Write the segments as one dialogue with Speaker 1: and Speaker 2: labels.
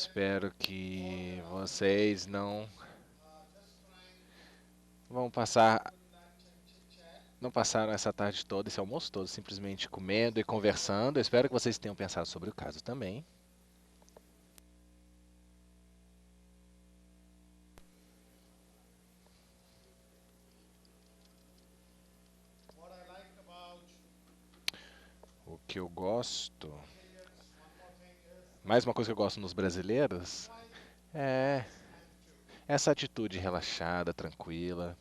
Speaker 1: espero que vocês não vão passar, não passaram essa tarde toda, esse almoço todo, simplesmente comendo e conversando. Eu espero que vocês tenham pensado sobre o caso também. O que eu gosto, mais uma coisa que eu gosto nos brasileiros, é essa atitude relaxada, tranquila.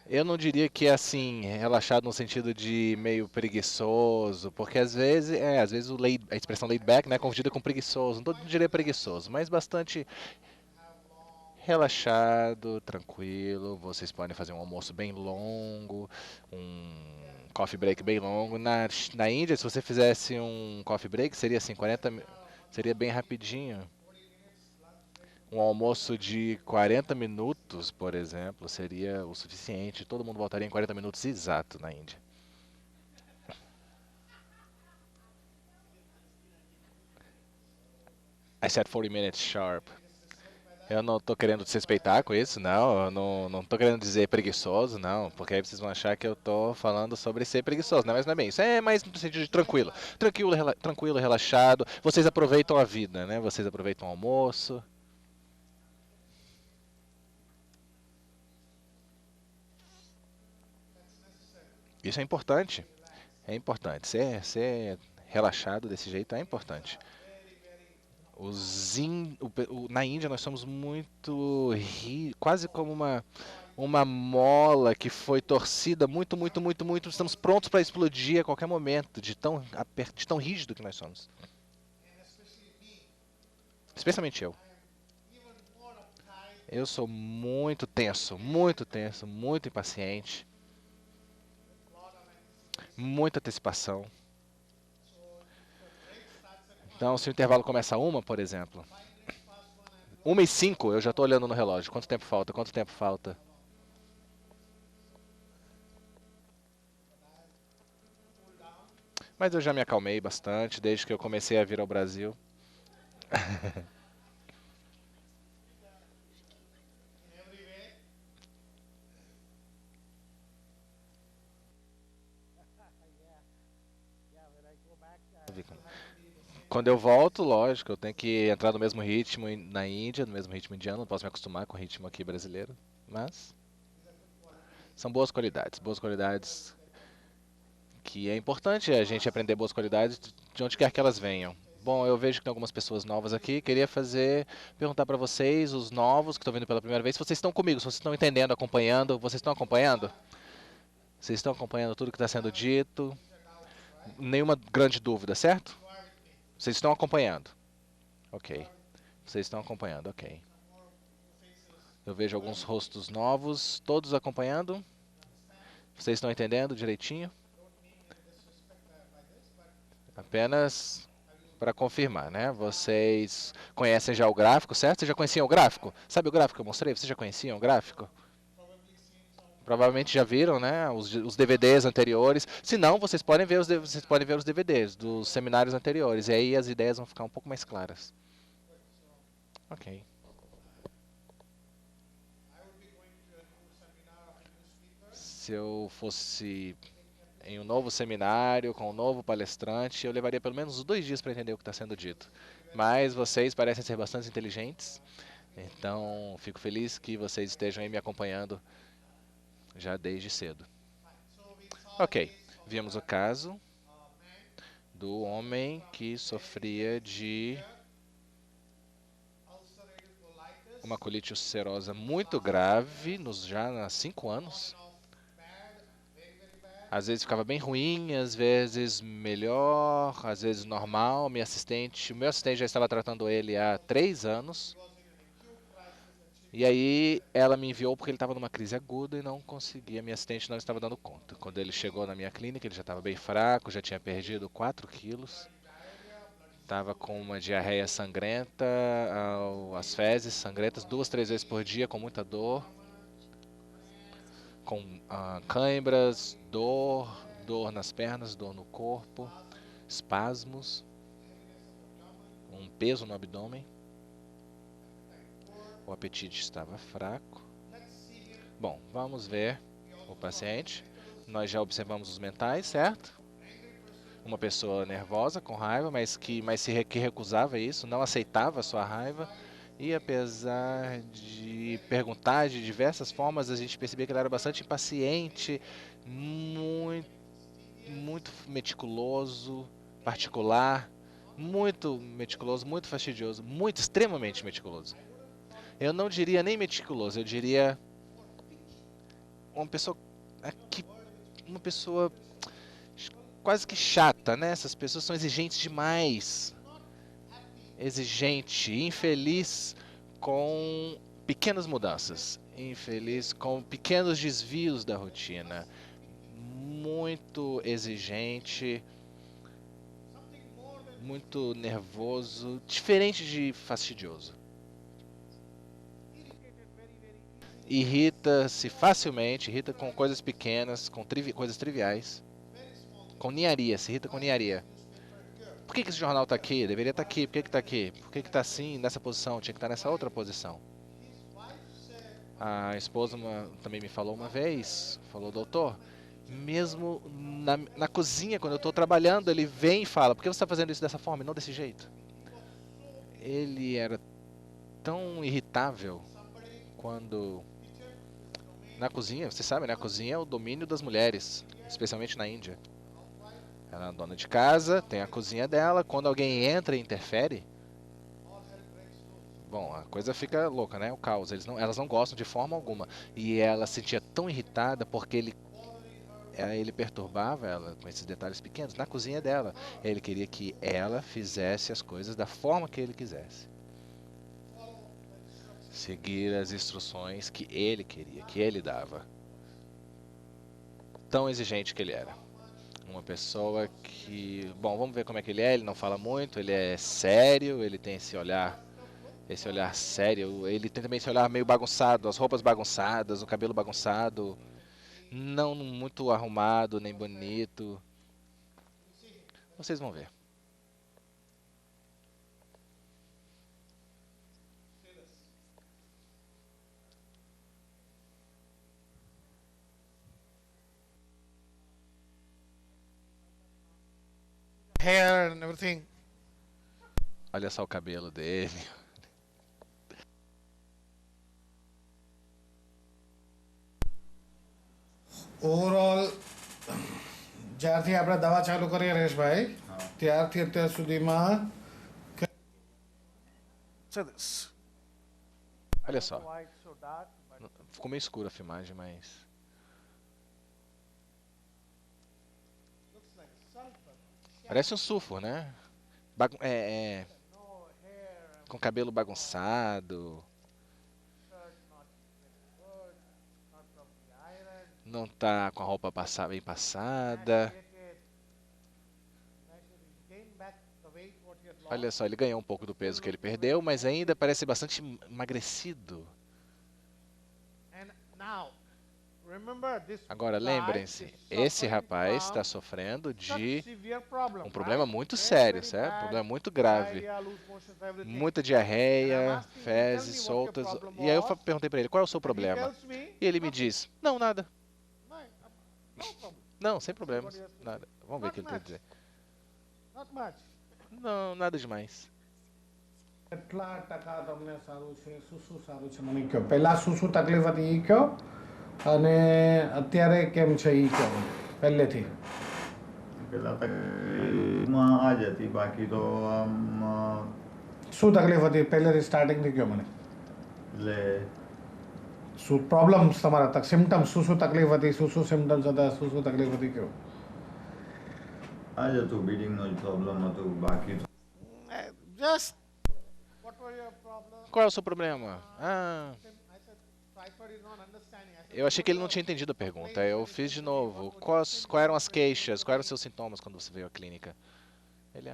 Speaker 1: Eu não diria que é assim, relaxado no sentido de meio preguiçoso, porque às vezes a expressão laid back, né, é confundida com preguiçoso. Não diria preguiçoso, mas bastante relaxado, tranquilo. Vocês podem fazer um almoço bem longo, um coffee break bem longo. Na Índia, se você fizesse um coffee break, seria assim, seria bem rapidinho. Um almoço de 40 minutos, por exemplo, seria o suficiente. Todo mundo voltaria em 40 minutos exato na Índia. I said 40 minutes sharp. Eu não tô querendo desrespeitar com isso, não. Eu não tô querendo dizer preguiçoso, não. Porque aí vocês vão achar que eu tô falando sobre ser preguiçoso, né? Mas não é bem isso. É mais no sentido de tranquilo. Tranquilo, relaxado. Vocês aproveitam a vida, né? Vocês aproveitam o almoço. Isso é importante. É importante. Ser relaxado desse jeito é importante. Na Índia nós somos muito quase como uma mola que foi torcida muito, muito, muito, muito. Estamos prontos para explodir a qualquer momento, de tão rígido que nós somos. Especialmente eu. Eu sou muito tenso, muito impaciente, muita antecipação. Então, se o intervalo começa a uma, por exemplo, 1h05, eu já estou olhando no relógio. Quanto tempo falta? Quanto tempo falta? Mas eu já me acalmei bastante desde que eu comecei a vir ao Brasil. Quando eu volto, lógico, eu tenho que entrar no mesmo ritmo na Índia, no mesmo ritmo indiano, não posso me acostumar com o ritmo aqui brasileiro, mas são boas qualidades que é importante a gente aprender boas qualidades de onde quer que elas venham. Bom, eu vejo que tem algumas pessoas novas aqui, queria perguntar para vocês, os novos que estão vindo pela primeira vez, se vocês estão comigo, se vocês estão entendendo, acompanhando, vocês estão acompanhando? Vocês estão acompanhando tudo que está sendo dito? Nenhuma grande dúvida, certo? Vocês estão acompanhando? Ok. Vocês estão acompanhando, ok. Eu vejo alguns rostos novos, todos acompanhando. Vocês estão entendendo direitinho? Apenas para confirmar, né? Vocês conhecem já o gráfico, certo? Vocês já conheciam o gráfico? Sabe o gráfico que eu mostrei? Vocês já conheciam o gráfico? Provavelmente já viram, né? Os DVDs anteriores. Se não, vocês podem ver os DVDs dos seminários anteriores. E aí as ideias vão ficar um pouco mais claras. Ok. Se eu fosse em um novo seminário, com um novo palestrante, eu levaria pelo menos 2 dias para entender o que está sendo dito. Mas vocês parecem ser bastante inteligentes, então fico feliz que vocês estejam aí me acompanhando já desde cedo. Ok, vimos o caso do homem que sofria de uma colite ulcerosa muito grave, já há 5 anos. Às vezes ficava bem ruim, às vezes melhor, às vezes normal. O meu assistente já estava tratando ele há 3 anos. E aí ela me enviou porque ele estava numa crise aguda e não conseguia. Minha assistente não estava dando conta. Quando ele chegou na minha clínica, ele já estava bem fraco, já tinha perdido 4 quilos. Estava com uma diarreia sangrenta, as fezes sangrentas 2, 3 vezes por dia, com muita dor, com cãibras, dor nas pernas, dor no corpo, espasmos. um peso no abdômen. O apetite estava fraco. Bom, vamos ver o paciente. Nós já observamos os mentais, certo? Uma pessoa nervosa, com raiva, que recusava isso, não aceitava a sua raiva. E apesar de perguntar de diversas formas, a gente percebia que ele era bastante impaciente, muito, muito meticuloso, particular, muito meticuloso, muito fastidioso, muito extremamente meticuloso. Eu não diria nem meticuloso, eu diria uma pessoa aqui, uma pessoa quase que chata, né? Essas pessoas são exigentes demais. Exigente, infeliz com pequenas mudanças, infeliz com pequenos desvios da rotina, muito exigente, muito nervoso, diferente de fastidioso. Irrita-se facilmente, irrita com coisas pequenas, com coisas triviais, com ninharia, se irrita com ninharia. Por que esse jornal está aqui? Deveria estar aqui. Por que está aqui? Por que está assim, nessa posição? Tinha que estar nessa outra posição. A esposa também me falou uma vez, falou, doutor, mesmo na cozinha, quando eu estou trabalhando, ele vem e fala, por que você está fazendo isso dessa forma e não desse jeito? Ele era tão irritável quando... Na cozinha, você sabe, né? A cozinha é o domínio das mulheres, especialmente na Índia. Ela é dona de casa, tem a cozinha dela, quando alguém entra e interfere, bom, a coisa fica louca, né? O caos. Elas não gostam de forma alguma. E ela se sentia tão irritada porque ele perturbava ela com esses detalhes pequenos na cozinha dela. Ele queria que ela fizesse as coisas da forma que ele quisesse. Seguir as instruções que ele queria, que ele dava. Tão exigente que ele era. Uma pessoa que... Bom, vamos ver como é que ele é. Ele não fala muito, ele é sério, ele tem esse olhar sério. Ele tem também esse olhar meio bagunçado, as roupas bagunçadas, o cabelo bagunçado, não muito arrumado nem bonito. Vocês vão ver.
Speaker 2: Hair and everything.
Speaker 1: Olha só o cabelo dele.
Speaker 2: Overall જ્યારથી આપણે દવા ચાલુ કરી હરેશભાઈ ત્યારથી અત્યાર સુધીમાં So this.
Speaker 1: Olha só.
Speaker 2: Why it's so dark, but
Speaker 1: Ficou meio escura a filmagem, mas...
Speaker 2: looks like sulfur.
Speaker 1: Parece um sulfur, né?
Speaker 2: No hair,
Speaker 1: Com cabelo bagunçado.
Speaker 2: shirt not very good, not properly ironed,
Speaker 1: Não tá com a roupa bem passada.
Speaker 2: emaciated. Actually, he gained back the weight what he had
Speaker 1: Olha
Speaker 2: lost.
Speaker 1: só, ele ganhou um pouco do peso que ele perdeu, mas ainda parece bastante emagrecido.
Speaker 2: And now, remember this
Speaker 1: Agora
Speaker 2: guy
Speaker 1: lembrem-se,
Speaker 2: is
Speaker 1: esse
Speaker 2: suffering
Speaker 1: rapaz está
Speaker 2: from
Speaker 1: sofrendo
Speaker 2: such
Speaker 1: de
Speaker 2: severe problem,
Speaker 1: um problema
Speaker 2: right?
Speaker 1: muito
Speaker 2: Very,
Speaker 1: sério,
Speaker 2: very
Speaker 1: certo? Um
Speaker 2: bad
Speaker 1: problema muito grave.
Speaker 2: diarrhea, loose motions, everything.
Speaker 1: Muita
Speaker 2: And I'm
Speaker 1: diarreia,
Speaker 2: asking him, tell
Speaker 1: fezes
Speaker 2: me what your
Speaker 1: soltas.
Speaker 2: problem
Speaker 1: E aí eu
Speaker 2: was.
Speaker 1: perguntei para ele, qual é o seu
Speaker 2: And he
Speaker 1: problema?
Speaker 2: tells me,
Speaker 1: E ele me
Speaker 2: nothing.
Speaker 1: diz, não, nada.
Speaker 2: No problem.
Speaker 1: Não, sem
Speaker 2: What
Speaker 1: problemas.
Speaker 2: do you have to
Speaker 1: Nada.
Speaker 2: say?
Speaker 1: Vamos ver o
Speaker 2: Not
Speaker 1: que ele tem a
Speaker 2: much.
Speaker 1: dizer.
Speaker 2: Not much.
Speaker 1: Não, nada demais.
Speaker 2: કેટલા ટકા તમને સારું છે શું શું સારું છે મને કહો પહેલા શું શું તકલીફ હતી એ કહો અને અત્યારે કેમ છે એ કહો પહેલેથી
Speaker 3: પેલા તકલીફમાં આ જ હતી બાકી તો આમ
Speaker 2: શું તકલીફ હતી પહેલેથી સ્ટાર્ટિંગથી કહો મને
Speaker 3: એટલે
Speaker 2: શું પ્રોબ્લેમ્સ તમારા તક સિમ્ટમ્સ શું શું તકલીફ હતી શું શું સિમ્ટમ્સ હતા શું શું તકલીફ હતી કહો
Speaker 3: આ જ હતું બ્લીડિંગનો જ પ્રોબ્લેમ હતો બાકી તો
Speaker 2: just what were your problems?
Speaker 1: Qual é o seu problema? Ah,
Speaker 2: I said typhoid is not understanding. I said,
Speaker 1: eu achei que ele não tinha entendido a pergunta. Eu fiz de novo. Quais eram as queixas? Quais eram os seus sintomas quando você veio à clínica? Ele,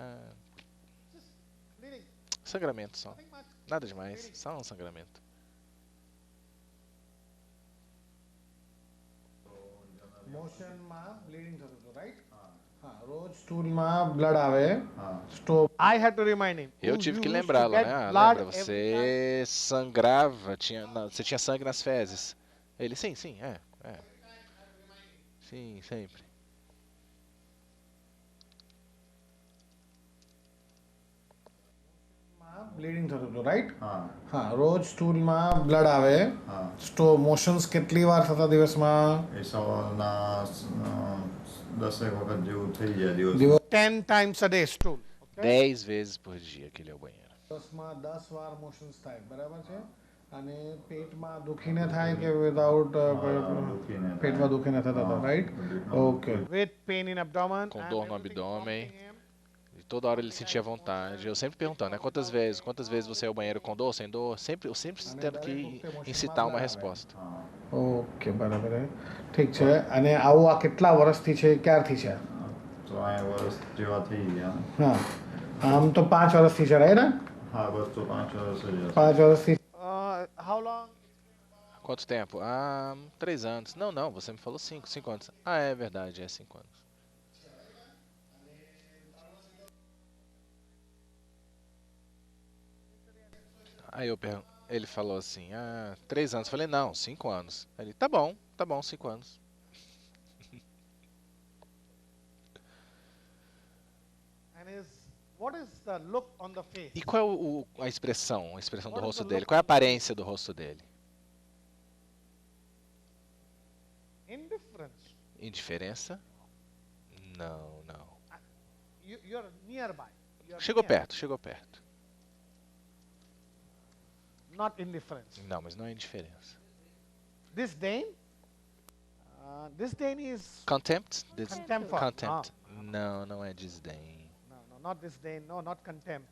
Speaker 2: bleeding,
Speaker 1: sangramento só.
Speaker 2: nothing much.
Speaker 1: Nada demais. Só um sangramento.
Speaker 2: મોશનમાં બ્લીડિંગ થતું હતું રાઈટ હા રોજ સ્ટૂલમાં બ્લડ આવે
Speaker 3: હા
Speaker 2: stove
Speaker 4: I had to remind him.
Speaker 1: Eu
Speaker 4: You
Speaker 1: tive que
Speaker 4: used to
Speaker 1: lembrá-lo,
Speaker 4: get
Speaker 1: né? Ah,
Speaker 4: blood
Speaker 1: lembra,
Speaker 4: every
Speaker 1: você
Speaker 4: time.
Speaker 1: sangrava, você tinha sangue nas fezes. Ele, sim, sim, é. Sim, sempre.
Speaker 2: Bleeding થતું હતું રાઈટ
Speaker 3: હા
Speaker 2: હા રોજ સ્ટૂલમાં બ્લડ આવે
Speaker 3: હા
Speaker 2: stove motions કેટલી વાર થતા દિવસમાં
Speaker 3: એ સવારના 10 વખત જેવું થઈ જાય દિવસ
Speaker 2: દિવસ
Speaker 4: 10 times a day stool. Okay?
Speaker 1: 10 vezes por dia que ele é ao banheiro.
Speaker 2: દિવસમાં 10 વાર મોશન્સ થાય બરાબર છે અને પેટમાં દુખીને થાય કે વિધાઉટ
Speaker 3: દુખીને થાય.
Speaker 2: પેટમાં દુખીને થતા હતા
Speaker 3: હા,
Speaker 2: રાઈટ
Speaker 3: પેટમાં
Speaker 2: okay
Speaker 4: With pain in abdomen.
Speaker 1: Com
Speaker 4: and
Speaker 1: dor no
Speaker 4: everything
Speaker 1: abdômen.
Speaker 4: prompting him.
Speaker 1: E toda hora ele sentia vontade. Eu sempre perguntando, né? Quantas vezes você é ao banheiro com dor, sem dor? Eu sempre tendo que incitar uma resposta.
Speaker 3: હા
Speaker 2: ઓકે બરાબર ઠીક છે અને આવું આ કેટલા વર્ષથી છે ક્યારથી છે
Speaker 3: તો આ વર્ષ જેવા થઈ ગયા
Speaker 2: હા આમ તો 5 વર્ષથી છે રાઈટ
Speaker 3: હા બસ તો 5 વર્ષ જ હશે.
Speaker 2: 5 વર્ષથી
Speaker 4: How long?
Speaker 1: Quanto tempo? Ah, 3 anos. Não, não, você me falou 5, 5 anos. Ah, é verdade, é 5 anos. Aí ele falou assim, 3 anos. Eu falei, não, 5 anos. Ele, tá bom, 5 anos.
Speaker 4: And what is the look on the face?
Speaker 1: E qual é a expressão do
Speaker 4: What is
Speaker 1: rosto
Speaker 4: the
Speaker 1: dele?
Speaker 4: look
Speaker 1: Qual é a
Speaker 4: on the face?
Speaker 1: aparência do rosto dele?
Speaker 4: Indifference.
Speaker 1: Indiferença? Não, não.
Speaker 4: You're nearby. You're
Speaker 1: Chegou
Speaker 4: near.
Speaker 1: perto, chegou perto.
Speaker 4: Not indifference.
Speaker 1: Não, mas não é indiferença.
Speaker 4: Disdain. Disdain is
Speaker 1: Contempt?
Speaker 4: contempt.
Speaker 1: Contempt. Não, não é desdém.
Speaker 4: No, not disdain. No, not contempt.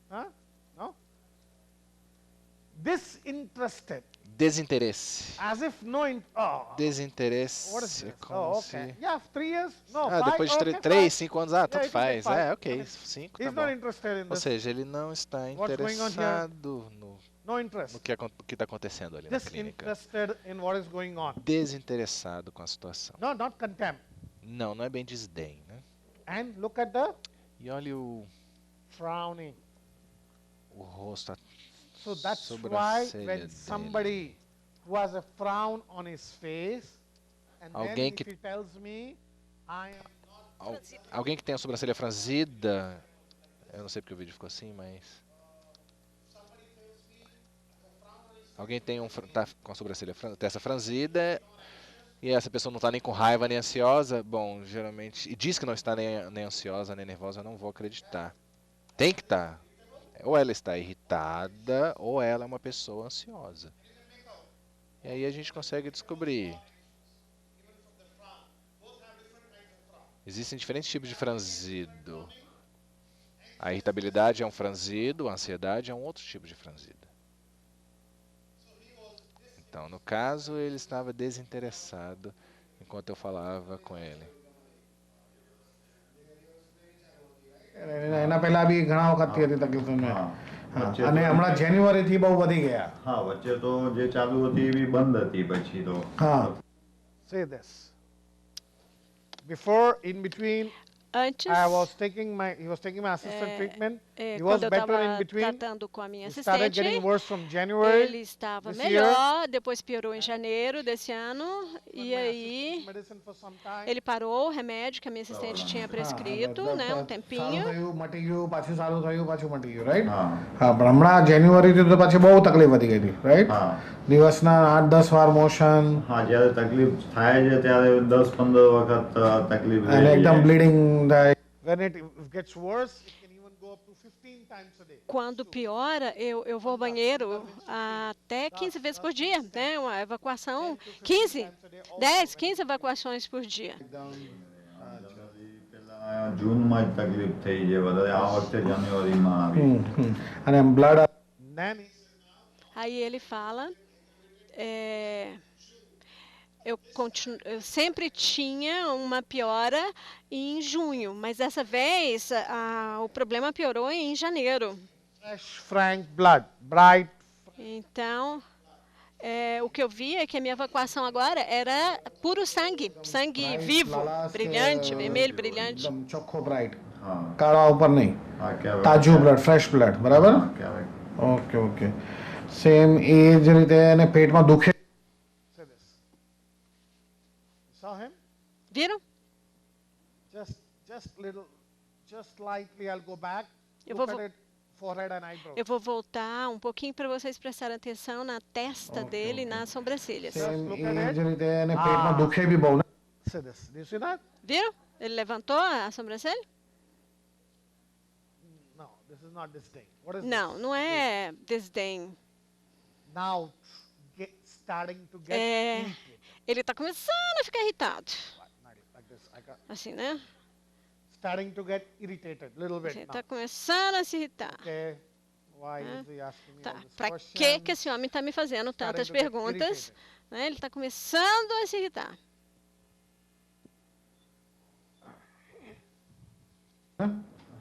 Speaker 4: Huh? No. Disinterested.
Speaker 1: Desinteresse.
Speaker 4: As if no.
Speaker 1: Desinteresse.
Speaker 4: What is
Speaker 1: É
Speaker 4: this?
Speaker 1: como
Speaker 4: Oh, okay.
Speaker 1: se...
Speaker 4: Yeah, 3 years. No,
Speaker 1: Ah,
Speaker 4: 5.
Speaker 1: depois de
Speaker 4: Okay,
Speaker 1: 3,
Speaker 4: 5.
Speaker 1: 5 anos,
Speaker 4: Yeah,
Speaker 1: tanto
Speaker 4: you can say
Speaker 1: faz.
Speaker 4: 5.
Speaker 1: É, ok,
Speaker 4: Okay.
Speaker 1: 5 tá
Speaker 4: He's
Speaker 1: bom.
Speaker 4: not interested in
Speaker 1: Ou
Speaker 4: this.
Speaker 1: seja, ele não está
Speaker 4: What's going on here?
Speaker 1: interessado
Speaker 4: No interest.
Speaker 1: no que está acontecendo ali na clínica.
Speaker 4: Disinterested in what is going on.
Speaker 1: Desinteressado com a situação.
Speaker 4: No, not contempt.
Speaker 1: Não, não é bem desdém, né?
Speaker 4: And look at the
Speaker 1: E olha o
Speaker 4: frowning.
Speaker 1: rosto, a
Speaker 4: So that's why
Speaker 1: sobrancelha
Speaker 4: when
Speaker 1: dele.
Speaker 4: somebody who has a frown on his face, and then
Speaker 1: Alguém
Speaker 4: if
Speaker 1: que-
Speaker 4: he tells me, I am
Speaker 1: Alguém que tem a sobrancelha franzida, eu não sei porque o vídeo ficou assim, mas... Alguém tem tá com a sobrancelha testa franzida e essa pessoa não está nem com raiva nem ansiosa, bom, geralmente... E diz que não está nem ansiosa nem nervosa, eu não vou acreditar. Tem que estar. Ou ela está irritada ou ela é uma pessoa ansiosa. E aí a gente consegue descobrir. Existem diferentes tipos de franzido. A irritabilidade é um franzido, a ansiedade é um outro tipo de franzido. Então, no caso, ele estava desinteressado enquanto eu falava com ele.
Speaker 2: એના પહેલા બી ઘણા વખત થી હતી તકલીફ તમને
Speaker 3: હા
Speaker 2: હા.
Speaker 3: વચ્ચે
Speaker 2: અને
Speaker 3: તો-
Speaker 2: હમણાં જાન્યુઆરી થી બહુ વધી ગયા
Speaker 3: હા વચ્ચે તો જે ચાલુ હતી એ બી બંધ હતી પછી તો
Speaker 2: હા
Speaker 4: say this. Before, in between,
Speaker 5: Antes,
Speaker 4: he was taking my assistant treatment. He was
Speaker 5: quando eu
Speaker 4: better in
Speaker 5: estava
Speaker 4: between.
Speaker 5: tratando com a minha
Speaker 4: He started
Speaker 5: assistente,
Speaker 4: getting worse from January.
Speaker 5: ele estava
Speaker 4: this
Speaker 5: melhor, depois piorou em janeiro desse ano,
Speaker 4: But
Speaker 5: e
Speaker 4: my
Speaker 5: aí
Speaker 4: assistant medicine for some time.
Speaker 5: ele parou o remédio que a minha assistente tinha prescrito, né, um
Speaker 2: સારું
Speaker 5: tempinho.
Speaker 2: થયું મટી ગયું પાછું સારું થયું પાછું મટી ગયું રાઈટ
Speaker 3: હા
Speaker 2: હા પણ હમણાં જાન્યુઆરી થી તો પાછી બહુ તકલીફ વધી ગઈ હતી રાઈટ
Speaker 3: હા
Speaker 2: દિવસના 8-10 વાર મોશન
Speaker 3: હા જ્યારે તકલીફ થાય છે ત્યારે 10-15 વખત તકલીફ
Speaker 2: અને
Speaker 3: રહી
Speaker 2: એકદમ
Speaker 3: જાય.
Speaker 2: બ્લીડિંગ થાય
Speaker 4: When it gets worse, it can even go up to 15 times a day.
Speaker 5: Quando piora, eu vou ao banheiro até 15 vezes por dia, né, uma evacuação, 15, 10, 15 evacuações por dia.
Speaker 3: પેલા જૂનમાં જ તકલીફ થઈ છે વધારે આ વખતે જાન્યુઆરીમાં આવી
Speaker 2: અને blood
Speaker 4: Then
Speaker 5: Aí ele fala, eu sempre tinha uma piora em junho, mas dessa vez o problema piorou em janeiro.
Speaker 4: fresh, frank blood, bright.
Speaker 5: Então, o que eu vi é que a minha evacuação agora era puro sangue, sangue
Speaker 2: Bright,
Speaker 5: vivo,
Speaker 2: lalas के
Speaker 5: brilhante, vermelho, brilhante.
Speaker 2: एकदम चोखो ब्राइट
Speaker 3: हाँ
Speaker 2: काला ऊपर नहीं
Speaker 3: हाँ क्या
Speaker 2: તાજું બ્લડ ફ્રેશ બ્લડ બરાબર
Speaker 3: हाँ, क्या
Speaker 2: ઓકે ઓકે સેમ એ જ રીતે એને પેટમાં દુખે
Speaker 4: Say this. Saw him?
Speaker 5: Viram?
Speaker 4: Just little, just slightly. I'll go back.
Speaker 5: Eu
Speaker 4: Look
Speaker 5: vou
Speaker 4: at it, forehead and eyebrow.
Speaker 5: Eu vou voltar um pouquinho para vocês prestarem atenção na testa dele e nas sobrancelhas.
Speaker 2: Same
Speaker 4: look
Speaker 2: એ
Speaker 4: at it.
Speaker 2: જ રીતે એને પેટમાં દુખે બી બહુ ને
Speaker 4: Say this. Do you see that?
Speaker 5: Viram? Ele levantou a sobrancelha?
Speaker 4: No, this is not disdain. What is
Speaker 5: Não,
Speaker 4: this?
Speaker 5: não é desdém.
Speaker 4: Now starting to get
Speaker 5: É,
Speaker 4: irritated.
Speaker 5: ele está começando a ficar irritado.
Speaker 4: Like this. I got
Speaker 5: Assim, né?
Speaker 4: starting to get irritated, little bit
Speaker 5: Ele
Speaker 4: now.
Speaker 5: está começando a se irritar.
Speaker 4: Okay. Why
Speaker 5: Né?
Speaker 4: is he asking me
Speaker 5: Tá.
Speaker 4: all this
Speaker 5: Para
Speaker 4: question?
Speaker 5: que esse homem está me fazendo tantas
Speaker 4: Starting to get
Speaker 5: perguntas?
Speaker 4: irritated.
Speaker 5: Né? Ele está começando a se irritar.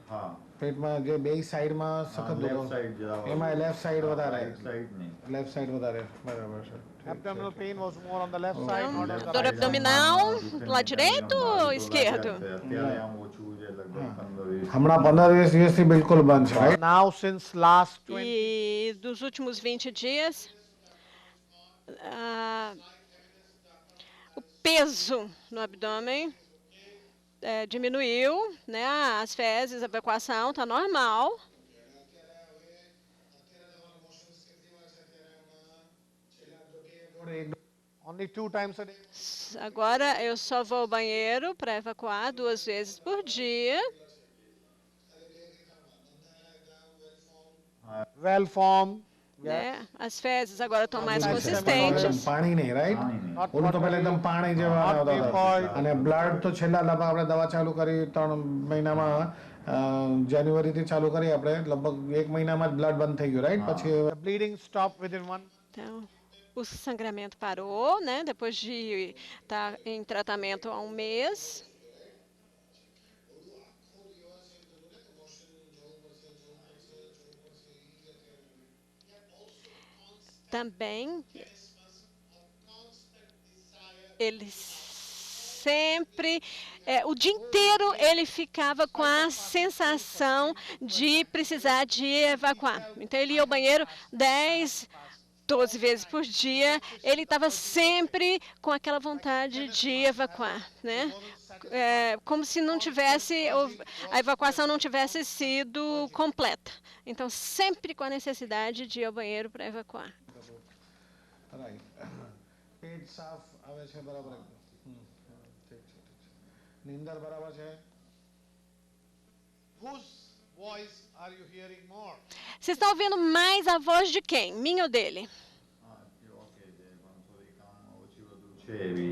Speaker 3: हाँ
Speaker 2: પેટમાં જે બે સાઈડમાં સખત
Speaker 3: लेफ्ट
Speaker 2: દુખો
Speaker 3: साइड जरा
Speaker 2: એમાં left side વધારે
Speaker 3: राइट साइड नहीं
Speaker 2: લેફ્ટ સાઈડ વધારે બરાબર છે
Speaker 4: Abdominal pain was more on the left
Speaker 2: Oh.
Speaker 4: side,
Speaker 5: Então,
Speaker 4: not on the
Speaker 5: dor
Speaker 4: right side.
Speaker 5: abdominal, lado direito ou esquerdo?
Speaker 3: અત્યારે આમ ઓછું છે લગભગ 15-20
Speaker 2: હમણાં 15-20 દિવસથી બિલકુલ બંધ છે right
Speaker 4: Now since last 20
Speaker 5: E dos últimos 20 dias, o peso no abdômen diminuiu, né? As fezes, a evacuação está normal.
Speaker 4: only 2 times a day.
Speaker 5: Agora eu só vou ao banheiro para evacuar 2 vezes por dia.
Speaker 4: Well formed.
Speaker 5: Né? As fezes agora estão mais
Speaker 4: Mas
Speaker 5: consistentes.
Speaker 2: પાણી નહીં રાઈટ
Speaker 3: પાણી નહીં.
Speaker 4: Not
Speaker 2: ઓલું તો પહેલા
Speaker 4: watery,
Speaker 2: એકદમ પાણી જેવા
Speaker 4: not
Speaker 2: આવતા હતા
Speaker 4: typhoid.
Speaker 2: અને બ્લડ તો છેલ્લા લગભગ આપણે દવા ચાલુ કરી 3 મહિનામાં જાન્યુઆરીથી ચાલુ કરી આપણે લગભગ 1 મહિનામાં જ બ્લડ બંધ થઈ ગયું રાઈટ પછી
Speaker 4: The bleeding stopped within one.
Speaker 5: Então, o sangramento parou, né? Depois de estar em tratamento há um mês. Também, ele sempre, o dia inteiro ele ficava com a sensação de precisar de evacuar. Então ele ia ao banheiro 10, 12 vezes por dia, ele estava sempre com aquela vontade de evacuar, né? Como se não tivesse, a evacuação não tivesse sido completa. Então, sempre com a necessidade de ir ao banheiro para evacuar.
Speaker 2: Right પેટ સાફ આવે છે બરાબર ઠીક છે નીંદર બરાબર છે
Speaker 4: Whose voice are you hearing more?
Speaker 5: Vocês estão ouvindo mais a voz de quem? Minha ou dele?
Speaker 3: હા ઓકે છે પણ થોડી કામ ઓછી વધુ છે એવી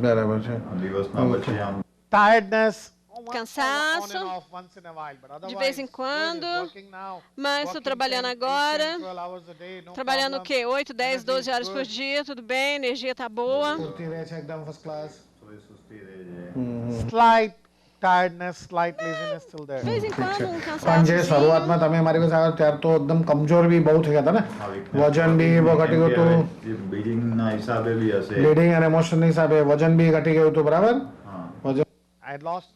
Speaker 2: બરાબર છે
Speaker 3: દિવસમાં વચ્ચે આમ
Speaker 4: Tiredness. On
Speaker 5: Cansaço.
Speaker 4: and off once in a while, but otherwise,
Speaker 5: vez em
Speaker 4: good,
Speaker 5: quando,
Speaker 4: he's working now,
Speaker 5: mas estou
Speaker 4: working
Speaker 5: trabalhando
Speaker 4: 10, 8,
Speaker 5: agora.
Speaker 4: 10, 12 hours a day, no
Speaker 5: Trabalhando o
Speaker 4: problem.
Speaker 5: quê? 8, 10, 12 horas por dia, tudo bem, a energia está boa.
Speaker 2: પૂરતી રહે છે એકદમ first class
Speaker 3: થોડી સુસ્તી રહે છે
Speaker 4: Slight tiredness, slight laziness still there.
Speaker 5: De vez em quando, um
Speaker 2: પણ જે
Speaker 5: cansaço.
Speaker 2: શરૂઆતમાં તમે મારી પાસે આવ્યા ત્યારે તો એકદમ કમજોર બી બહુ થઈ ગયા હતા ને વજન બી બહુ ઘટી ગયું હતું
Speaker 3: બ્લીડિંગના હિસાબે બી હશે
Speaker 2: બ્લીડિંગ અને મોશન હિસાબે વજન બી ઘટી ગયું હતું બરાબર
Speaker 3: હા
Speaker 2: વજન
Speaker 4: I had lost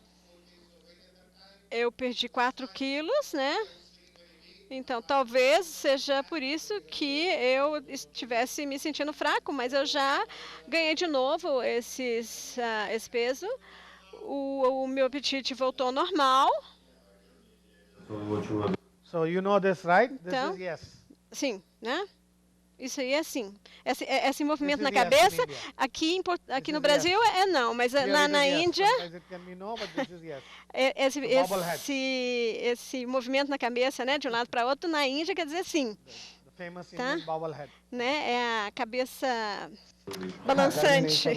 Speaker 5: Eu perdi 4 quilos, né? Então, talvez seja por isso que eu estivesse me sentindo fraco, mas eu já ganhei de novo esse peso. O meu apetite voltou ao normal.
Speaker 3: થોડું ઓછું વધુ
Speaker 4: So you know this, right? This
Speaker 5: Então,
Speaker 4: is yes.
Speaker 5: Sim, né? Isso aí é sim. Esse movimento
Speaker 4: This
Speaker 5: na
Speaker 4: is yes in
Speaker 5: cabeça,
Speaker 4: India.
Speaker 5: aqui
Speaker 4: This
Speaker 5: no
Speaker 4: is
Speaker 5: Brasil é não, mas
Speaker 4: Here it
Speaker 5: na
Speaker 4: is yes.
Speaker 5: Índia,
Speaker 4: Sometimes it can be no, but this is yes.
Speaker 5: esse,
Speaker 4: bobblehead.
Speaker 5: esse movimento na cabeça, né, de um lado para outro, na Índia quer dizer sim,
Speaker 4: The famous
Speaker 5: Tá.
Speaker 4: Indian bobblehead.
Speaker 5: né? É a cabeça balançante,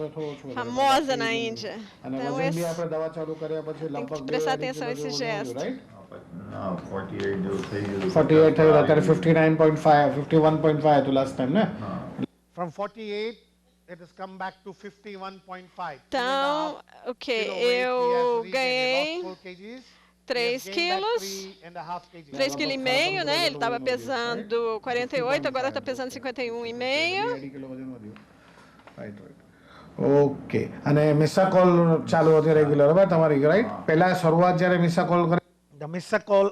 Speaker 5: famosa na Índia.
Speaker 2: અને
Speaker 5: Então,
Speaker 2: વજન બી
Speaker 5: esse,
Speaker 2: આપણે દવા ચાલુ કર્યા પછી
Speaker 5: tem
Speaker 2: લગભગ
Speaker 5: que prestar
Speaker 2: 2
Speaker 5: atenção a esse gesto.
Speaker 2: Right
Speaker 3: ના 48 જેવું થઈ ગયું
Speaker 2: 48 થયું અત્યારે 59.5 51.5 હતું લાસ્ટ ટાઈમ ને
Speaker 4: From 48, it has come back to 51.5.
Speaker 5: Então, ok, eu ganhei 3 quilos, 3,5 kg, né? Ele estava pesando 48, agora está pesando 51,5.
Speaker 2: ઓકે અને મિસા કોલ ચાલુ હતી રેગ્યુલર બરાબર તમારી રાઈટ પહેલા શરૂઆત જ્યારે મિસા કોલ કરી
Speaker 4: The Misacol,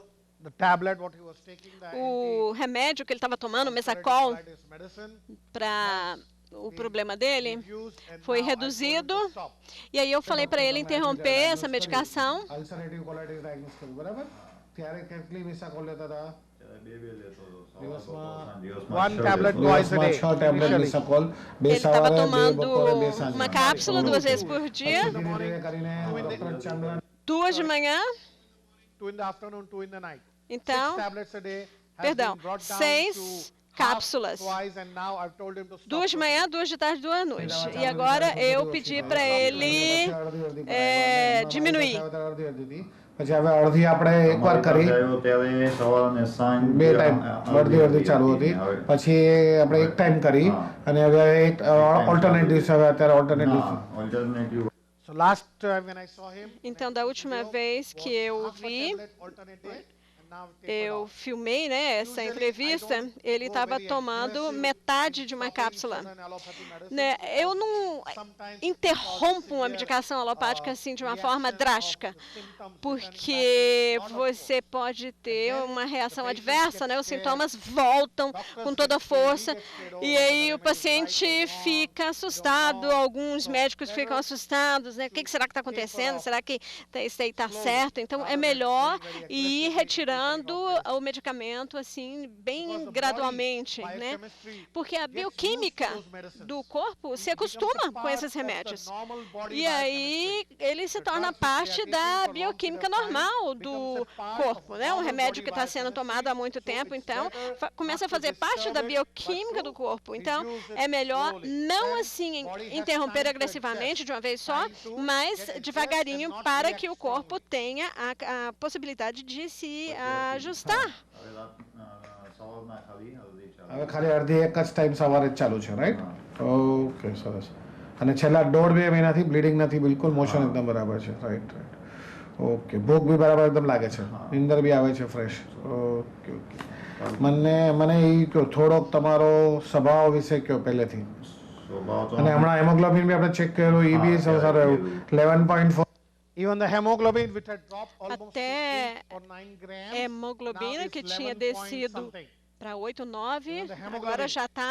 Speaker 4: the tablet, what he was taking, the
Speaker 5: O remédio que ele estava tomando, o Mesacol,
Speaker 4: anti-arthritis medicine,
Speaker 5: para o problema dele,
Speaker 4: used, and
Speaker 5: foi
Speaker 4: now I told him
Speaker 5: reduzido.
Speaker 4: to stop.
Speaker 5: E aí eu falei para ele interromper essa medicação.
Speaker 2: Ulcerative colitis diagnose કર્યું બરાબર ત્યારે કેટલી મિસા કોલ લેતા હતા
Speaker 3: બે લેતો હતો.
Speaker 2: દિવસમાં
Speaker 3: દિવસમાં
Speaker 4: One
Speaker 3: છ
Speaker 4: tablet
Speaker 3: લેતો.
Speaker 4: twice a
Speaker 2: દિવસમાં
Speaker 4: day.
Speaker 2: 6 ટેબ્લેટ
Speaker 4: initially.
Speaker 2: મિસા કોલ બે
Speaker 5: Ele estava
Speaker 2: સવારે બે
Speaker 5: tomando
Speaker 2: બપોરે બે સાંજે
Speaker 5: uma cápsula 2 vezes por dia,
Speaker 2: ધીરે ધીરે કરીને ડોક્ટર ચાંદના
Speaker 5: 2 de manhã.
Speaker 4: 2 in the afternoon, 2 in the night. 6
Speaker 5: Então,
Speaker 4: tablets a day has
Speaker 5: perdão,
Speaker 4: been brought down
Speaker 5: 6
Speaker 4: to
Speaker 5: cápsulas.
Speaker 4: half twice, and now I've told him to stop.
Speaker 5: 2 de manhã, 2 de tarde, 2 à noite. E agora eu pedi para ele diminuir.
Speaker 2: પછી હવે અડધી આપણે એકવાર કરી
Speaker 3: આવ્યો ત્યારે સવાર અને સાંજ
Speaker 2: બે ટાઈમ અડધી અડધી ચાલુ હતી
Speaker 3: હવે
Speaker 2: પછી આપણે એક ટાઈમ કરી અને હવે એક ઓલ્ટરનેટ દિવસે હવે અત્યારે ઓલ્ટરનેટ દિવસે
Speaker 3: alternative
Speaker 4: So last time when I saw him,
Speaker 5: Então, da última vez que eu o
Speaker 4: half a
Speaker 5: vi,
Speaker 4: tablet alternate day, and now tapered
Speaker 5: eu
Speaker 4: off.
Speaker 5: filmei, né, essa entrevista, ele estava tomando metade de uma cápsula. Né, eu não interrompo uma medicação alopática assim de uma forma drástica, porque você pode ter uma reação adversa, né? Os sintomas voltam com toda a força e aí o paciente fica assustado, alguns médicos ficam assustados, né? O que será que está acontecendo? Será que isso aí está certo? Então é melhor ir retirando o medicamento assim bem gradualmente, né? Porque a bioquímica do corpo se acostuma com esses remédios. E aí ele se torna parte da bioquímica normal do corpo, né? Um remédio que está sendo tomado há muito tempo, então começa a fazer parte da bioquímica do corpo. Então é melhor não assim interromper agressivamente de uma vez só, mas devagarinho para que o corpo tenha a possibilidade de se ajustar.
Speaker 3: સવારના ખાલી હલ્દી ચાલુ.
Speaker 2: હવે ખાલી અડધી એક જ ટાઈમ સવારે જ ચાલુ છે રાઈટ ઓકે સરસ અને છેલ્લા 1.5-2 મહિનાથી બ્લીડિંગ નથી બિલકુલ મોશન એકદમ બરાબર છે રાઈટ રાઈટ ઓકે ભૂખ બી બરાબર એકદમ લાગે છે નીંદર બી આવે છે ફ્રેશ ઓકે ઓકે મને મને એ કહો થોડોક તમારો સ્વભાવ વિશે કહો પહેલેથી
Speaker 3: સ્વભાવ તો
Speaker 2: અને હમણાં હેમોગ્લોબિન બી આપણે ચેક કર્યું એ બી સારું આવ્યું 11.4
Speaker 4: Even the hemoglobin, which had dropped almost to
Speaker 5: Até
Speaker 4: 8 or 9 grams,
Speaker 5: hemoglobina
Speaker 4: now
Speaker 5: que
Speaker 4: is
Speaker 5: tinha
Speaker 4: 11 point
Speaker 5: descido
Speaker 4: something.
Speaker 5: para 8, 9,
Speaker 4: Even the hemoglobin.
Speaker 5: agora já está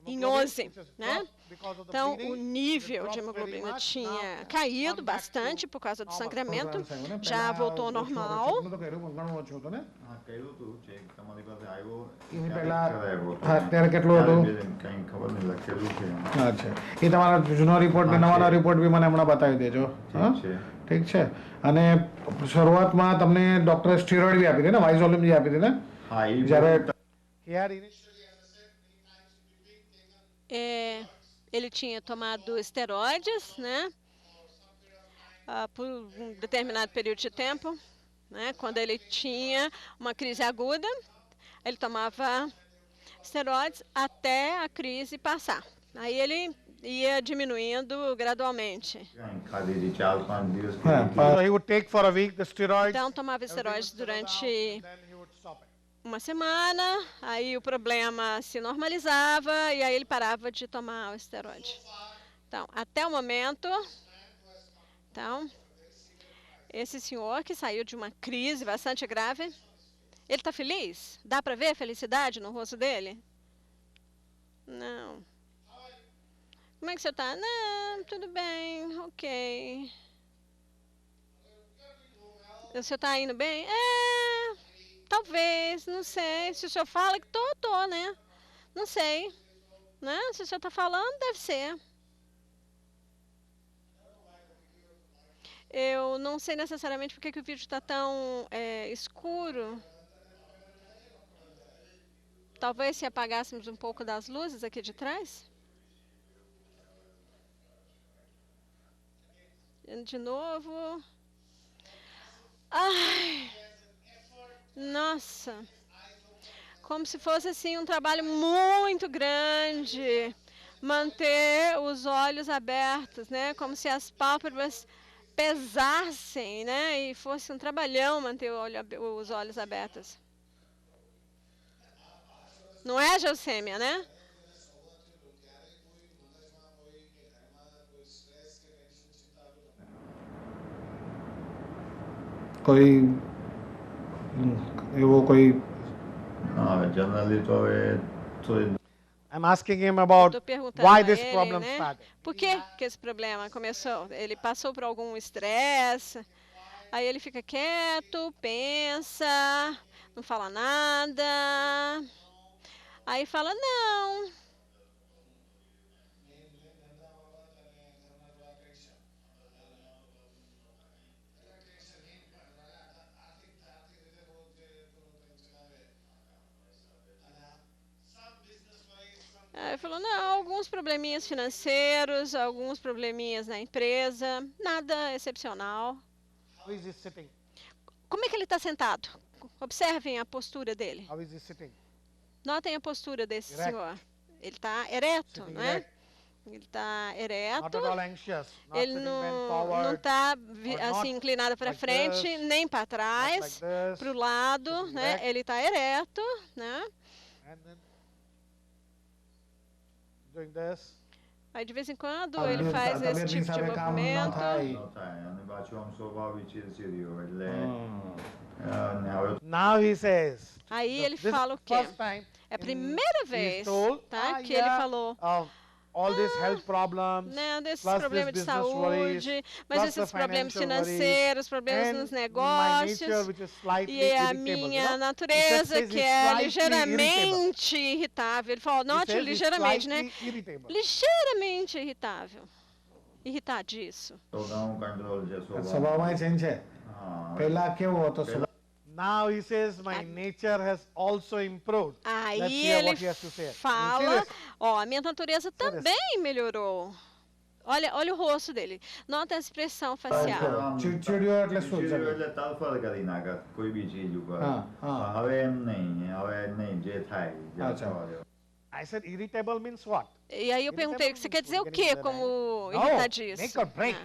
Speaker 5: em
Speaker 4: Hemoglobin,
Speaker 5: 11,
Speaker 4: which has
Speaker 5: né?
Speaker 4: dropped because of the
Speaker 5: Então,
Speaker 4: bleeding,
Speaker 5: o
Speaker 4: it
Speaker 5: nível de
Speaker 4: dropped very
Speaker 5: hemoglobina
Speaker 4: much.
Speaker 5: tinha
Speaker 4: Now,
Speaker 5: caído
Speaker 4: gone back
Speaker 5: bastante
Speaker 4: to
Speaker 5: por causa do
Speaker 4: normal.
Speaker 5: sangramento,
Speaker 2: આવ્યો ને
Speaker 5: já
Speaker 2: પહેલા
Speaker 5: voltou ao
Speaker 2: ઓછું
Speaker 5: normal.
Speaker 2: હતું, તો કર્યું પણ ઘણું ઓછું હતું ને
Speaker 3: હા કર્યું હતું ચેક તમારી પાસે આવ્યો
Speaker 2: એની
Speaker 3: ત્યારે
Speaker 2: પહેલા
Speaker 3: કરાવ્યો હતો.
Speaker 2: હા ત્યારે કેટલું હતું
Speaker 3: કંઈ ખબર નહીં લખેલું છે
Speaker 2: અચ્છા એ તમારો જૂનો રિપોર્ટ ને
Speaker 3: હા,
Speaker 2: નવાનો
Speaker 3: છે.
Speaker 2: રિપોર્ટ બી મને હમણાં બતાવી દેજો હા
Speaker 3: ઠીક છે
Speaker 2: ઠીક છે અને શરૂઆતમાં તમને ડોક્ટરે સ્ટીરોઇડ બી આપી હતી ને વાઇઝોલિમ બી આપી હતી ને
Speaker 3: હા એ
Speaker 2: જ્યારે
Speaker 4: He had initially
Speaker 5: Ele tinha tomado esteroides, né? Por um determinado período de tempo, né? Quando ele tinha uma crise aguda, ele tomava esteroides até a crise passar. Aí ele ia diminuindo gradualmente.
Speaker 3: કંઈ ખાધીથી 4-5 દિવસ
Speaker 2: હા,
Speaker 3: ખાધી.
Speaker 4: so he would take for a week the steroids.
Speaker 5: Então tomava esteroides durante
Speaker 4: Then he would stop it.
Speaker 5: uma semana, aí o problema se normalizava e aí ele parava de tomar o esteroide. Então, até o momento, então, esse senhor que saiu de uma crise bastante grave, ele está feliz? Dá para ver a felicidade no rosto dele? Não. Como é que você está? Não, tudo bem, ok. Você está indo bem? Talvez, não sei. Se o senhor fala que tô, né? Não sei. Né? Se o senhor está falando, deve ser. Eu não sei necessariamente porque que o vídeo está tão escuro. Talvez se apagássemos um pouco das luzes aqui de trás. De novo. Ai, nossa. Como se fosse assim um trabalho muito grande. Manter os olhos abertos, né? Como se as pálpebras pesassem, né? E fosse um trabalhão manter os olhos abertos. Não é, Gelsêmia, né?
Speaker 2: કોઈ એવો કોઈ
Speaker 3: હા જનરલી તો હવે થોડી
Speaker 4: I'm asking him about
Speaker 5: Estou perguntando
Speaker 4: why
Speaker 5: a
Speaker 4: this
Speaker 5: ele,
Speaker 4: problem
Speaker 5: né?
Speaker 4: started.
Speaker 5: Por que esse problema começou? Ele passou por algum estresse, aí ele fica quieto, pensa, não fala nada, aí fala, não. Aí falou, não, alguns probleminhas financeiros, alguns probleminhas na empresa, nada excepcional.
Speaker 4: How is he sitting?
Speaker 5: Como é que ele está sentado? Observem a postura dele.
Speaker 4: How is he sitting?
Speaker 5: Notem a postura desse
Speaker 4: Erect.
Speaker 5: senhor. Ele está ereto,
Speaker 4: Sitting
Speaker 5: né?
Speaker 4: erect.
Speaker 5: Ele está
Speaker 4: Not
Speaker 5: ereto.
Speaker 4: at all anxious. Not
Speaker 5: Ele
Speaker 4: sitting bent
Speaker 5: não
Speaker 4: forward.
Speaker 5: está
Speaker 4: or
Speaker 5: assim
Speaker 4: not
Speaker 5: inclinado para
Speaker 4: like
Speaker 5: frente,
Speaker 4: this,
Speaker 5: nem para
Speaker 4: not
Speaker 5: trás,
Speaker 4: like this.
Speaker 5: para o lado,
Speaker 4: sitting
Speaker 5: né?
Speaker 4: erect.
Speaker 5: Ele está ereto, né?
Speaker 4: And then doing this.
Speaker 5: Aí de vez em quando
Speaker 2: તબિયત
Speaker 5: ele faz esse
Speaker 2: તબિયતની
Speaker 5: tipo de
Speaker 2: હિસાબે કામ ન
Speaker 5: movimento.
Speaker 2: થાય
Speaker 3: ન થાય અને પાછું આમ સ્વભાવિક ચીડચીડિયો એટલે
Speaker 2: હા.
Speaker 3: અને હવે
Speaker 4: Now he says.
Speaker 5: Aí ele
Speaker 4: This
Speaker 5: fala o quê?
Speaker 4: first time
Speaker 5: É a
Speaker 4: in-
Speaker 5: primeira
Speaker 4: he is
Speaker 5: vez,
Speaker 4: told,
Speaker 5: tá?
Speaker 4: "Ah,
Speaker 5: Que ele
Speaker 4: yeah,
Speaker 5: falou,
Speaker 4: of all these health problems,
Speaker 5: né, desses
Speaker 4: plus
Speaker 5: problemas de
Speaker 4: this business worries,
Speaker 5: saúde, mas
Speaker 4: plus
Speaker 5: esses
Speaker 4: the
Speaker 5: problemas
Speaker 4: financial worries,
Speaker 5: financeiros, problemas
Speaker 4: and
Speaker 5: nos
Speaker 4: my
Speaker 5: negócios,
Speaker 4: nature, which is slightly
Speaker 5: e a
Speaker 4: irritable,
Speaker 5: minha
Speaker 4: you know?
Speaker 5: natureza,
Speaker 4: He just
Speaker 5: que
Speaker 4: says
Speaker 5: é
Speaker 4: he's slightly
Speaker 5: ligeiramente irritável. Ele falou,
Speaker 4: He
Speaker 5: note o
Speaker 4: says he's
Speaker 5: ligeiramente, né?
Speaker 4: slightly irritable.
Speaker 5: Ligeiramente irritável. Irritadiço.
Speaker 3: તો ગાઉં કંટ્રોલ છે સ્વભાવ
Speaker 2: સ્વભાવમાં ચેન્જ છે
Speaker 3: હા
Speaker 2: પહેલા કેવો હતો સ્વભાવ
Speaker 4: Now he says, my nature has also improved. Let's
Speaker 5: Aí
Speaker 4: hear
Speaker 5: ele
Speaker 4: what he has to say.
Speaker 5: fala,
Speaker 4: Serious?
Speaker 5: ó, a minha natureza também melhorou. Olha o rosto dele. Nota a expressão facial.
Speaker 2: ચીડચીડિયો એટલે શું છે?
Speaker 3: એટલે તરફડ કરી નાખે કોઈ બી ચીજ ઉપર
Speaker 2: હા, હા.
Speaker 3: હવે એમ નહીં જે થાય જે
Speaker 2: અચ્છા.
Speaker 3: થવા દો.
Speaker 4: I said irritable means what?
Speaker 5: E aí eu perguntei, você quer dizer o quê como
Speaker 4: No,
Speaker 5: irritadiço?
Speaker 4: make or break.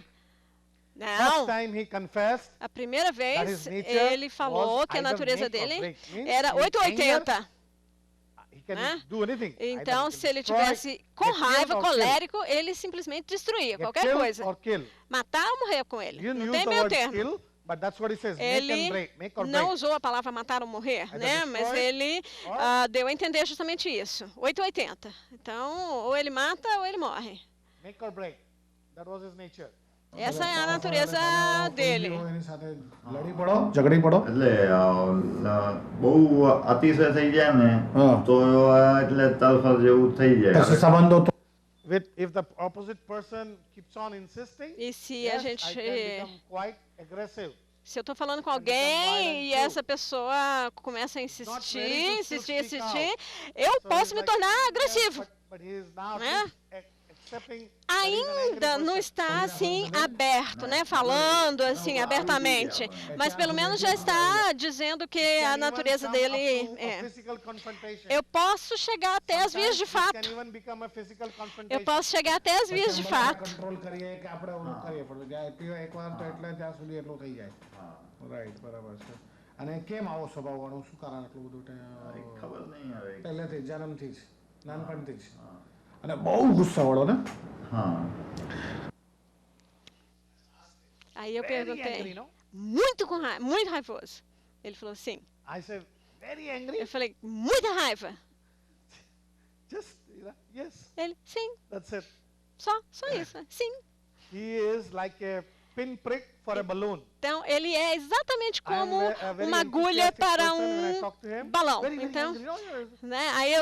Speaker 5: Não,
Speaker 4: First time he confessed
Speaker 5: a primeira
Speaker 4: that
Speaker 5: vez
Speaker 4: his nature
Speaker 5: ele falou
Speaker 4: was
Speaker 5: que a
Speaker 4: either
Speaker 5: natureza
Speaker 4: make or
Speaker 5: dele
Speaker 4: break. Means
Speaker 5: era
Speaker 4: in
Speaker 5: 880.
Speaker 4: he can
Speaker 5: né?
Speaker 4: do anything. Either
Speaker 5: Então,
Speaker 4: he can
Speaker 5: se ele
Speaker 4: destroy,
Speaker 5: tivesse com
Speaker 4: get
Speaker 5: raiva,
Speaker 4: killed or kill.
Speaker 5: colérico, ele simplesmente destruía
Speaker 4: Get
Speaker 5: qualquer
Speaker 4: killed
Speaker 5: coisa.
Speaker 4: or kill.
Speaker 5: Matar ou morrer com
Speaker 4: He
Speaker 5: ele.
Speaker 4: didn't
Speaker 5: Não
Speaker 4: use
Speaker 5: tem
Speaker 4: the
Speaker 5: meio
Speaker 4: word
Speaker 5: termo.
Speaker 4: kill, but that's what he says. Make and
Speaker 5: Ele
Speaker 4: break. Make or
Speaker 5: não
Speaker 4: break.
Speaker 5: usou a palavra matar ou morrer,
Speaker 4: Either
Speaker 5: né? Mas
Speaker 4: destroy
Speaker 5: ele
Speaker 4: or-
Speaker 5: deu a entender justamente isso. 880. Então, ou ele mata ou ele morre.
Speaker 4: Make or break. That was his nature.
Speaker 5: Essa é a natureza dele.
Speaker 2: એની સાથે લડી પડો ઝઘડી પડો
Speaker 3: એટલે બહુ અતિશય થઈ જાય ને
Speaker 2: હા.
Speaker 3: તો એટલે તરફડ જેવું થઈ જાય
Speaker 2: પછી સંબંધો તો
Speaker 4: If the opposite person keeps on insisting,
Speaker 5: E se
Speaker 4: yes,
Speaker 5: a gente.
Speaker 4: I can become quite aggressive.
Speaker 5: Se eu estou falando com
Speaker 4: Can become
Speaker 5: alguém
Speaker 4: violent
Speaker 5: e
Speaker 4: too.
Speaker 5: essa pessoa começa a
Speaker 4: very
Speaker 5: insistir,
Speaker 4: good to
Speaker 5: insistir,
Speaker 4: speak
Speaker 5: insistir,
Speaker 4: out.
Speaker 5: eu
Speaker 4: So
Speaker 5: posso
Speaker 4: he's
Speaker 5: me
Speaker 4: like,
Speaker 5: tornar
Speaker 4: yes,
Speaker 5: agressivo.
Speaker 4: But he is now
Speaker 5: Né?
Speaker 4: accepting that he's an angry
Speaker 5: Ainda não
Speaker 4: person.
Speaker 5: está assim aberto, né? Falando assim abertamente, mas pelo menos já está dizendo que
Speaker 4: Can
Speaker 5: a
Speaker 4: even
Speaker 5: natureza
Speaker 4: come
Speaker 5: dele
Speaker 4: up to a
Speaker 5: é.
Speaker 4: physical confrontation.
Speaker 5: Eu posso chegar até as vias de
Speaker 4: Sometimes it
Speaker 5: fato.
Speaker 4: can even become a physical
Speaker 5: Eu
Speaker 4: confrontation.
Speaker 5: posso chegar até as vias de fato.
Speaker 2: Control કરીએ કે આપણે ઓલું કરીએ પણ એકવાર તો એટલે ત્યાં સુધી એટલું થઈ જાય રાઈટ બરાબર છે અને કેમ આવો સ્વભાવ વાળો શું કારણ આટલું બધું
Speaker 3: ખબર નહીં હવે
Speaker 2: પહેલેથી જન્મથી જ નાનપણથી જ અને બહુ ગુસ્સા વાળો ને
Speaker 3: હા
Speaker 5: Aí eu
Speaker 4: Very angry,
Speaker 5: perguntei,
Speaker 4: no?
Speaker 5: muito raivoso. Ele falou sim.
Speaker 4: I said, very angry?
Speaker 5: Eu falei, muita raiva.
Speaker 4: Just, yes,
Speaker 5: Ele, sim,
Speaker 4: that's it.
Speaker 5: só isso, sim.
Speaker 4: He is like a pinprick for a balloon.
Speaker 5: Então, ele é exatamente como
Speaker 4: I'm a very
Speaker 5: uma agulha
Speaker 4: enthusiastic
Speaker 5: para
Speaker 4: person when I talk to him.
Speaker 5: balão.
Speaker 4: Very, very
Speaker 5: Então,
Speaker 4: angry. No, you're-
Speaker 5: né? Aí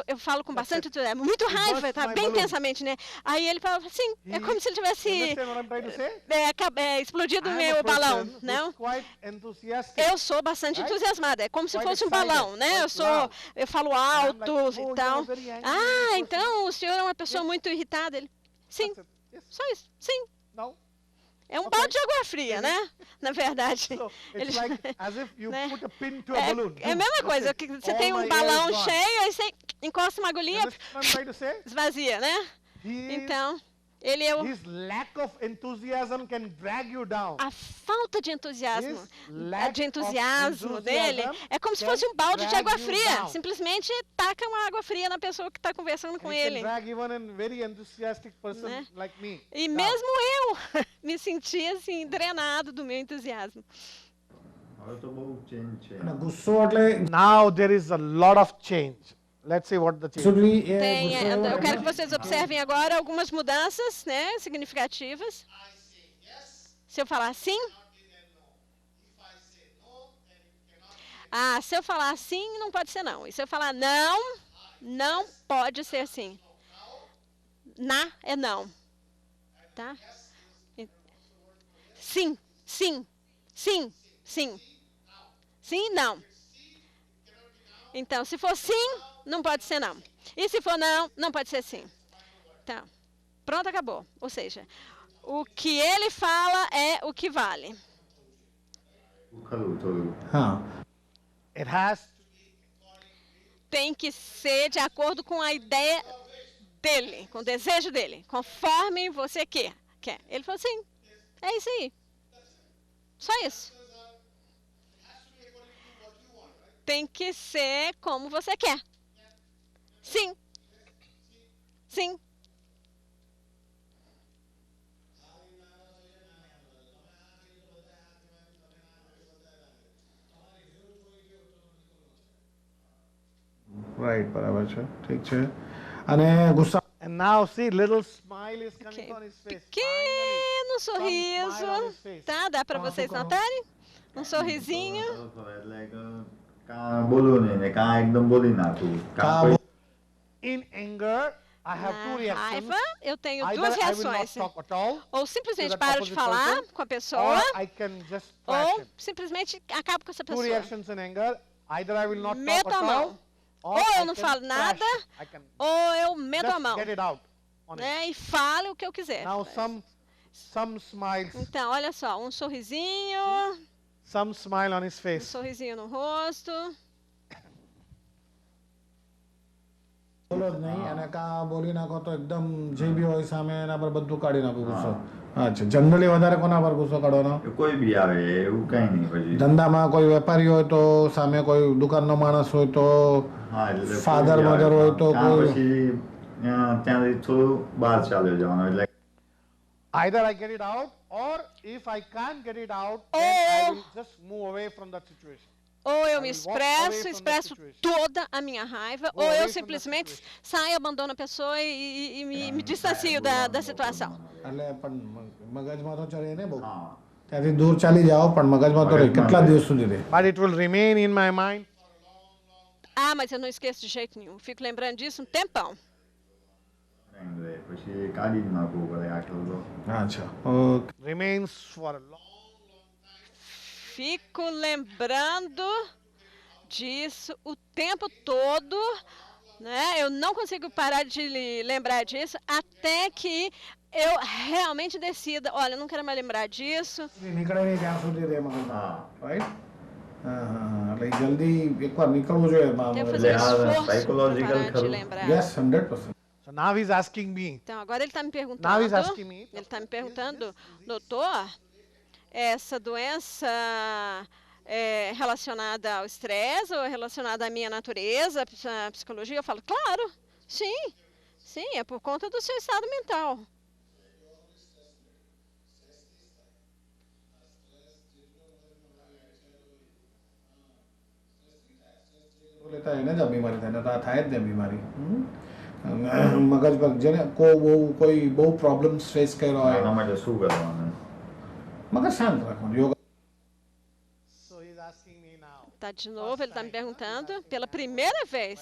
Speaker 5: eu falo com bastante muito
Speaker 4: He
Speaker 5: raiva,
Speaker 4: burst
Speaker 5: tá
Speaker 4: my
Speaker 5: bem
Speaker 4: balloon.
Speaker 5: intensamente, né? Aí ele fala, sim, é
Speaker 4: He-
Speaker 5: como se ele
Speaker 4: You
Speaker 5: tivesse
Speaker 4: understand what I'm trying to say?
Speaker 5: explodido o
Speaker 4: I'm a
Speaker 5: meu balão,
Speaker 4: person
Speaker 5: não?
Speaker 4: who's quite enthusiastic.
Speaker 5: Eu sou bastante
Speaker 4: Right?
Speaker 5: entusiasmada, é como se
Speaker 4: Quite
Speaker 5: fosse um
Speaker 4: excited,
Speaker 5: balão, né?
Speaker 4: quite
Speaker 5: Eu falo
Speaker 4: I'm like,
Speaker 5: alto
Speaker 4: oh,
Speaker 5: e
Speaker 4: you're
Speaker 5: tal.
Speaker 4: very angry
Speaker 5: Ah,
Speaker 4: person.
Speaker 5: então o senhor é uma pessoa
Speaker 4: Yes.
Speaker 5: muito irritada. Ele, sim,
Speaker 4: That's it. Yes.
Speaker 5: só isso, sim.
Speaker 4: No.
Speaker 5: É um
Speaker 4: Ok.
Speaker 5: balde de água fria, né? Na verdade.
Speaker 4: So
Speaker 5: Eles-
Speaker 4: it's like as if you
Speaker 5: né?
Speaker 4: put a pin to a balloon.
Speaker 5: É a mesma
Speaker 4: That's
Speaker 5: coisa,
Speaker 4: it.
Speaker 5: que você
Speaker 4: All
Speaker 5: tem
Speaker 4: my
Speaker 5: um
Speaker 4: air
Speaker 5: balão
Speaker 4: is gone.
Speaker 5: cheio, aí você encosta uma
Speaker 4: You
Speaker 5: agulhinha,
Speaker 4: understand what I'm trying to say?
Speaker 5: esvazia, né?
Speaker 4: He is
Speaker 5: Então, Ele é
Speaker 4: His lack of enthusiasm can drag you down.
Speaker 5: a falta de entusiasmo,
Speaker 4: His lack
Speaker 5: de entusiasmo
Speaker 4: of
Speaker 5: dele
Speaker 4: enthusiasm
Speaker 5: é como se
Speaker 4: can
Speaker 5: fosse um balde de
Speaker 4: drag
Speaker 5: água
Speaker 4: you
Speaker 5: fria.
Speaker 4: down.
Speaker 5: Simplesmente taca uma água fria na pessoa que está conversando com
Speaker 4: It can
Speaker 5: ele.
Speaker 4: drag even a very enthusiastic person
Speaker 5: Né?
Speaker 4: like me.
Speaker 5: E
Speaker 4: down.
Speaker 5: mesmo eu me senti assim, drenado do meu entusiasmo.
Speaker 3: હવે તો બહુ ચેન્જ છે
Speaker 2: અને ગુસ્સો એટલે
Speaker 4: Now there is a lot of change. Let's see what the change is.
Speaker 2: actually એ
Speaker 5: Tem,
Speaker 2: ગુસ્સો એવો
Speaker 5: eu quero
Speaker 2: એટલે
Speaker 5: que vocês observem agora algumas mudanças, né, significativas. Se eu falar sim, se eu falar sim, não pode ser não. E se eu falar não, não pode ser sim. Na é não, tá? Sim, sim, sim, sim. Sim, não. Então, se for sim, não pode ser não. E se for não, não pode ser sim. Então, pronto, acabou. Ou seja, o que ele fala é o que vale.
Speaker 3: ખરું થોડું
Speaker 2: હા
Speaker 4: It has
Speaker 5: Tem que ser de acordo com a ideia dele, com o desejo dele, conforme você quer. Ele falou sim, é isso aí. Só isso. Tem que ser como você quer. Sim. Sim.
Speaker 2: Right બરાબર છે ઠીક છે અને ગુસ્સા
Speaker 4: and now see little smile is coming
Speaker 5: Ok.
Speaker 4: on his face.
Speaker 5: Pequeno
Speaker 4: smile on
Speaker 5: sorriso,
Speaker 4: his face.
Speaker 5: tá? Dá para vocês notarem? Um sorrisinho.
Speaker 3: એટલે કાં બોલવું નહીં ને કાં એકદમ બોલી નાખવું કાં કોઈ
Speaker 4: In anger, I have two
Speaker 5: Na
Speaker 4: reactions.
Speaker 5: raiva, eu tenho
Speaker 4: Either
Speaker 5: duas
Speaker 4: I will not
Speaker 5: reações.
Speaker 4: talk at all,
Speaker 5: Ou simplesmente
Speaker 4: that
Speaker 5: paro de
Speaker 4: opposite
Speaker 5: falar
Speaker 4: person,
Speaker 5: com a
Speaker 4: or
Speaker 5: pessoa,
Speaker 4: I can just trash
Speaker 5: ou
Speaker 4: him.
Speaker 5: simplesmente acabo com essa
Speaker 4: Two
Speaker 5: pessoa.
Speaker 4: reactions in anger. Either I will not
Speaker 5: Meto
Speaker 4: talk
Speaker 5: a
Speaker 4: at
Speaker 5: mão.
Speaker 4: all, or
Speaker 5: Ou eu
Speaker 4: I
Speaker 5: não
Speaker 4: can
Speaker 5: falo
Speaker 4: trash
Speaker 5: nada,
Speaker 4: him. I can
Speaker 5: Ou eu meto a
Speaker 4: just
Speaker 5: mão,
Speaker 4: get it out on him.
Speaker 5: né? E falo o que eu quiser.
Speaker 4: Now some smiles,
Speaker 5: Então, olha só, um sorrisinho,
Speaker 4: some smile on his
Speaker 5: um
Speaker 4: face.
Speaker 5: sorrisinho no rosto.
Speaker 2: બોલો જ નહીં અને કાં બોલી નાખો તો એકદમ જે બી હોય સામે એના પર બધું કાઢી નાખો ગુસ્સો અચ્છા જનરલી વધારે કોના પર ગુસ્સો કાઢવાનો
Speaker 3: કોઈ બી આવે એવું કઈ નહીં પછી
Speaker 2: ધંધામાં કોઈ વેપારી હોય તો સામે કોઈ દુકાનનો માણસ હોય તો
Speaker 3: હા એટલે કોઈ
Speaker 2: ફાધર
Speaker 3: બી આવે.
Speaker 2: મધર હોય તો
Speaker 3: કાં
Speaker 2: કોઈ
Speaker 3: પછી ત્યાંથી થોડું બહાર ચાલ્યો જવાનું એટલે
Speaker 4: Either I get it out, or if I can't get it out, then I
Speaker 5: Ou-
Speaker 4: will just move away from that situation.
Speaker 5: Ou eu
Speaker 4: I
Speaker 5: me
Speaker 4: will walk away from that
Speaker 5: expresso
Speaker 4: situation.
Speaker 5: toda a minha raiva,
Speaker 4: Go
Speaker 5: ou
Speaker 4: away
Speaker 5: eu
Speaker 4: from that
Speaker 5: simplesmente
Speaker 4: situation.
Speaker 5: saio, abandono a pessoa e me distancio da situação.
Speaker 2: એટલે પણ મગજમાં તો ચડે ને બહુ
Speaker 3: હા
Speaker 2: ત્યાંથી દૂર ચાલી જાઓ પણ મગજમાં તો રહે
Speaker 3: મગજમાં
Speaker 2: કેટલા
Speaker 3: રહે.
Speaker 2: દિવસ સુધી રહે
Speaker 4: But it will remain in my mind.
Speaker 5: Ah, mas eu não esqueço de jeito nenhum. Fico lembrando disso um tempão.
Speaker 3: પછી કાઢી જ નાખવું પડે આટલું તો
Speaker 2: અચ્છા okay
Speaker 4: Remains for a long.
Speaker 5: Fico lembrando disso o tempo todo, né? Eu não consigo parar de lembrar disso até que eu realmente decida, olha, eu não quero mais lembrar disso.
Speaker 2: નીકળે નહીં ત્યાં સુધી રહે મગજમાં
Speaker 3: હા
Speaker 2: રાઈટ હા હા હા એટલે જલ્દી એકવાર નીકળવું જોઈએ
Speaker 5: Devo
Speaker 2: મગજ
Speaker 5: fazer um
Speaker 3: Yeah,
Speaker 5: esforço para
Speaker 3: psychological
Speaker 5: parar de
Speaker 3: curve.
Speaker 5: lembrar.
Speaker 2: Yes 100%
Speaker 4: So now he's asking me.
Speaker 5: Então, agora ele está me
Speaker 4: Now he's
Speaker 5: perguntando,
Speaker 4: asking me.
Speaker 5: ele está me perguntando, doutor, essa doença é relacionada ao estresse ou é relacionada à minha natureza, à psicologia? Eu falo, claro, sim, sim, é por conta do seu estado mental.
Speaker 2: લેતા એને જ આ બીમારી થાય ને તો આ થાય જ ને બીમારી મગજ પર જેને કોઈ બહુ પ્રોબ્લેમ્સ ફેસ કર્યો હોય
Speaker 3: આના માટે શું કરવાનું
Speaker 2: મગજ શાંત રાખવાનું yoga
Speaker 4: So he's asking me now.
Speaker 5: Tá de novo, ele está me perguntando pela primeira vez,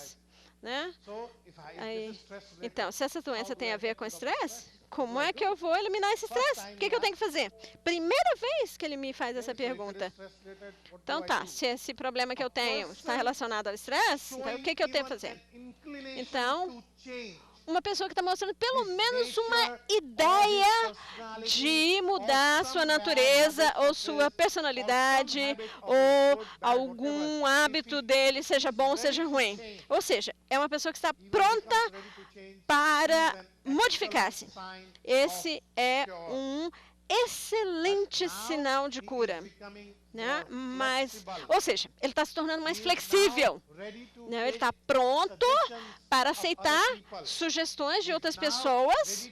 Speaker 5: né?
Speaker 4: So if
Speaker 5: Aí,
Speaker 4: this is stress related,
Speaker 5: então, se essa doença tem a ver com estresse, como é que eu vou eliminar esse estresse? O que eu tenho que fazer? Primeira vez que ele me faz essa pergunta.
Speaker 4: stress related, what
Speaker 5: Então
Speaker 4: do I
Speaker 5: tá,
Speaker 4: do?
Speaker 5: se esse problema que eu tenho está relacionado ao estresse, então o que eu tenho que fazer?
Speaker 4: Inclination
Speaker 5: Então,
Speaker 4: to change.
Speaker 5: uma pessoa que está mostrando pelo menos uma ideia de mudar sua natureza ou sua personalidade ou algum hábito dele, seja bom ou seja ruim. Ou seja, é uma pessoa que está pronta para modificar-se. Esse é um excelente sinal de cura, né? Mas, ou seja, ele está se tornando mais flexível, né? Ele está pronto para aceitar sugestões de outras pessoas.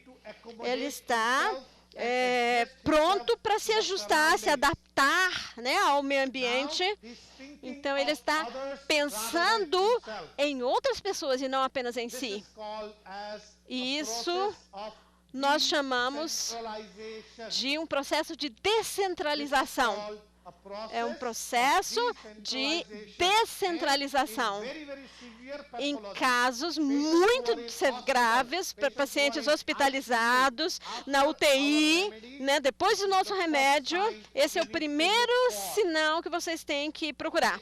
Speaker 5: Ele está pronto para se ajustar, se adaptar, né, ao meio ambiente. Então, ele está pensando em outras pessoas e não apenas em si. E isso nós chamamos de um processo de descentralização. É um processo de descentralização. Em casos muito graves, para pacientes hospitalizados, na UTI, né, depois do nosso remédio, esse é o primeiro sinal que vocês têm que procurar.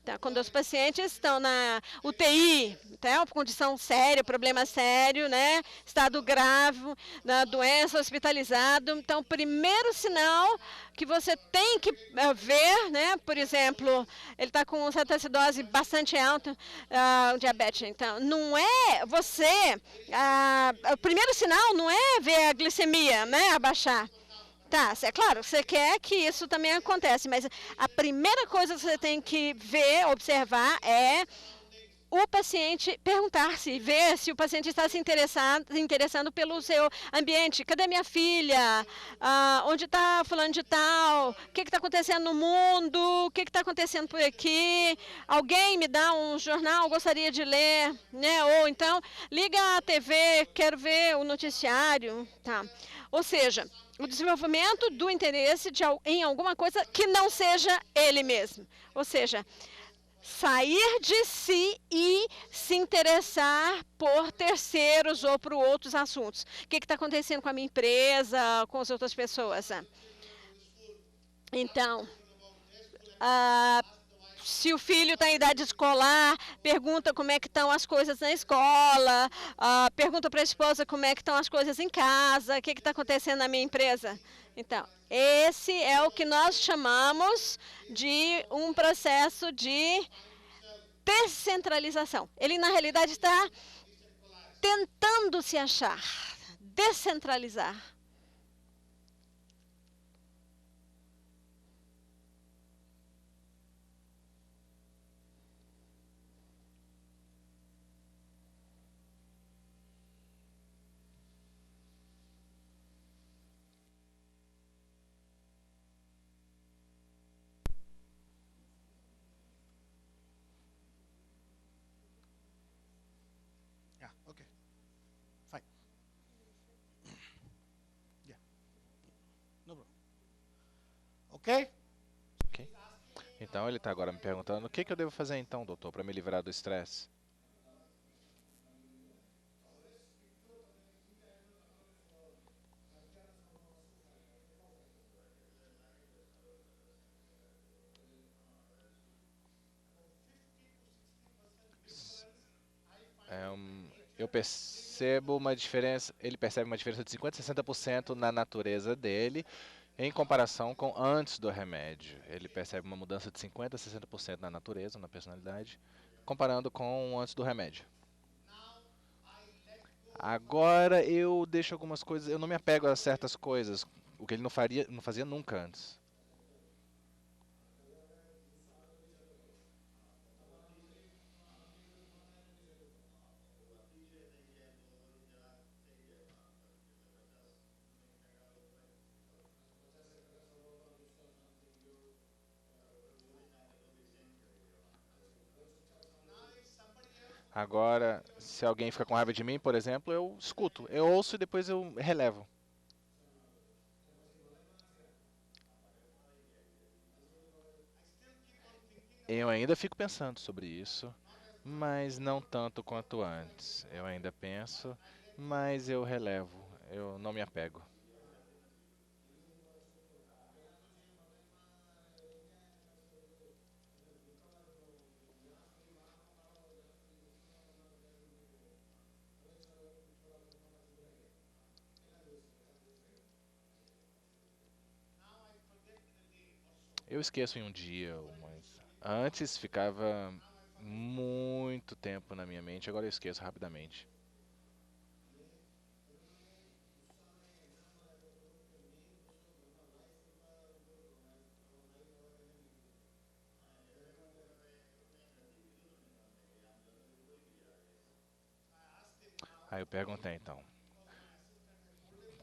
Speaker 5: Tá? Quando os pacientes estão na UTI, tá? Uma condição séria, problema sério, né? Estado grave, na doença, hospitalizado. Então, o primeiro sinal que você tem que ver, né? Por exemplo, ele está com cetoacidose bastante alta, diabetes. Então, não é você... o primeiro sinal não é ver a glicemia, né? Abaixar. Tá, é claro, você quer que isso também aconteça, mas a primeira coisa que você tem que ver, observar, é o paciente perguntar-se, ver se o paciente está se interessando pelo seu ambiente. Cadê minha filha? Onde está fulano de tal? O que está acontecendo no mundo? O que está acontecendo por aqui? Alguém me dá um jornal? Gostaria de ler, né? Ou então, liga a TV, quero ver o noticiário. Tá. Ou seja, o desenvolvimento do interesse em alguma coisa que não seja ele mesmo. Ou seja, sair de si e se interessar por terceiros ou por outros assuntos. O que está acontecendo com a minha empresa, com as outras pessoas? Então, se o filho está em idade escolar, pergunta como é que estão as coisas na escola, pergunta para a esposa como é que estão as coisas em casa, o que está acontecendo na minha empresa. Então, esse é o que nós chamamos de um processo de descentralização. Ele, na realidade, está tentando se achar, descentralizar.
Speaker 4: Yeah, okay. Fine. Yeah. No problem. Okay?
Speaker 1: Ok. Então ele está agora me perguntando o que eu devo fazer então, doutor, para me livrar do estresse. Eu percebo uma diferença, ele percebe uma diferença de 50% a 60% na natureza dele, em comparação com antes do remédio. Ele percebe uma mudança de 50% a 60% na natureza, na personalidade, comparando com antes do remédio. Agora eu deixo algumas coisas, eu não me apego a certas coisas, o que ele não fazia nunca antes. Agora, se alguém fica com raiva de mim, por exemplo, eu escuto. Eu ouço e depois eu relevo. Eu ainda fico pensando sobre isso, mas não tanto quanto antes. Eu ainda penso, mas eu relevo. Eu não me apego. Eu esqueço em um dia, mas antes ficava muito tempo na minha mente, agora eu esqueço rapidamente. Aí eu perguntei então.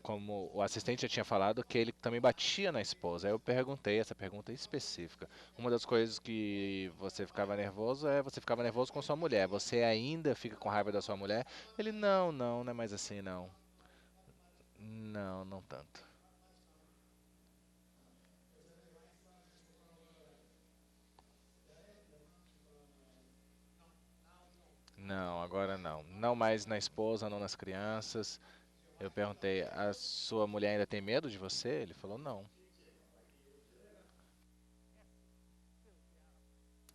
Speaker 1: Como o assistente já tinha falado que ele também batia na esposa. Aí eu perguntei essa pergunta específica. Uma das coisas que você ficava nervoso é você ficava nervoso com sua mulher. Você ainda fica com raiva da sua mulher? Ele, não, não é mais assim, não. Não, não tanto. Não, agora não. Não mais na esposa, não nas crianças. Eu perguntei, a sua mulher ainda tem medo de você? Ele falou, não.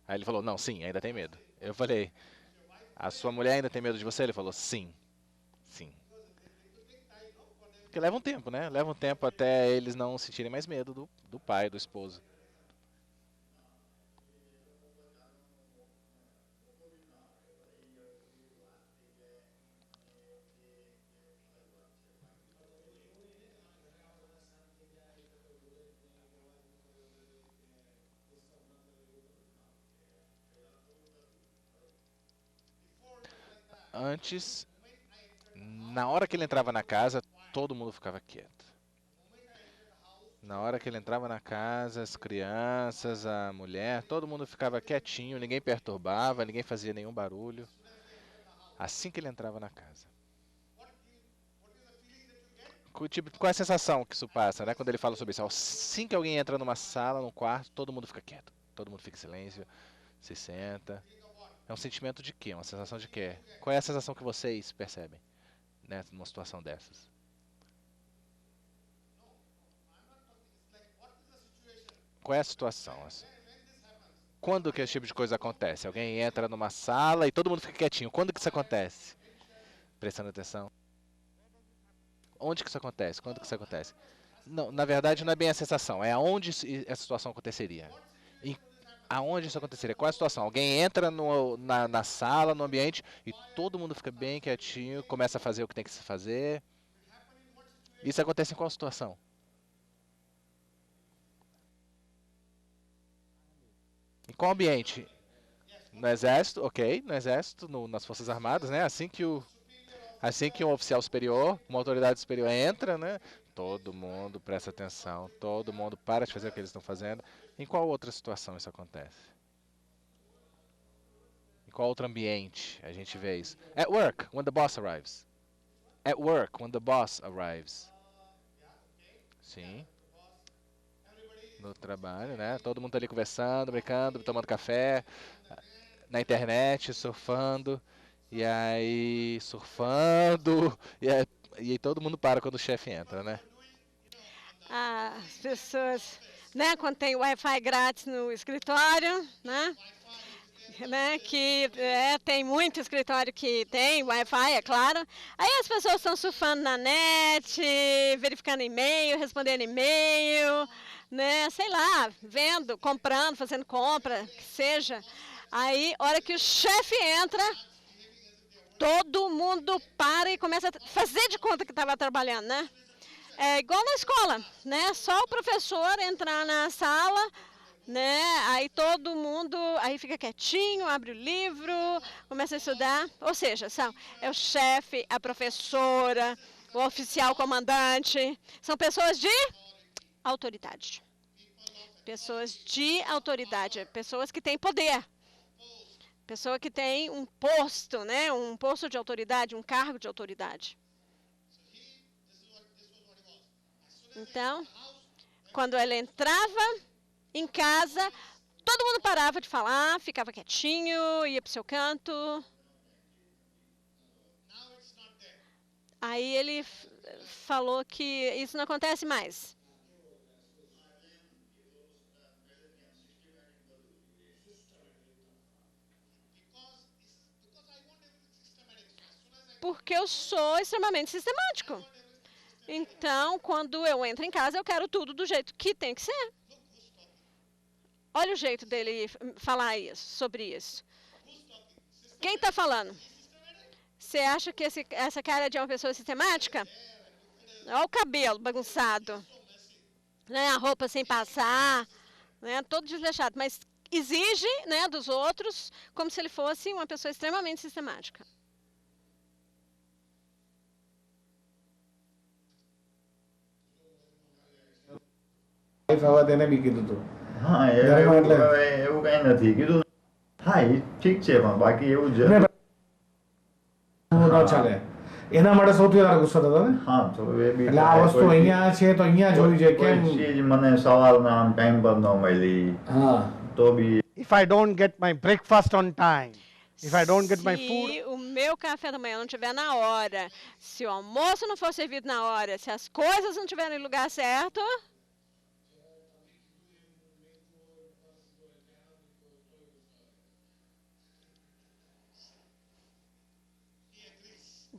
Speaker 1: Aí ele falou, não, sim, ainda tem medo. Eu falei, a sua mulher ainda tem medo de você? Ele falou, sim, sim. Porque leva um tempo, né? Leva um tempo até eles não sentirem mais medo do pai, do esposo. Antes, na hora que ele entrava na casa, todo mundo ficava quieto. Na hora que ele entrava na casa, as crianças, a mulher, todo mundo ficava quietinho, ninguém perturbava, ninguém fazia nenhum barulho. Assim que ele entrava na casa. Qual é a sensação que isso passa, né? Quando ele fala sobre isso. Assim que alguém entra numa sala, num quarto, todo mundo fica quieto. Todo mundo fica em silêncio, se senta. É um sentimento de quê? Uma sensação de quê? Qual é a sensação que vocês percebem, né, numa situação dessas? Qual é a situação, assim? Quando que esse tipo de coisa acontece? Alguém entra numa sala e todo mundo fica quietinho. Quando que isso acontece? Prestando atenção. Onde que isso acontece? Quando que isso acontece? Não, na verdade não é bem a sensação, é aonde essa situação aconteceria. E aonde isso aconteceria? Qual é a situação? Alguém entra na sala, no ambiente, e todo mundo fica bem quietinho, começa a fazer o que tem que se fazer. Isso acontece em qual situação? Em qual ambiente? No exército, ok, no exército, nas forças armadas, né? Assim que um oficial superior, uma autoridade superior entra, né? Todo mundo presta atenção, todo mundo para de fazer o que eles estão fazendo. Em qual outra situação isso acontece? Em qual outro ambiente a gente vê isso? At work, when the boss arrives. At work, when the boss arrives. Sim. No trabalho, né? Todo mundo tá ali conversando, brincando, tomando café, na internet, surfando. E aí, surfando. E aí todo mundo para quando o chefe entra, né?
Speaker 5: As pessoas, né, quando tem Wi-Fi grátis no escritório, né? Que tem muito escritório que tem Wi-Fi, é claro. Aí as pessoas estão surfando na net, verificando e-mail, respondendo e-mail, né? Sei lá, vendo, comprando, fazendo compra, que seja. Aí, hora que o chefe entra, todo mundo para e começa a fazer de conta que estava trabalhando, né? É igual na escola, né? Só o professor entrar na sala, né? Aí todo mundo aí fica quietinho, abre o livro, começa a estudar. Ou seja, é o chefe, a professora, o oficial comandante. São pessoas de autoridade. Pessoas de autoridade, pessoas que têm poder. Pessoa que tem um posto, né? Um posto de autoridade, um cargo de autoridade. Então, quando ela entrava em casa, todo mundo parava de falar, ficava quietinho, ia para o seu canto. Aí ele falou que isso não acontece mais. Porque eu sou extremamente sistemático. Então, quando eu entro em casa, eu quero tudo do jeito que tem que ser. Olha o jeito dele falar isso, sobre isso. Quem está falando? Você acha que essa cara de uma pessoa sistemática? Olha o cabelo bagunçado, né? A roupa sem passar, né? Todo desleixado, mas exige, né, dos outros como se ele fosse uma pessoa extremamente sistemática.
Speaker 2: હવે તેને બી કીધું હતું.
Speaker 3: હા
Speaker 2: ઘરમાં
Speaker 3: એવું
Speaker 2: એટલે
Speaker 3: એવું કઈ નથી કીધું. હા એ ઠીક છે પણ બાકી એવું જ
Speaker 2: ને ન ચાલે. એના માટે સૌથી વધારે ગુસ્સો થતો ને.
Speaker 3: હા તો એ બી
Speaker 2: એટલે આ વસ્તુ અહીંયા છે તો અહીંયા જોઈ છે
Speaker 3: કોઈ
Speaker 2: કેમ.
Speaker 3: ચીજ મને સવારના આમ ટાઈમ પર ન મળી
Speaker 2: હા
Speaker 3: તો બી
Speaker 4: If I don't get my breakfast on time, if I don't get my food,
Speaker 5: Se o meu café da manhã não estiver na hora, se o almoço não for servido na hora, se as coisas não estiverem no lugar certo,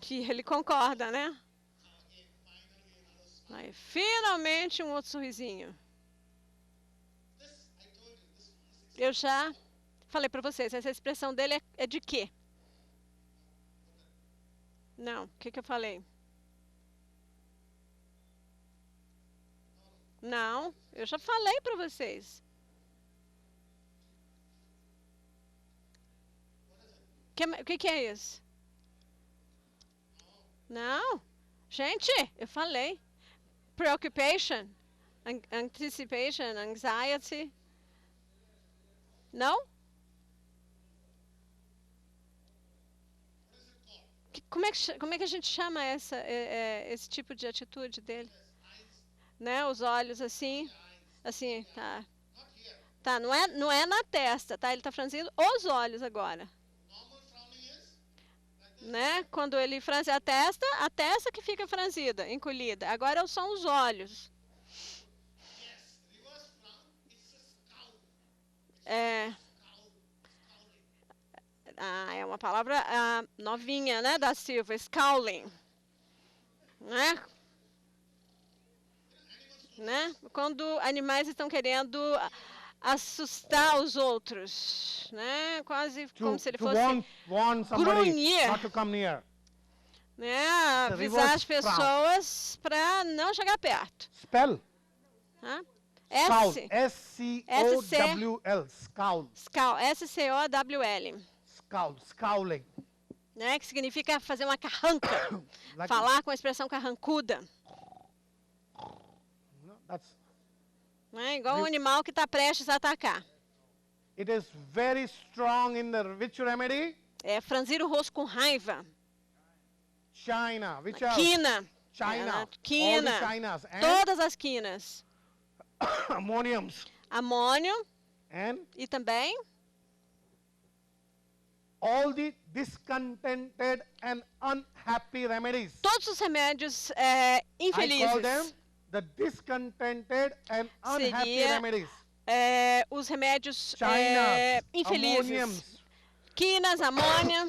Speaker 5: que ele concorda, né? Aí, finalmente um outro sorrisinho. Eu já falei para vocês, essa expressão dele é de quê? Não, o que eu falei? Não, eu já falei para vocês. O que é isso? Não, gente, eu falei. Preoccupation, anticipation, anxiety. Não? Como é que a gente chama esse tipo de atitude dele? Né? Os olhos assim, tá. Tá, não é na testa, tá? Ele está franzindo os olhos agora. Né? Quando ele franze a testa que fica franzida, encolhida. Agora são os olhos. É uma palavra novinha, né, da Silva, scowling. Né? Quando animais estão querendo assustar os outros, né? Quase como se ele
Speaker 4: to
Speaker 5: fosse
Speaker 4: warn somebody
Speaker 5: grunhir,
Speaker 4: not to come near.
Speaker 5: né?
Speaker 4: The
Speaker 5: Avisar
Speaker 4: reverse
Speaker 5: as pessoas para não chegar perto.
Speaker 4: Spell.
Speaker 5: Tá?
Speaker 4: Scowl.
Speaker 5: S-C-O-W-L.
Speaker 4: Scowl.
Speaker 5: Scowl, S-C-O-W-L,
Speaker 4: Scowl. Scowling.
Speaker 5: né? Que significa fazer uma carranca,
Speaker 4: Like
Speaker 5: falar com a expressão carrancuda,
Speaker 4: that's.
Speaker 5: né? Igual um animal que está prestes a atacar.
Speaker 4: It is very strong in the which remedy?
Speaker 5: É franzir o rosto com raiva.
Speaker 4: China. Which else?
Speaker 5: Quina.
Speaker 4: China.
Speaker 5: Quina.
Speaker 4: All the Chinas. And
Speaker 5: Todas as quinas.
Speaker 4: ammoniums.
Speaker 5: Amônio
Speaker 4: And
Speaker 5: e também
Speaker 4: all the discontented and unhappy remedies.
Speaker 5: todos os remédios
Speaker 4: I call them
Speaker 5: infelizes.
Speaker 4: the discontented and unhappy
Speaker 5: Seria,
Speaker 4: remedies.
Speaker 5: Os remédios
Speaker 4: China.
Speaker 5: infelizes.
Speaker 4: Ammoniums.
Speaker 5: Quinas, amônia,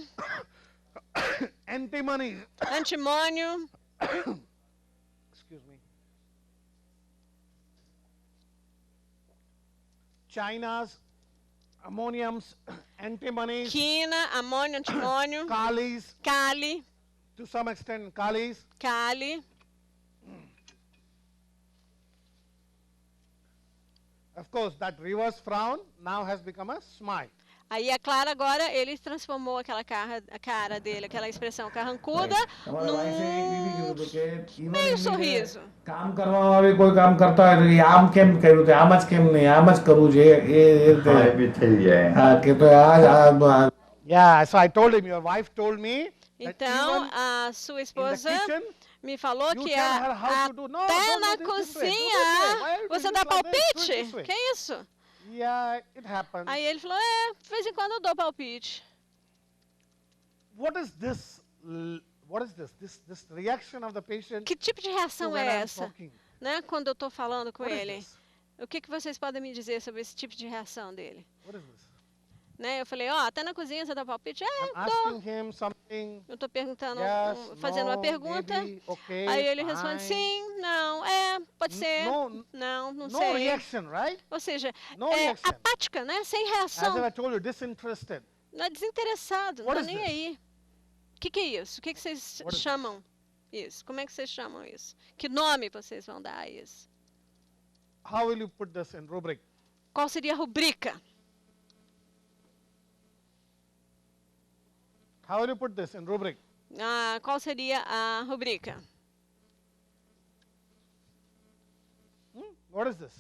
Speaker 4: Antimony.
Speaker 5: antimônio,
Speaker 4: Excuse me. China's ammoniums, antimonies,
Speaker 5: quina, amônio, antimônio,
Speaker 4: kalis,
Speaker 5: cali,
Speaker 4: to some extent kalis.
Speaker 5: cali.
Speaker 4: Of course, that reverse frown now has become a smile.
Speaker 5: Aí, é claro, agora ele transformou aquela a cara dele, aquela expressão carrancuda,
Speaker 2: તમારા વાઈફે એક બી કીધું હતું કે even
Speaker 5: meio
Speaker 2: એમની
Speaker 5: sorriso.
Speaker 2: કામ કરવામાં આવે કોઈ કામ કરતા હોય તો એ આમ કેમ કર્યું તે આમ જ કેમ નહીં આમ જ કરવું જોઈએ એ રીતે
Speaker 3: હા એ બી થઈ જાય.
Speaker 2: હા કે તો
Speaker 4: Yeah, so I told him, your wife told me that
Speaker 5: Então,
Speaker 4: even
Speaker 5: a sua
Speaker 4: in the
Speaker 5: esposa
Speaker 4: kitchen,
Speaker 5: me falou
Speaker 4: you
Speaker 5: que
Speaker 4: tell her how to do. No,
Speaker 5: até
Speaker 4: don't
Speaker 5: na
Speaker 4: do this way, do
Speaker 5: cozinha
Speaker 4: this way. Why are you
Speaker 5: você
Speaker 4: doing
Speaker 5: dá
Speaker 4: this like this? Do it
Speaker 5: palpite?
Speaker 4: this way.
Speaker 5: Que isso?
Speaker 4: Yeah, it happens.
Speaker 5: Aí ele falou, de vez em quando eu dou palpite.
Speaker 4: What is this? What is this? This reaction of the patient
Speaker 5: Que tipo de
Speaker 4: to
Speaker 5: reação
Speaker 4: when
Speaker 5: é
Speaker 4: I'm
Speaker 5: essa?
Speaker 4: talking?
Speaker 5: Né? Quando eu estou falando com
Speaker 4: What is
Speaker 5: ele.
Speaker 4: this?
Speaker 5: O que vocês podem me dizer sobre esse tipo de reação dele?
Speaker 4: What is this?
Speaker 5: Né? Eu falei, ó, tá na cozinha, você dá palpite?
Speaker 4: I'm asking him something.
Speaker 5: Eu tô perguntando,
Speaker 4: Yes,
Speaker 5: fazendo uma
Speaker 4: no,
Speaker 5: pergunta.
Speaker 4: maybe, okay,
Speaker 5: Aí ele responde,
Speaker 4: fine.
Speaker 5: sim, não, pode ser, não
Speaker 4: No
Speaker 5: sei.
Speaker 4: reaction, right?
Speaker 5: Ou seja,
Speaker 4: No reaction.
Speaker 5: apática, né? Sem
Speaker 4: As
Speaker 5: reação.
Speaker 4: I told you, disinterested.
Speaker 5: Não é desinteressado, não
Speaker 4: What
Speaker 5: tá
Speaker 4: is
Speaker 5: nem
Speaker 4: this?
Speaker 5: aí. O que é isso? O que vocês
Speaker 4: What is
Speaker 5: chamam isso? Como é que vocês chamam isso? Que nome vocês vão dar a isso?
Speaker 4: How will you put this in rubric?
Speaker 5: Qual seria a rubrica?
Speaker 4: How will you put this in rubric?
Speaker 5: Qual seria a rubrica?
Speaker 4: What is this?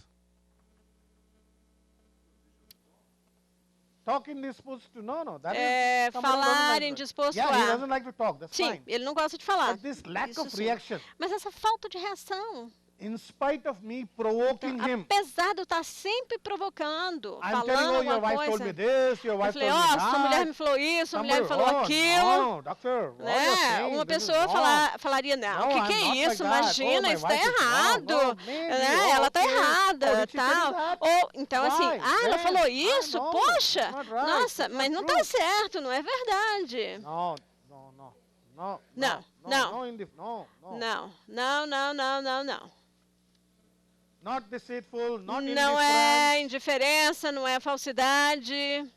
Speaker 4: Talk indisposed to, no, that is somebody who doesn't
Speaker 5: Falar
Speaker 4: like that.
Speaker 5: indisposto
Speaker 4: Yeah, he
Speaker 5: a.
Speaker 4: doesn't like to talk, that's
Speaker 5: Sim,
Speaker 4: fine.
Speaker 5: ele não gosta de falar.
Speaker 4: But this lack
Speaker 5: Isso
Speaker 4: of
Speaker 5: sim.
Speaker 4: reaction,
Speaker 5: Mas essa falta de reação,
Speaker 4: in spite of me provoking him,
Speaker 5: apesar de eu estar sempre provocando,
Speaker 4: I'm telling
Speaker 5: falando
Speaker 4: you, your
Speaker 5: alguma
Speaker 4: wife told me
Speaker 5: coisa,
Speaker 4: this, your
Speaker 5: eu
Speaker 4: wife
Speaker 5: falei,
Speaker 4: told me
Speaker 5: sua mulher me
Speaker 4: that.
Speaker 5: falou isso, sua mulher me falou
Speaker 4: Somebody,
Speaker 5: aquilo.
Speaker 4: no, doctor, what you're
Speaker 5: Né?
Speaker 4: saying,
Speaker 5: Uma
Speaker 4: this is
Speaker 5: pessoa
Speaker 4: wrong.
Speaker 5: falaria, não,
Speaker 4: No,
Speaker 5: o que
Speaker 4: I'm
Speaker 5: é
Speaker 4: not
Speaker 5: isso?
Speaker 4: like that.
Speaker 5: Imagina,
Speaker 4: Oh, my
Speaker 5: isso está
Speaker 4: wife is wrong.
Speaker 5: errado.
Speaker 4: No, maybe,
Speaker 5: Né? Ela está
Speaker 4: okay. Oh,
Speaker 5: errada,
Speaker 4: did she tell you
Speaker 5: tal.
Speaker 4: that?
Speaker 5: Ou, então assim,
Speaker 4: Why?
Speaker 5: ela
Speaker 4: When?
Speaker 5: falou isso?
Speaker 4: No,
Speaker 5: Poxa,
Speaker 4: it's not right.
Speaker 5: nossa,
Speaker 4: It's
Speaker 5: mas
Speaker 4: not
Speaker 5: não
Speaker 4: true.
Speaker 5: está certo, não é verdade.
Speaker 4: No.
Speaker 5: Não,
Speaker 4: No,
Speaker 5: não.
Speaker 4: no. Not deceitful, not
Speaker 5: Não é
Speaker 4: indifferent.
Speaker 5: indiferença, não é falsidade.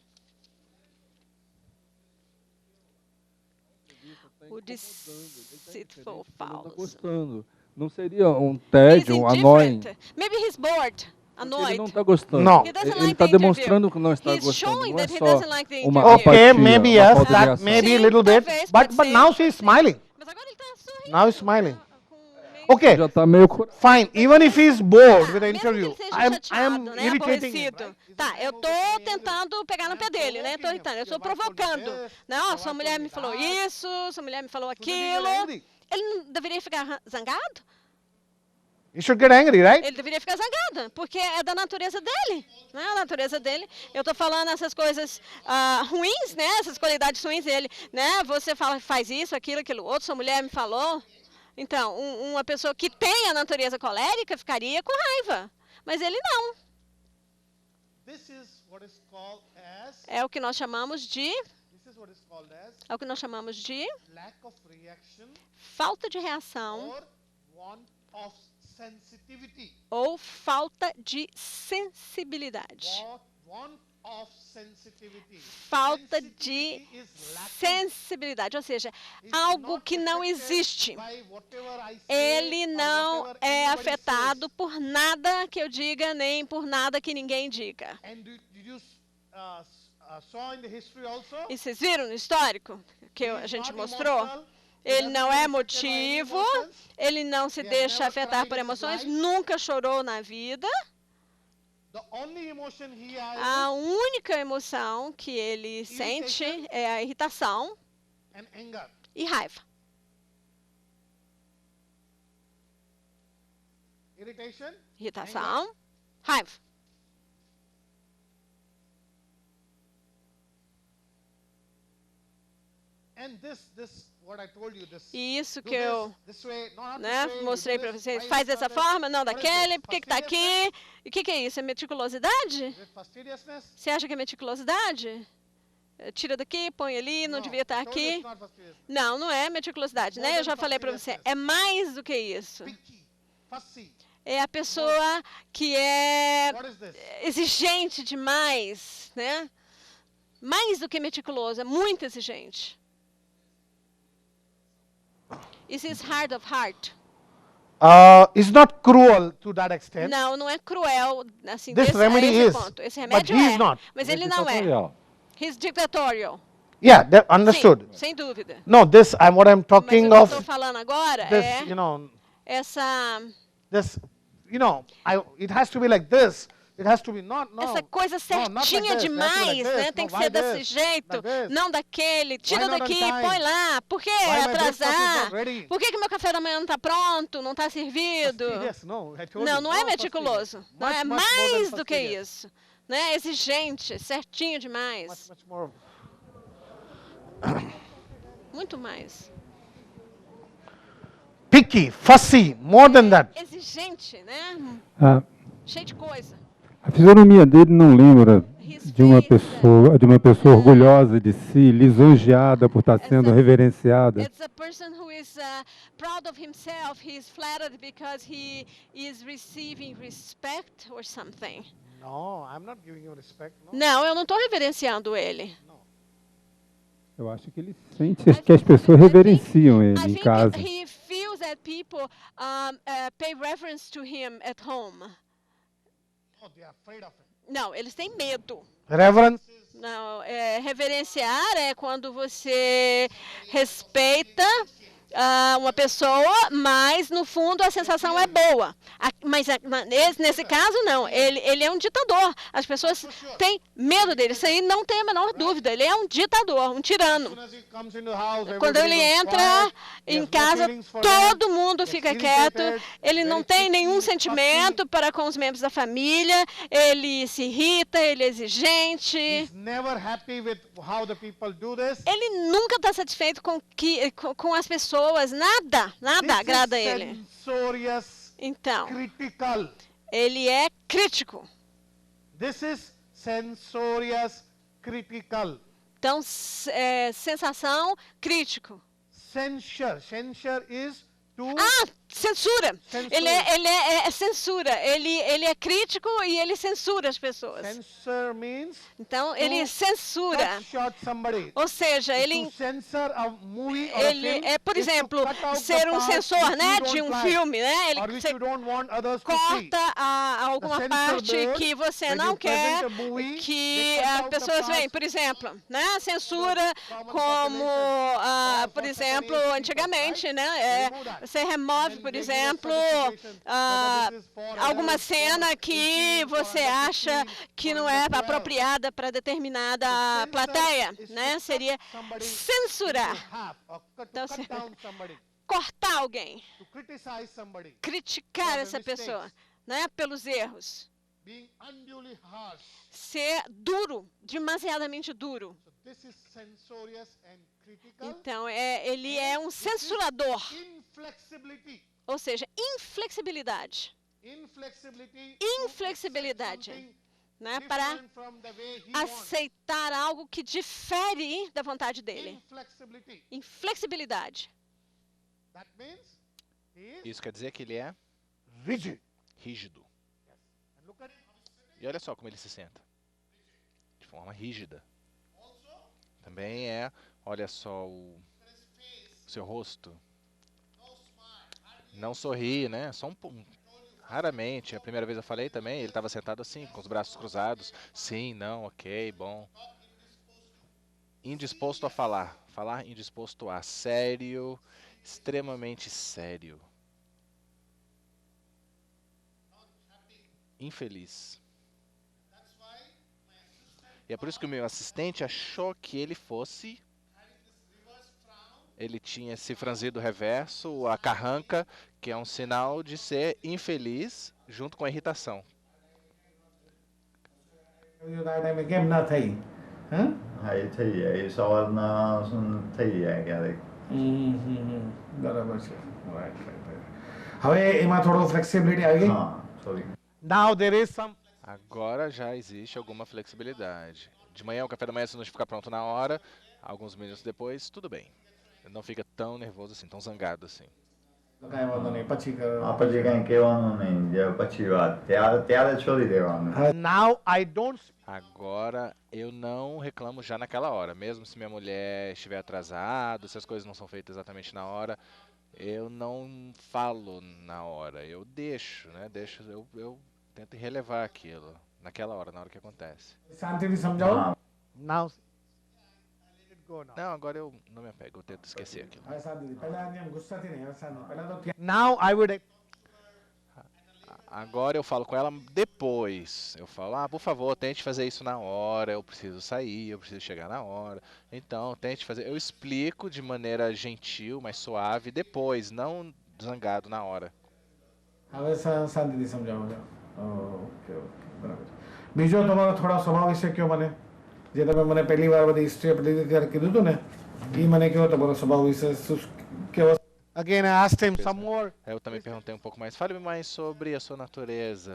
Speaker 5: O deceitful
Speaker 6: Não tá
Speaker 5: false.
Speaker 6: gostando. Não seria um
Speaker 5: He's
Speaker 6: tédio, um annoying?
Speaker 5: indifferent. Maybe he's bored,
Speaker 6: Porque ele
Speaker 5: annoyed.
Speaker 6: não está gostando.
Speaker 2: No.
Speaker 5: He doesn't
Speaker 6: Ele
Speaker 5: like
Speaker 6: está
Speaker 5: the interview.
Speaker 6: demonstrando que não está
Speaker 5: He's
Speaker 6: gostando.
Speaker 5: showing
Speaker 6: Não é
Speaker 5: that he
Speaker 6: só
Speaker 5: doesn't like the
Speaker 6: uma
Speaker 5: interview.
Speaker 2: Okay,
Speaker 6: apatia,
Speaker 2: maybe
Speaker 6: uma
Speaker 2: yes,
Speaker 6: falta de
Speaker 2: that
Speaker 6: reação.
Speaker 2: maybe a
Speaker 5: Sim,
Speaker 2: little bit,
Speaker 5: talvez,
Speaker 2: but
Speaker 5: pode ser.
Speaker 2: now she's smiling.
Speaker 5: Mas agora ele está sorrindo.
Speaker 2: Now he's smiling.
Speaker 5: com meio-
Speaker 2: Okay,
Speaker 6: Já está meio
Speaker 2: fine. Even if he's bored with the
Speaker 5: Mesmo que
Speaker 2: interview,
Speaker 5: ele seja
Speaker 2: I am
Speaker 5: chateado, né,
Speaker 2: irritating him.
Speaker 5: aborrecido. Tá, eu tô tentando pegar no pé dele, né? Tô irritando, eu estou provocando. Não, sua mulher me falou isso, sua mulher me falou aquilo. Ele não deveria ficar zangado?
Speaker 2: You should get angry, right?
Speaker 5: Ele deveria ficar zangado, porque é da natureza dele, né? A natureza dele. Eu tô falando essas coisas ruins, né? Essas qualidades ruins dele, né? Você faz isso, aquilo outro, sua mulher me falou. Então, uma pessoa que tem a natureza colérica ficaria com raiva, mas ele não.
Speaker 4: This is what is called as,
Speaker 5: É o que nós chamamos de,
Speaker 4: lack of reaction
Speaker 5: falta de reação
Speaker 4: or want of sensitivity.
Speaker 5: ou falta de sensibilidade.
Speaker 4: Want of sensitivity.
Speaker 5: Falta de
Speaker 4: Sensitivity is lacking.
Speaker 5: sensibilidade, ou seja,
Speaker 4: It's
Speaker 5: algo
Speaker 4: not
Speaker 5: que não
Speaker 4: affected
Speaker 5: existe.
Speaker 4: by whatever I say
Speaker 5: Ele
Speaker 4: or
Speaker 5: não
Speaker 4: whatever
Speaker 5: é
Speaker 4: anybody
Speaker 5: afetado
Speaker 4: says.
Speaker 5: por nada que eu diga, nem por nada que ninguém diga.
Speaker 4: And did you saw in the history also?
Speaker 5: E vocês viram no histórico que
Speaker 4: He
Speaker 5: a
Speaker 4: is
Speaker 5: gente
Speaker 4: not
Speaker 5: mostrou?
Speaker 4: emotional, he
Speaker 5: Ele
Speaker 4: doesn't
Speaker 5: não
Speaker 4: get
Speaker 5: é
Speaker 4: affected by
Speaker 5: motivo,
Speaker 4: emotions.
Speaker 5: ele não se
Speaker 4: He has
Speaker 5: deixa
Speaker 4: never
Speaker 5: afetar
Speaker 4: cried
Speaker 5: por
Speaker 4: in his
Speaker 5: emoções,
Speaker 4: life.
Speaker 5: nunca chorou na vida.
Speaker 4: The only emotion he has
Speaker 5: A única emoção que ele sente é a irritação
Speaker 4: is anger.
Speaker 5: e raiva.
Speaker 4: Irritation,
Speaker 5: Irritação, raiva.
Speaker 4: and this what I told you, this
Speaker 5: E isso
Speaker 4: do
Speaker 5: que eu
Speaker 4: this way, not
Speaker 5: né,
Speaker 4: this way,
Speaker 5: mostrei
Speaker 4: do
Speaker 5: para
Speaker 4: this,
Speaker 5: vocês.
Speaker 4: why
Speaker 5: Faz
Speaker 4: is
Speaker 5: dessa
Speaker 4: that?
Speaker 5: forma, não
Speaker 4: What is
Speaker 5: daquele,
Speaker 4: this?
Speaker 5: por que está aqui? E o que é isso? É meticulosidade?
Speaker 4: Is it fastidiousness?
Speaker 5: Você acha que é meticulosidade? Tira daqui, põe ali, não devia estar
Speaker 4: told you it's
Speaker 5: aqui.
Speaker 4: not fastidiousness.
Speaker 5: Não, não é meticulosidade, né? Eu já falei para você. É mais do que isso.
Speaker 4: Picky, fussy.
Speaker 5: É a pessoa que é
Speaker 4: What is this?
Speaker 5: exigente demais, né? Mais do que meticuloso, é muito exigente. This is hard of heart.
Speaker 2: It's not cruel to that extent.
Speaker 5: Não, não é cruel, assim,
Speaker 2: This
Speaker 5: desse,
Speaker 2: remedy
Speaker 5: a esse
Speaker 2: is,
Speaker 5: ponto. Esse
Speaker 2: but
Speaker 5: remédio
Speaker 2: he is
Speaker 5: é,
Speaker 2: not.
Speaker 5: mas ele não é. He's dictatorial.
Speaker 2: Yeah, understood.
Speaker 5: Sim, sem dúvida.
Speaker 2: No, what I'm
Speaker 5: Mas o
Speaker 2: talking
Speaker 5: que eu
Speaker 2: of
Speaker 5: estou falando agora
Speaker 2: this,
Speaker 5: é
Speaker 2: you know,
Speaker 5: essa
Speaker 2: it has to be like this. It has to be not, no.
Speaker 5: essa coisa
Speaker 2: No, not
Speaker 5: certinha
Speaker 2: like this. It has to be
Speaker 5: demais,
Speaker 2: like
Speaker 5: né?
Speaker 2: this.
Speaker 5: Tem
Speaker 2: No,
Speaker 5: que
Speaker 2: why
Speaker 5: ser desse
Speaker 2: this?
Speaker 5: jeito,
Speaker 2: Like this.
Speaker 5: não daquele. Tira
Speaker 2: not on
Speaker 5: daqui,
Speaker 2: time?
Speaker 5: põe lá. Por que
Speaker 2: Why my breakfast is
Speaker 5: atrasar?
Speaker 2: not ready?
Speaker 5: Por que meu café da manhã não está pronto, não está servido?
Speaker 2: Yes, no, I told
Speaker 5: Não,
Speaker 2: you.
Speaker 5: não é
Speaker 2: No,
Speaker 5: meticuloso.
Speaker 2: fastidious.
Speaker 5: Não,
Speaker 2: Much,
Speaker 5: é
Speaker 2: much more than
Speaker 5: mais do que
Speaker 2: fastidious.
Speaker 5: isso. Né? Exigente, certinho
Speaker 2: Much,
Speaker 5: demais.
Speaker 2: much more.
Speaker 5: Muito mais.
Speaker 2: Picky, fussy, more than that.
Speaker 5: Exigente, né?
Speaker 6: A
Speaker 5: Cheio de coisa.
Speaker 6: fisionomia dele não lembra
Speaker 5: His
Speaker 7: de uma pessoa orgulhosa de si, lisonjeada por estar sendo reverenciada.
Speaker 5: It's a person who is proud of himself. He is flattered because he is receiving respect or something.
Speaker 4: No, I'm not giving him respect. No.
Speaker 5: Não, eu não estou reverenciando ele.
Speaker 7: Eu acho que ele sente que as pessoas reverenciam ele
Speaker 5: I
Speaker 7: em
Speaker 5: think
Speaker 7: casa.
Speaker 5: he feels that people pay reverence to him at home.
Speaker 4: No, they are afraid of it.
Speaker 5: Não, eles têm medo.
Speaker 4: Reverence is
Speaker 5: Não, reverenciar é quando você respeita uma pessoa, mas no fundo a sensação é boa. Mas nesse caso não, ele é um ditador. As pessoas têm medo dele, isso aí não tem a menor dúvida. Ele é um ditador, um tirano.
Speaker 4: as soon as he comes into the house,
Speaker 5: Quando
Speaker 4: everybody
Speaker 5: ele
Speaker 4: goes
Speaker 5: entra
Speaker 4: quiet, he
Speaker 5: em
Speaker 4: has no
Speaker 5: casa,
Speaker 4: feelings for
Speaker 5: todo
Speaker 4: them,
Speaker 5: mundo
Speaker 4: gets
Speaker 5: fica quieto,
Speaker 4: irritated,
Speaker 5: ele não
Speaker 4: very
Speaker 5: tem nenhum
Speaker 4: picky,
Speaker 5: sentimento para com os membros da família, ele se irrita, ele é exigente.
Speaker 4: He's never happy with how the people do this.
Speaker 5: Ele nunca está satisfeito com as pessoas, nada
Speaker 4: This
Speaker 5: agrada
Speaker 4: is
Speaker 5: ele.
Speaker 4: censorious,
Speaker 5: Então,
Speaker 4: critical.
Speaker 5: ele é crítico.
Speaker 4: This is censorious, critical.
Speaker 5: Então, sensação, crítico.
Speaker 4: Censure is to
Speaker 5: Censura.
Speaker 4: Censura.
Speaker 5: Ele é censura. Ele é crítico e ele censura as pessoas.
Speaker 4: censor means
Speaker 5: Então, ele censura.
Speaker 4: cut short somebody.
Speaker 5: Ou seja, ele
Speaker 4: To censor a movie or a
Speaker 5: ele
Speaker 4: film
Speaker 5: é, por
Speaker 4: is to
Speaker 5: exemplo,
Speaker 4: cut out the
Speaker 5: ser um
Speaker 4: parts
Speaker 5: censor,
Speaker 4: which
Speaker 5: né,
Speaker 4: you
Speaker 5: de
Speaker 4: don't
Speaker 5: um
Speaker 4: like,
Speaker 5: filme, né? Ele
Speaker 4: or which
Speaker 5: você
Speaker 4: you don't want others to see.
Speaker 5: corta alguma
Speaker 4: The censor
Speaker 5: parte
Speaker 4: board,
Speaker 5: que você
Speaker 4: when
Speaker 5: não
Speaker 4: you present
Speaker 5: quer
Speaker 4: a movie,
Speaker 5: que
Speaker 4: they cut
Speaker 5: as
Speaker 4: out the
Speaker 5: pessoas
Speaker 4: parts
Speaker 5: veem. Por exemplo, né, a censura
Speaker 4: common
Speaker 5: como,
Speaker 4: population,
Speaker 5: por
Speaker 4: for
Speaker 5: exemplo,
Speaker 4: Japanese
Speaker 5: antigamente,
Speaker 4: people,
Speaker 5: né,
Speaker 4: right? Remove that.
Speaker 5: você remove,
Speaker 4: And
Speaker 5: por
Speaker 4: they give a
Speaker 5: exemplo,
Speaker 4: certification whether this is for
Speaker 5: alguma
Speaker 4: adults, for
Speaker 5: cena que
Speaker 4: 18, for
Speaker 5: você
Speaker 4: under
Speaker 5: acha
Speaker 4: 15,
Speaker 5: que
Speaker 4: for
Speaker 5: não
Speaker 4: under
Speaker 5: é
Speaker 4: 12.
Speaker 5: apropriada para determinada
Speaker 4: censor
Speaker 5: plateia,
Speaker 4: is to
Speaker 5: né?
Speaker 4: cut
Speaker 5: Seria
Speaker 4: somebody
Speaker 5: censurar,
Speaker 4: into half, or cut
Speaker 5: Então,
Speaker 4: down somebody,
Speaker 5: cortar alguém,
Speaker 4: to criticize somebody,
Speaker 5: criticar
Speaker 4: for the
Speaker 5: essa pessoa,
Speaker 4: mistakes.
Speaker 5: né? Pelos erros.
Speaker 4: being unduly harsh.
Speaker 5: Ser duro, demasiadamente duro.
Speaker 4: So this is censorious and critical.
Speaker 5: Então, ele é um censurador,
Speaker 4: Inflexibility.
Speaker 5: ou seja, inflexibilidade,
Speaker 4: Inflexibility.
Speaker 5: Inflexibilidade, né? Para
Speaker 4: Different from the way he wants.
Speaker 5: aceitar algo que difere da vontade dele.
Speaker 4: Inflexibility.
Speaker 5: Inflexibilidade.
Speaker 4: That means he is
Speaker 1: Isso quer dizer que ele é
Speaker 4: rigid.
Speaker 1: rígido.
Speaker 4: And look at
Speaker 1: E olha só como ele se senta. De forma rígida. Também olha só o seu rosto. Não sorri, né? Só raramente. A primeira vez eu falei também, ele estava sentado assim, com os braços cruzados. Sim, não, ok, bom. Indisposto a falar. Falar indisposto a. Sério, extremamente sério. Infeliz. E é por isso que o meu assistente achou que ele fosse... Ele tinha esse franzido reverso, a carranca, que é um sinal de ser infeliz, junto com a irritação.
Speaker 2: કેમ ના થઈ હા
Speaker 3: હા એ થઈ જાય એ સવારના થઈ જાય ક્યારેક
Speaker 2: બરાબર છે રાઈટ રાઈટ રાઈટ હવે એમાં થોડો ફ્લેક્સિબિલિટી આવી ગઈ
Speaker 3: હા sorry
Speaker 4: now there is some
Speaker 1: Agora já existe alguma flexibilidade. De manhã, o café da manhã, se não ficar pronto na hora, alguns minutos depois, tudo bem. Ele não fica tão nervoso assim, tão zangado assim.
Speaker 2: કાંઈ વાંધો નહીં પછી
Speaker 3: પછી કઈ કહેવાનું નહીં જે પછી વાત ત્યારે છોડી દેવાનું
Speaker 4: now I don't
Speaker 1: Agora eu não reclamo já naquela hora. Mesmo se minha mulher estiver atrasada, se as coisas não são feitas exatamente na hora, eu não falo na hora. Eu deixo, né? Eu tento relevar aquilo naquela hora, na hora que acontece.
Speaker 2: શાંતિથી સમજાવો
Speaker 4: now let it go now.
Speaker 1: Não, agora eu não me apego, eu tento esquecer aquilo.
Speaker 2: હવે શાંતિથી પહેલા એમ ગુસ્સાથી નહીં હવે શાંતિ પહેલા તો
Speaker 4: Now I would
Speaker 1: Agora eu falo com ela depois. Eu falo, por favor, tente fazer isso na hora, eu preciso sair, eu preciso chegar na hora. Então, tente fazer. Eu explico de maneira gentil, mais suave, depois, não zangado na hora.
Speaker 2: હવે શાંતિથી સમજાવો છો okay okay બરાબર છે બીજો તમારો થોડા સ્વભાવ વિશે કહો મને જે તમે મને પહેલી વાર બધી હિસ્ટ્રી આપી દીધી ત્યારે કીધું હતું ને એ મને કહો તમારો સ્વભાવ વિશે શું કેવો
Speaker 4: again I asked him some more.
Speaker 1: Eu também perguntei um pouco mais. Fale-me mais sobre a sua natureza.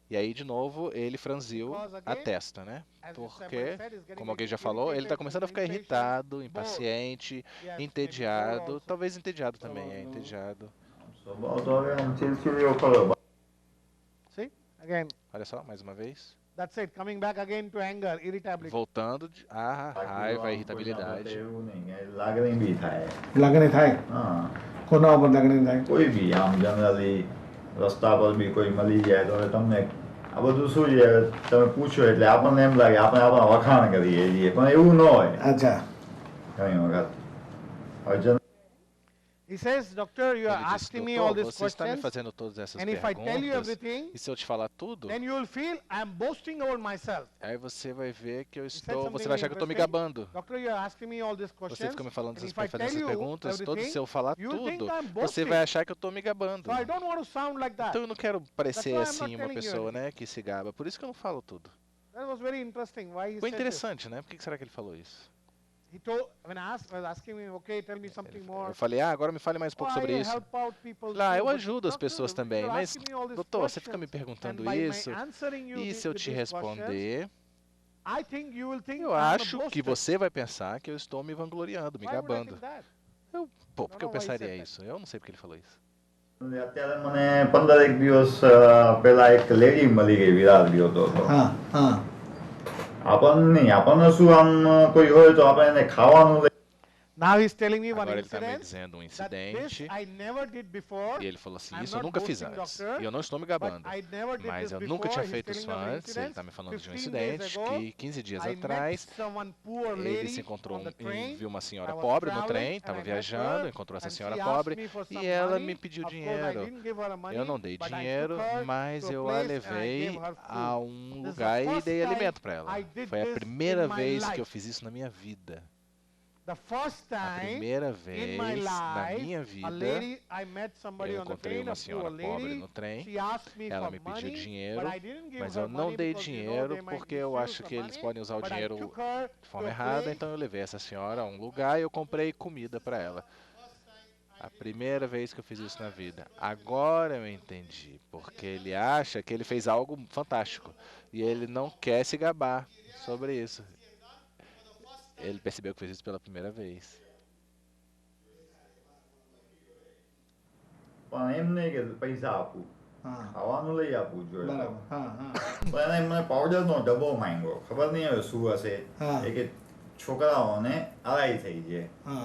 Speaker 1: E aí, de novo, ele franziu
Speaker 4: Because
Speaker 1: a
Speaker 4: again,
Speaker 1: testa, né?
Speaker 4: as
Speaker 1: Porque,
Speaker 4: Samuel said, he's getting
Speaker 1: como alguém já falou, ele está
Speaker 4: irritated,
Speaker 1: começando a ficar
Speaker 4: impatient,
Speaker 1: irritado,
Speaker 4: bored.
Speaker 1: impaciente,
Speaker 4: Yes, maybe bored
Speaker 1: entediado.
Speaker 4: also.
Speaker 1: Talvez entediado também, entediado.
Speaker 3: સ્વભાવ તો હવે આમ ચીડચીડિયો ખરો.
Speaker 4: See, again,
Speaker 1: Olha só, mais uma vez.
Speaker 4: that's it, coming back again to anger, irritability.
Speaker 1: Voltando à
Speaker 3: બાકી તો
Speaker 1: raiva, à
Speaker 3: આમ કોઈના પ્રત્યે
Speaker 1: irritabilidade.
Speaker 3: એવું નહીં કે લાગણી બી થાય.
Speaker 2: લાગણી થાય
Speaker 3: હા,
Speaker 2: કોના ઉપર લાગણી થાય
Speaker 3: કોઈ બી આમ જનરલી રસ્તા પર બી કોઈ મળી જાય તો તમને આ બધું શું છે તમે પૂછો એટલે આપણને એમ લાગે આપણે આપણા વખાણ કરીએ છીએ પણ એવું ન હોય
Speaker 2: અચ્છા
Speaker 3: ઘણી વખત હવે જન
Speaker 4: He says, doctor, you are
Speaker 1: Ele disse,
Speaker 4: asking me all
Speaker 1: doutor,
Speaker 4: these
Speaker 1: você está me
Speaker 4: questions,
Speaker 1: fazendo todas essas
Speaker 4: and if I tell you
Speaker 1: perguntas,
Speaker 4: everything,
Speaker 1: e se eu te falar tudo,
Speaker 4: then you will feel I am boasting over myself.
Speaker 1: aí você vai ver que eu
Speaker 4: said
Speaker 1: estou,
Speaker 4: something
Speaker 1: você vai achar que eu estou me
Speaker 4: interesting.
Speaker 1: gabando.
Speaker 4: Doctor, you are asking me all these
Speaker 1: Você
Speaker 4: questions,
Speaker 1: fica me falando
Speaker 4: and
Speaker 1: essas,
Speaker 4: if I
Speaker 1: fazendo
Speaker 4: tell
Speaker 1: essas
Speaker 4: you
Speaker 1: perguntas, todas,
Speaker 4: everything,
Speaker 1: se eu falar
Speaker 4: you will think
Speaker 1: tudo,
Speaker 4: I'm
Speaker 1: você
Speaker 4: boasting.
Speaker 1: vai achar que eu estou me gabando.
Speaker 4: So I don't want to sound like that.
Speaker 1: Então eu não quero parecer
Speaker 4: why I'm not
Speaker 1: assim uma
Speaker 4: telling you
Speaker 1: pessoa,
Speaker 4: anything.
Speaker 1: né, que se gaba. Por isso que eu não falo tudo.
Speaker 4: That was very interesting. Why he
Speaker 1: Foi
Speaker 4: said this.
Speaker 1: interessante, né? Por que será que ele falou isso?
Speaker 4: He told, when I was asking me, okay, tell me something more.
Speaker 1: Eu falei, agora me fale mais um pouco sobre
Speaker 4: I
Speaker 1: isso.
Speaker 4: help out people
Speaker 1: Lá,
Speaker 4: too,
Speaker 1: eu
Speaker 4: but
Speaker 1: ajudo as
Speaker 4: doctor,
Speaker 1: pessoas
Speaker 4: you're
Speaker 1: também, mas,
Speaker 4: asking me all these
Speaker 1: doutor, você fica me
Speaker 4: questions,
Speaker 1: perguntando
Speaker 4: and by my
Speaker 1: isso,
Speaker 4: answering you
Speaker 1: e se eu
Speaker 4: with
Speaker 1: te
Speaker 4: these questions,
Speaker 1: responder,
Speaker 4: I think you will think
Speaker 1: eu
Speaker 4: I'm a
Speaker 1: acho que
Speaker 4: boaster.
Speaker 1: você vai pensar que eu estou me vangloriando, me
Speaker 4: Why would I
Speaker 1: gabando.
Speaker 4: think that?
Speaker 1: Pô, por que eu
Speaker 4: know why he said
Speaker 1: pensaria
Speaker 4: that.
Speaker 1: isso? Eu não sei porque ele falou isso.
Speaker 3: અત્યારે મને 15 દિવસ પહેલા એક લેડી મળી ગઈ વિરાટ ગયો હતો
Speaker 2: હા હા
Speaker 3: આપણને શું આમ કોઈ હોય તો આપણે એને ખાવાનું લઈ
Speaker 4: Now he's telling me one
Speaker 1: Agora ele está me
Speaker 4: incident
Speaker 1: dizendo um
Speaker 4: that this
Speaker 1: incidente,
Speaker 4: I never did before.
Speaker 1: e ele falou assim,
Speaker 4: I'm
Speaker 1: isso eu
Speaker 4: not
Speaker 1: nunca fiz
Speaker 4: boasting,
Speaker 1: antes,
Speaker 4: doctor,
Speaker 1: e eu não estou me
Speaker 4: But
Speaker 1: gabando.
Speaker 4: I never did
Speaker 1: Mas
Speaker 4: this
Speaker 1: eu
Speaker 4: before.
Speaker 1: nunca tinha
Speaker 4: He's
Speaker 1: feito
Speaker 4: telling
Speaker 1: isso
Speaker 4: me of an
Speaker 1: antes, ele
Speaker 4: incident.
Speaker 1: está me falando de um
Speaker 4: 15 days
Speaker 1: incidente
Speaker 4: ago,
Speaker 1: que 15 dias
Speaker 4: I
Speaker 1: atrás
Speaker 4: met someone poor
Speaker 1: ele
Speaker 4: lady
Speaker 1: se encontrou
Speaker 4: on the
Speaker 1: e
Speaker 4: train.
Speaker 1: viu uma senhora
Speaker 4: I was
Speaker 1: pobre no
Speaker 4: traveling
Speaker 1: trem,
Speaker 4: and
Speaker 1: estava
Speaker 4: I met
Speaker 1: viajando,
Speaker 4: her,
Speaker 1: encontrou essa
Speaker 4: and
Speaker 1: senhora
Speaker 4: she
Speaker 1: pobre
Speaker 4: asked me for
Speaker 1: e
Speaker 4: some
Speaker 1: ela
Speaker 4: money.
Speaker 1: me pediu
Speaker 4: Of course, I
Speaker 1: dinheiro.
Speaker 4: didn't give her a money,
Speaker 1: Eu não dei
Speaker 4: but I
Speaker 1: dinheiro,
Speaker 4: took her
Speaker 1: mas
Speaker 4: to a
Speaker 1: eu a
Speaker 4: place and I
Speaker 1: levei
Speaker 4: gave her
Speaker 1: a
Speaker 4: food.
Speaker 1: um
Speaker 4: This is the
Speaker 1: lugar e
Speaker 4: first
Speaker 1: dei
Speaker 4: time
Speaker 1: alimento para ela.
Speaker 4: I did
Speaker 1: Foi a
Speaker 4: this
Speaker 1: primeira
Speaker 4: in my
Speaker 1: vez que
Speaker 4: life.
Speaker 1: eu fiz isso na minha vida.
Speaker 4: The first
Speaker 1: A
Speaker 4: time
Speaker 1: primeira
Speaker 4: in my
Speaker 1: vez na
Speaker 4: life,
Speaker 1: minha
Speaker 4: a
Speaker 1: vida,
Speaker 4: lady, I met somebody
Speaker 1: eu
Speaker 4: on the
Speaker 1: encontrei
Speaker 4: train,
Speaker 1: uma
Speaker 4: a poor
Speaker 1: senhora pobre
Speaker 4: lady.
Speaker 1: no trem.
Speaker 4: She asked me
Speaker 1: Ela
Speaker 4: for
Speaker 1: me pediu
Speaker 4: money, but
Speaker 1: dinheiro,
Speaker 4: I didn't give
Speaker 1: mas
Speaker 4: her
Speaker 1: eu não
Speaker 4: money
Speaker 1: dei
Speaker 4: because,
Speaker 1: dinheiro
Speaker 4: they might
Speaker 1: porque eu
Speaker 4: misuse
Speaker 1: acho
Speaker 4: the
Speaker 1: que eles
Speaker 4: money,
Speaker 1: podem usar o
Speaker 4: but I
Speaker 1: dinheiro
Speaker 4: took her
Speaker 1: de
Speaker 4: to
Speaker 1: forma
Speaker 4: a
Speaker 1: errada,
Speaker 4: place.
Speaker 1: então eu levei essa senhora a um lugar e eu comprei comida para ela. A primeira vez que eu fiz isso na vida. Agora eu entendi, porque ele acha que ele fez algo fantástico e ele não quer se gabar sobre isso. Ele percebeu que fez isso pela primeira vez.
Speaker 3: પણ એમ નહીં કે પૈસા આપું
Speaker 2: હા
Speaker 3: ખાવાનું લઈ આપવું જોઈએ
Speaker 2: બરાબર હા હા
Speaker 3: પણ એને મને પાવડરનો ડબ્બો માંગ્યો ખબર નહીં હવે શું હશે
Speaker 2: હા.
Speaker 3: એ કે છોકરાઓને આરાઈ થઈ જાય
Speaker 2: હા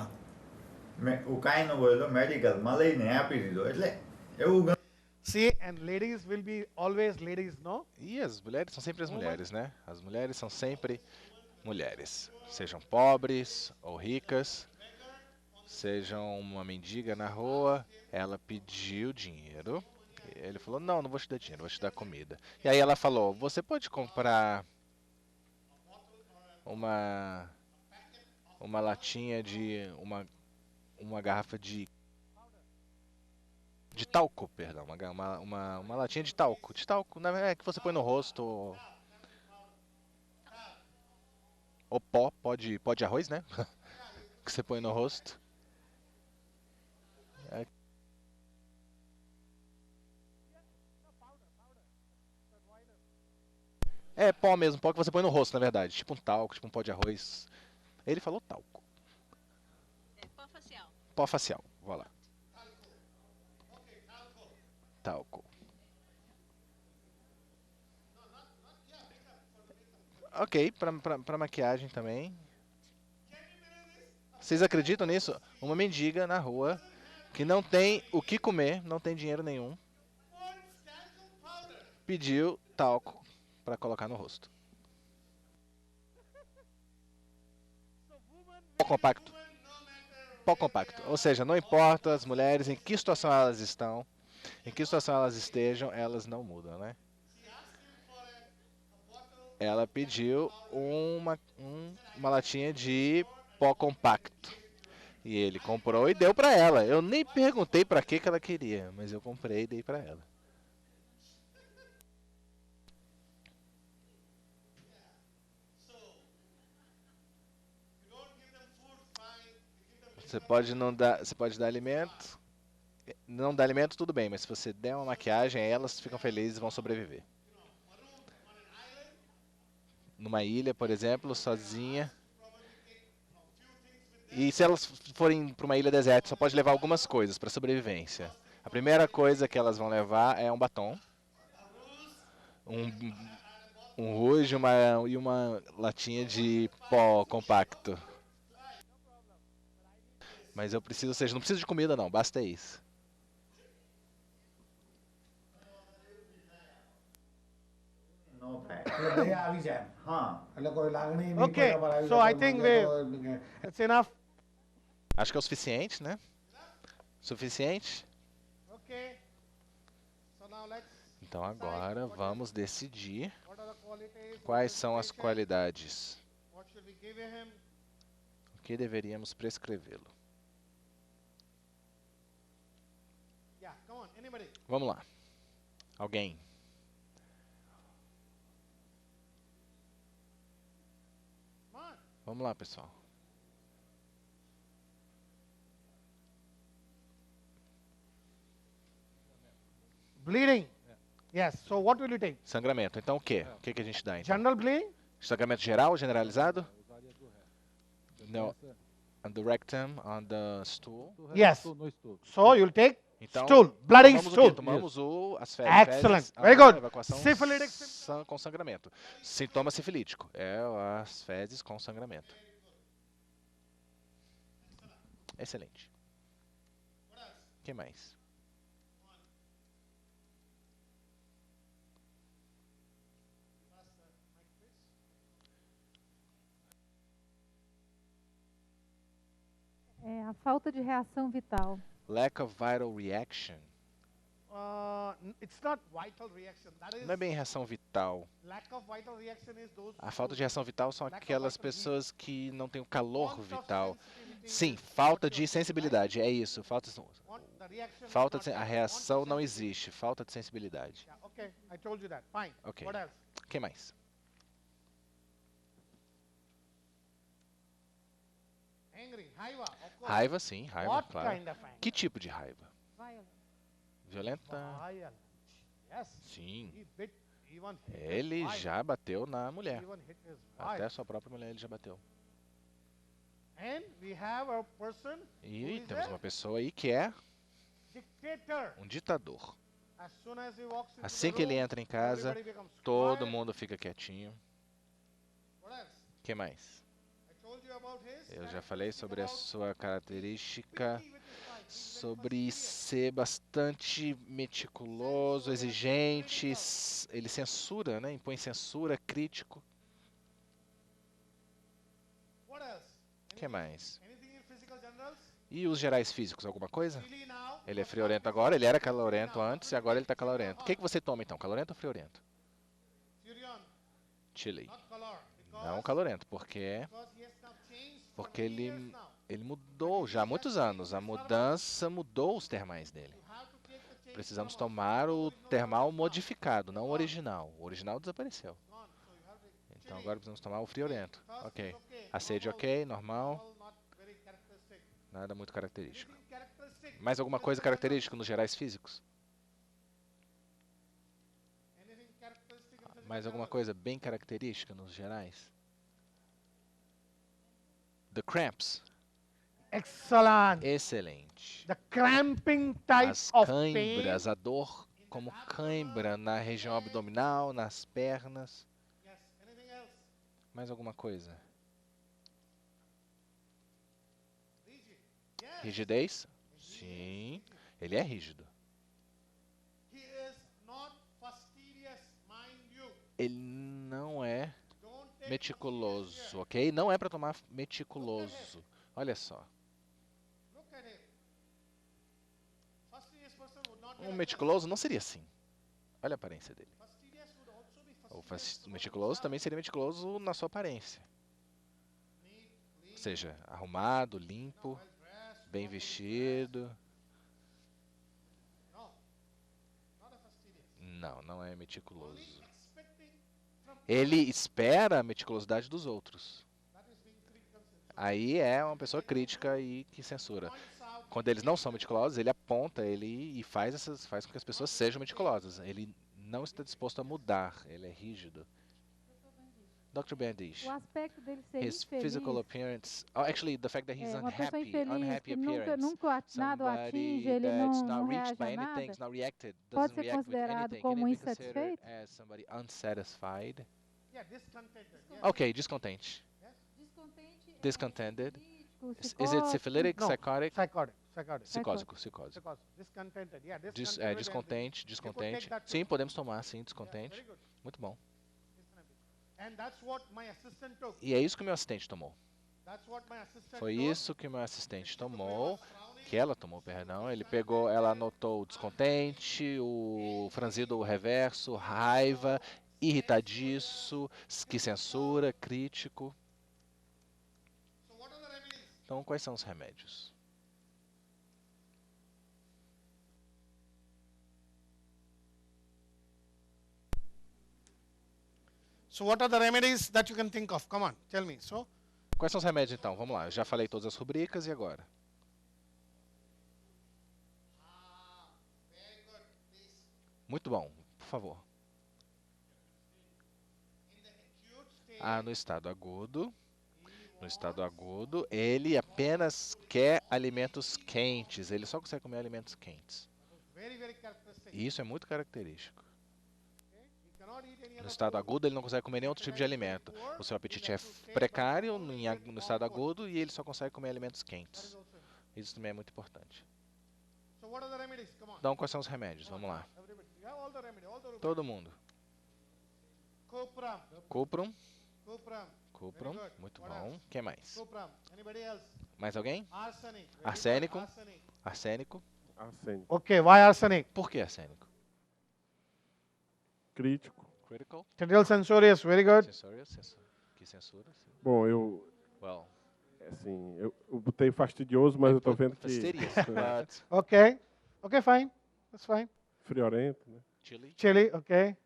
Speaker 3: હું કાંઈ ન બોલ્યો મેડિકલમાં લઈને આપી દીધો એટલે એવું
Speaker 4: See, and ladies will be always ladies, no?
Speaker 1: E as mulheres são sempre as mulheres, né? As mulheres são sempre mulheres. Sejam pobres ou ricas, sejam uma mendiga na rua, ela pediu dinheiro. Ele falou, não, não vou te dar dinheiro, vou te dar comida. E aí ela falou, você pode comprar uma latinha de... uma garrafa de talco, perdão, uma latinha de talco, que você põe no rosto, ou pó de arroz, né? Que você põe no rosto. É pó mesmo, pó que você põe no rosto, na verdade, tipo um talco, tipo um pó de arroz. Ele falou talco.
Speaker 5: É pó facial.
Speaker 1: Pó facial, vai lá. Talco. Ok, pra maquiagem também. Vocês acreditam nisso? Uma mendiga na rua que não tem o que comer, não tem dinheiro nenhum, pediu talco para colocar no rosto. Pó compacto. Pó compacto. Ou seja, não importa as mulheres em que situação elas estão, em que situação elas estejam, elas não mudam, né? Ela pediu uma latinha de pó compacto. E ele comprou e deu pra ela. Eu nem perguntei pra que ela queria, mas eu comprei e dei pra ela. Você pode dar alimento. Não dar alimento, tudo bem, mas se você der uma maquiagem, elas ficam felizes e vão sobreviver. numa ilha, por exemplo, sozinha. E se elas forem para uma ilha deserta, só pode levar algumas coisas para sobrevivência. A primeira coisa que elas vão levar é um batom, um rouge e uma latinha de pó compacto. Mas eu preciso, ou seja, não preciso de comida não, basta isso.
Speaker 3: નો થાય.
Speaker 2: એટલે બે આવી જાય
Speaker 3: હા.
Speaker 2: એટલે કોઈ લાગણી નહીં
Speaker 4: Okay,
Speaker 2: કોઈના પર આવી
Speaker 4: so
Speaker 2: જાય,
Speaker 4: I
Speaker 2: કોઈ
Speaker 4: think
Speaker 2: માંગે
Speaker 4: we-
Speaker 2: તો
Speaker 4: It's enough.
Speaker 1: Acho que é o suficiente, né? Suficiente?
Speaker 4: Okay. So now let's.
Speaker 1: Então agora vamos decidir
Speaker 4: What are the qualities?
Speaker 1: quais são as qualidades.
Speaker 4: What should we give him?
Speaker 1: O que deveríamos prescrevê-lo.
Speaker 4: Yeah, come on, anybody.
Speaker 1: Vamos lá. Alguém?
Speaker 4: Come on.
Speaker 1: Vamos lá, pessoal.
Speaker 4: Bleeding. Yes. So what will you take?
Speaker 1: Sangramento. Então o quê? O que que a gente dá então?
Speaker 4: General bleeding?
Speaker 1: Sangramento geral, generalizado? No. On the rectum, on the stool.
Speaker 4: Yes.
Speaker 7: No estômago.
Speaker 4: So you'll take
Speaker 1: Então,
Speaker 4: stool, bloody
Speaker 1: tomamos o quê?
Speaker 4: stool.
Speaker 1: Tomamos as
Speaker 4: Excellent.
Speaker 1: fezes,
Speaker 4: Very good.
Speaker 1: evacuação
Speaker 4: Syphilitic
Speaker 1: com sangramento. Sintoma sifilítico. É as fezes com sangramento. Excelente. O que mais?
Speaker 8: É a falta de reação vital.
Speaker 1: Lack of vital reaction.
Speaker 4: It's not vital reaction. That is
Speaker 1: Não é bem reação vital.
Speaker 4: lack of vital reaction is those.
Speaker 1: A falta de reação vital são
Speaker 4: Lack of
Speaker 1: aquelas
Speaker 4: vital heat.
Speaker 1: pessoas que não têm o calor
Speaker 4: Want of
Speaker 1: vital.
Speaker 4: sensitivity
Speaker 1: Sim,
Speaker 4: is
Speaker 1: falta
Speaker 4: what
Speaker 1: de
Speaker 4: you're saying,
Speaker 1: sensibilidade. É isso.
Speaker 4: Want the reaction is
Speaker 1: Falta
Speaker 4: not
Speaker 1: de, a
Speaker 4: there.
Speaker 1: reação
Speaker 4: Want
Speaker 1: não
Speaker 4: the
Speaker 1: existe. Falta de sensibilidade.
Speaker 4: Yeah, okay, I told you that. Fine.
Speaker 1: Ok.
Speaker 4: What else?
Speaker 1: O que mais?
Speaker 4: Angry, raiva, of course.
Speaker 1: Raiva, sim. Raiva,
Speaker 4: What
Speaker 1: claro.
Speaker 4: kind of anger?
Speaker 1: Que tipo de raiva?
Speaker 8: Violent.
Speaker 1: Violenta?
Speaker 4: Violent. Yes.
Speaker 1: Sim.
Speaker 4: He bit even hit his
Speaker 1: Ele
Speaker 4: wife.
Speaker 1: já bateu na mulher.
Speaker 4: Even hit his
Speaker 1: Até
Speaker 4: wife.
Speaker 1: a sua própria mulher ele já bateu.
Speaker 4: And we have a person who
Speaker 1: E
Speaker 4: is
Speaker 1: temos
Speaker 4: a
Speaker 1: uma pessoa aí que é
Speaker 4: dictator.
Speaker 1: um ditador.
Speaker 4: As soon as he walks into
Speaker 1: Assim
Speaker 4: the
Speaker 1: que ele
Speaker 4: room,
Speaker 1: entra em casa,
Speaker 4: everybody becomes
Speaker 1: todo
Speaker 4: quiet.
Speaker 1: mundo fica quietinho.
Speaker 4: What else?
Speaker 1: O que mais?
Speaker 4: I told you about his
Speaker 1: Eu já falei sobre a
Speaker 4: about
Speaker 1: sua característica,
Speaker 4: picky with his wife. He's very
Speaker 1: sobre
Speaker 4: fastidious.
Speaker 1: ser bastante meticuloso, exigente, ele censura, né? Impõe censura, crítico.
Speaker 4: What else?
Speaker 1: O que mais?
Speaker 4: Anything in physical generals?
Speaker 1: E os gerais físicos, alguma coisa?
Speaker 4: Chili now.
Speaker 1: Ele é friorento agora, ele era calorento antes e agora ele está calorento. O que você toma então, calorento ou friorento?
Speaker 4: Furion,
Speaker 1: Chile.
Speaker 4: not color. Because,
Speaker 1: Não calorento, porque
Speaker 4: because he has now changed for
Speaker 1: Porque
Speaker 4: many
Speaker 1: ele-
Speaker 4: years now.
Speaker 1: ele mudou já há muitos anos. A mudança mudou os termais dele.
Speaker 4: You have to take the change
Speaker 1: Precisamos
Speaker 4: from
Speaker 1: tomar o
Speaker 4: original
Speaker 1: termal
Speaker 4: now.
Speaker 1: modificado, não o original. O original desapareceu.
Speaker 4: Gone. So you have to take
Speaker 1: Então
Speaker 4: chili.
Speaker 1: agora precisamos tomar o friorento.
Speaker 4: First
Speaker 1: Ok.
Speaker 4: is okay.
Speaker 1: A sede
Speaker 4: Normal,
Speaker 1: ok, normal,
Speaker 4: normal, not very characteristic.
Speaker 1: nada muito característico.
Speaker 4: Anything characteristic?
Speaker 1: Mais alguma coisa característica nos gerais físicos?
Speaker 4: Anything characteristic in physical
Speaker 1: Mais alguma
Speaker 4: generals?
Speaker 1: coisa bem característica nos gerais? The cramps.
Speaker 4: Excellent.
Speaker 1: Excelente.
Speaker 4: The cramping type
Speaker 1: As
Speaker 4: of pain.
Speaker 1: cãibras, a dor como cãibra na região abdominal, nas pernas.
Speaker 4: Yes. Anything else?
Speaker 1: Mais alguma coisa?
Speaker 4: Rigid. Yes.
Speaker 1: Rigidez? Sim. Ele é rígido.
Speaker 4: He is not fastidious, mind you.
Speaker 1: Ele não é
Speaker 4: Don't take
Speaker 1: meticuloso,
Speaker 4: fastidious
Speaker 1: ok? Não é para tomar meticuloso. Olha só.
Speaker 4: here. Look at it. Fastidious person would not be
Speaker 1: Um
Speaker 4: like
Speaker 1: meticuloso não seria assim. Olha a aparência dele.
Speaker 4: that. Fastidious would also be
Speaker 1: O
Speaker 4: fastidious about
Speaker 1: meticuloso
Speaker 4: himself.
Speaker 1: também seria meticuloso na sua aparência.
Speaker 4: Neat,
Speaker 1: Ou
Speaker 4: clean,
Speaker 1: seja, arrumado, limpo,
Speaker 4: well-dressed,
Speaker 1: bem
Speaker 4: properly
Speaker 1: vestido.
Speaker 4: dressed. No. Not a fastidious.
Speaker 1: Não é
Speaker 4: Only
Speaker 1: meticuloso.
Speaker 4: expecting from
Speaker 1: Ele espera a meticulosidade dos outros.
Speaker 4: that is being critical.
Speaker 1: Aí é uma pessoa crítica e que censura.
Speaker 4: Points out
Speaker 1: Quando eles não são meticulosos, ele aponta ele e faz com que as pessoas sejam meticulosas. Ele não está disposto a mudar, ele é rígido. Dr. Bandish,
Speaker 8: O aspecto dele ser
Speaker 1: his
Speaker 8: infeliz,
Speaker 1: physical appearance, oh, actually the fact that he's
Speaker 8: uma pessoa
Speaker 1: unhappy,
Speaker 8: infeliz
Speaker 1: unhappy
Speaker 8: que nunca,
Speaker 1: appearance,
Speaker 8: nada o atinge,
Speaker 1: somebody
Speaker 8: ele
Speaker 1: that's
Speaker 8: não
Speaker 1: not reached
Speaker 8: reage
Speaker 1: by
Speaker 8: a
Speaker 1: anything,
Speaker 8: nada,
Speaker 1: is not reacted,
Speaker 8: pode
Speaker 1: doesn't
Speaker 8: ser
Speaker 1: react with
Speaker 8: considerado
Speaker 1: anything. Can
Speaker 8: como
Speaker 1: it be considered
Speaker 8: insatisfeito?
Speaker 1: as somebody unsatisfied?
Speaker 4: Yeah, discontented. Yes.
Speaker 1: Okay, descontente.
Speaker 8: Descontente
Speaker 1: Discontented. Is it
Speaker 8: psicótico.
Speaker 1: syphilitic,
Speaker 4: No,
Speaker 1: psychotic?
Speaker 4: psychotic. Psychotic.
Speaker 1: Psicótico, psicose.
Speaker 4: Because discontented. Yeah,
Speaker 1: Dis,
Speaker 4: discontented.
Speaker 1: descontente,
Speaker 4: You could
Speaker 1: descontente.
Speaker 4: take that too.
Speaker 1: Sim, podemos tomar, sim,
Speaker 4: Yeah,
Speaker 1: descontente.
Speaker 4: very good.
Speaker 1: Muito bom.
Speaker 4: And that's what my assistant took.
Speaker 1: E é isso que o meu assistente tomou.
Speaker 4: That's what my assistant
Speaker 1: Foi
Speaker 4: took.
Speaker 1: isso que o meu assistente tomou, que ela tomou, perdão. Ele pegou, ela anotou o descontente, o franzido reverso, raiva, irritadiço, que censura, crítico.
Speaker 4: So what are the remedies?
Speaker 1: Então, quais são os remédios?
Speaker 4: So what are the remedies that you can think of? Come on, tell me. So
Speaker 1: Quais são os remédios, então? Vamos lá. Eu já falei todas as rubricas e agora? Muito bom, por favor. No estado agudo. No estado agudo, ele apenas quer alimentos quentes. Ele só consegue comer alimentos quentes.
Speaker 4: very, very characteristic.
Speaker 1: E isso é muito característico.
Speaker 4: He cannot eat any
Speaker 1: No
Speaker 4: other
Speaker 1: estado
Speaker 4: food.
Speaker 1: agudo, ele não consegue comer nenhum outro tipo de alimento. O seu apetite é precário no estado agudo e ele só consegue comer alimentos quentes. Isso também é muito importante.
Speaker 4: So what are the remedies? Come on.
Speaker 1: Então, quais são os remédios? Vamos lá.
Speaker 4: Everybody. You have all the remedy, all the remedy.
Speaker 1: Todo mundo.
Speaker 4: Copram.
Speaker 1: Cuprum.
Speaker 4: Copram.
Speaker 1: Cuprum.
Speaker 4: Very good.
Speaker 1: Muito
Speaker 4: What
Speaker 1: bom.
Speaker 4: else?
Speaker 1: Quem mais?
Speaker 4: Copram. Anybody else?
Speaker 1: Mais alguém?
Speaker 4: Arsenic. Very good.
Speaker 1: Arsênico.
Speaker 4: Arsenic.
Speaker 1: Arsênico.
Speaker 7: Arsênico.
Speaker 4: Okay, why arsenic?
Speaker 1: Por que arsênico?
Speaker 7: Crítico.
Speaker 1: Critical.
Speaker 4: Tendial censorious. Very good.
Speaker 1: Censura. Que censura?
Speaker 7: Bom, eu,
Speaker 1: Well,
Speaker 7: assim, eu botei fastidioso, mas eu tô vendo que
Speaker 1: fastidious, but
Speaker 4: Okay. Okay, fine. That's fine.
Speaker 7: friorento, né?
Speaker 1: chili.
Speaker 4: Chili. Okay.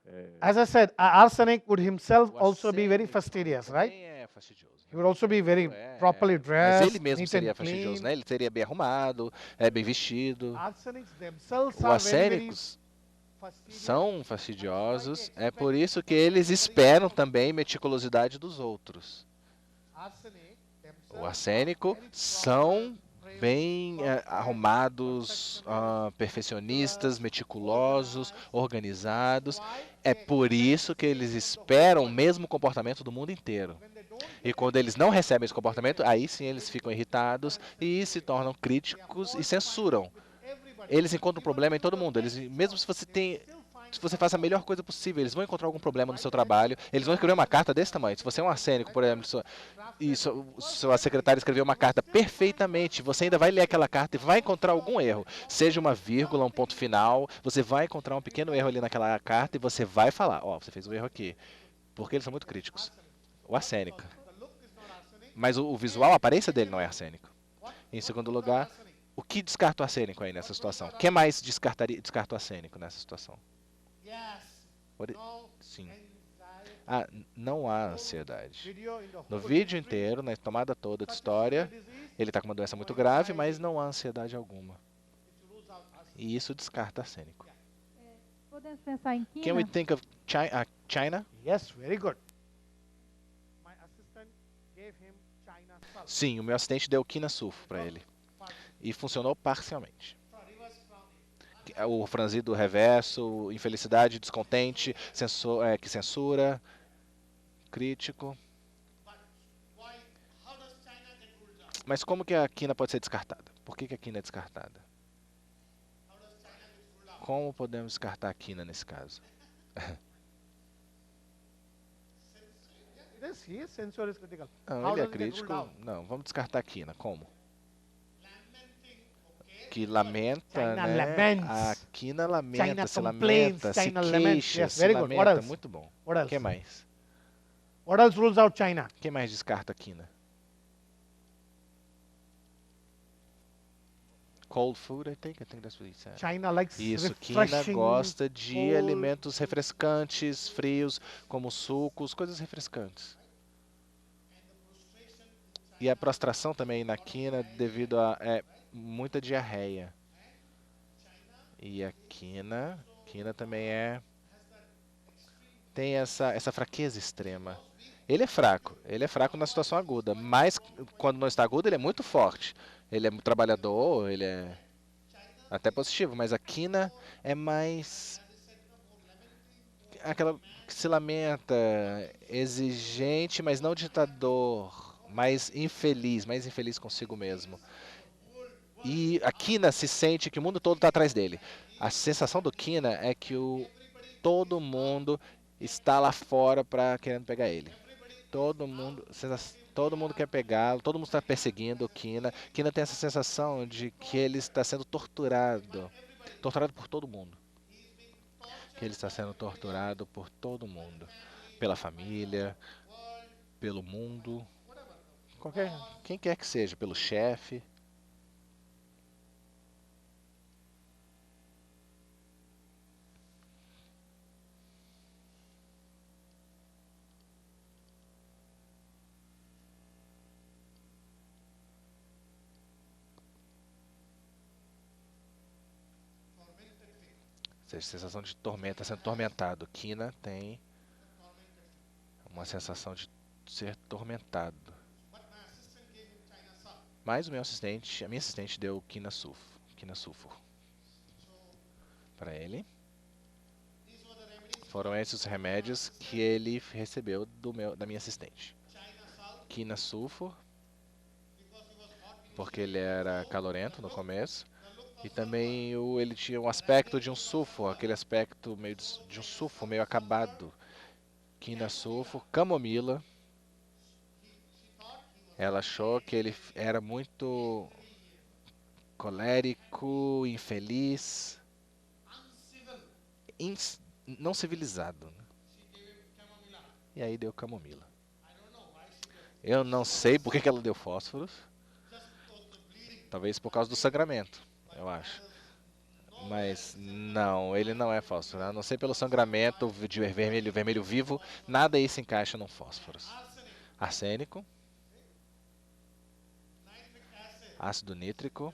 Speaker 7: É,
Speaker 4: As I said, arsenic would himself
Speaker 1: O
Speaker 4: also be very
Speaker 1: arsênico
Speaker 4: fastidious, right?
Speaker 1: também é fastidioso.
Speaker 4: He would also be very
Speaker 1: É,
Speaker 4: properly
Speaker 1: Mas
Speaker 4: dressed,
Speaker 1: ele mesmo
Speaker 4: neat
Speaker 1: seria
Speaker 4: and
Speaker 1: fastidioso,
Speaker 4: clean.
Speaker 1: né? Ele seria bem arrumado, bem vestido.
Speaker 4: Arsenics themselves
Speaker 1: Os
Speaker 4: are very, very
Speaker 1: arsênicos
Speaker 4: fastidious.
Speaker 1: são fastidiosos, é por isso que eles esperam também meticulosidade dos outros.
Speaker 4: Arsenic themselves
Speaker 1: O arsênico são bem arrumados, perfeccionistas, meticulosos, organizados. É por isso que eles esperam o mesmo comportamento do mundo inteiro. E quando eles não recebem esse comportamento, aí sim eles ficam irritados e se tornam críticos e censuram. Eles encontram problema em todo mundo. Eles, mesmo se você faz a melhor coisa possível, eles vão encontrar algum problema no seu trabalho. Eles vão escrever uma carta desse tamanho. Se você é um arsênico, por exemplo, e sua secretária escreveu uma carta perfeitamente, você ainda vai ler aquela carta e vai encontrar algum erro. Seja uma vírgula, um ponto final, você vai encontrar um pequeno erro ali naquela carta e você vai falar, ó, você fez um erro aqui. Porque eles são muito críticos. O arsênico. Mas o visual, a aparência dele não é arsênico. Em segundo lugar, o que descarta o arsênico aí nessa situação? Quem mais descarta o arsênico nessa situação? What i- Sim. Não há ansiedade. No vídeo inteiro, na tomada toda de história, ele está com uma doença muito grave, mas não há ansiedade alguma. E isso descarta arsênico.
Speaker 8: Podemos pensar em
Speaker 1: Can we
Speaker 8: quina?
Speaker 1: think of China?
Speaker 4: Yes, very good. My assistant gave him China salt.
Speaker 1: Sim, o meu assistente deu quina-sulfo para ele. E funcionou parcialmente. O franzido reverso, infelicidade, descontente, que censura, crítico. Mas como que a quina pode ser descartada? Por que a quina é descartada? Como podemos descartar a quina nesse caso?
Speaker 4: Yes, he is censor is critical.
Speaker 1: Não,
Speaker 4: How
Speaker 1: ele é
Speaker 4: does it get ruled
Speaker 1: crítico.
Speaker 4: out?
Speaker 1: Não, vamos descartar a quina. Como? Que lamenta,
Speaker 4: China
Speaker 1: né?
Speaker 4: laments.
Speaker 1: A quina lamenta,
Speaker 4: China
Speaker 1: se
Speaker 4: complains,
Speaker 1: lamenta, se
Speaker 4: China laments.
Speaker 1: queixa,
Speaker 4: Yes,
Speaker 1: se
Speaker 4: very good. What
Speaker 1: lamenta.
Speaker 4: else?
Speaker 1: Muito bom.
Speaker 4: What
Speaker 1: O
Speaker 4: else?
Speaker 1: que mais?
Speaker 4: What else rules out China?
Speaker 1: Quem mais descarta a quina? Cold food, I think that's what he said.
Speaker 4: China likes
Speaker 1: Isso, Quina
Speaker 4: refreshing
Speaker 1: gosta de
Speaker 4: cold-
Speaker 1: alimentos refrescantes, frios, como sucos, coisas refrescantes. E a prostração também na quina devido a muita diarreia. E a quina também tem essa fraqueza extrema. Ele é fraco na situação aguda, mas quando não está agudo, ele é muito forte. Ele é muito trabalhador, ele é até positivo, mas a Kina é mais aquela que se lamenta, exigente, mas não ditador, mais infeliz consigo mesmo. E a Kina se sente que o mundo todo está atrás dele. A sensação do Kina é que todo mundo está lá fora para querendo pegar ele. Todo mundo quer pegá-lo, todo mundo está perseguindo o Kina. Kina tem essa sensação de que ele está sendo torturado, torturado por todo mundo. Que ele está sendo torturado por todo mundo, pela família, pelo mundo, quem quer que seja, pelo chefe. Ou seja, sensação de tormenta, sendo tormentado. Kina tem uma sensação de ser tormentado. Mas a minha assistente deu Kina Sulfur para ele. Foram esses os remédios que ele recebeu da minha assistente. Kina Sulfur, porque ele era calorento no começo. E também ele tinha um aspecto de um sulfur, aquele aspecto meio de um sulfur meio acabado. Kina Sulfur, camomila. Ela achou que ele era muito colérico, infeliz, não civilizado. Né? E aí deu camomila. Eu não sei por que ela deu fósforos. Talvez por causa do sangramento, eu acho. Mas não, ele não é fósforo. A não ser pelo sangramento de vermelho vivo, nada aí se encaixa num fósforo. Arsênico. Ácido nítrico.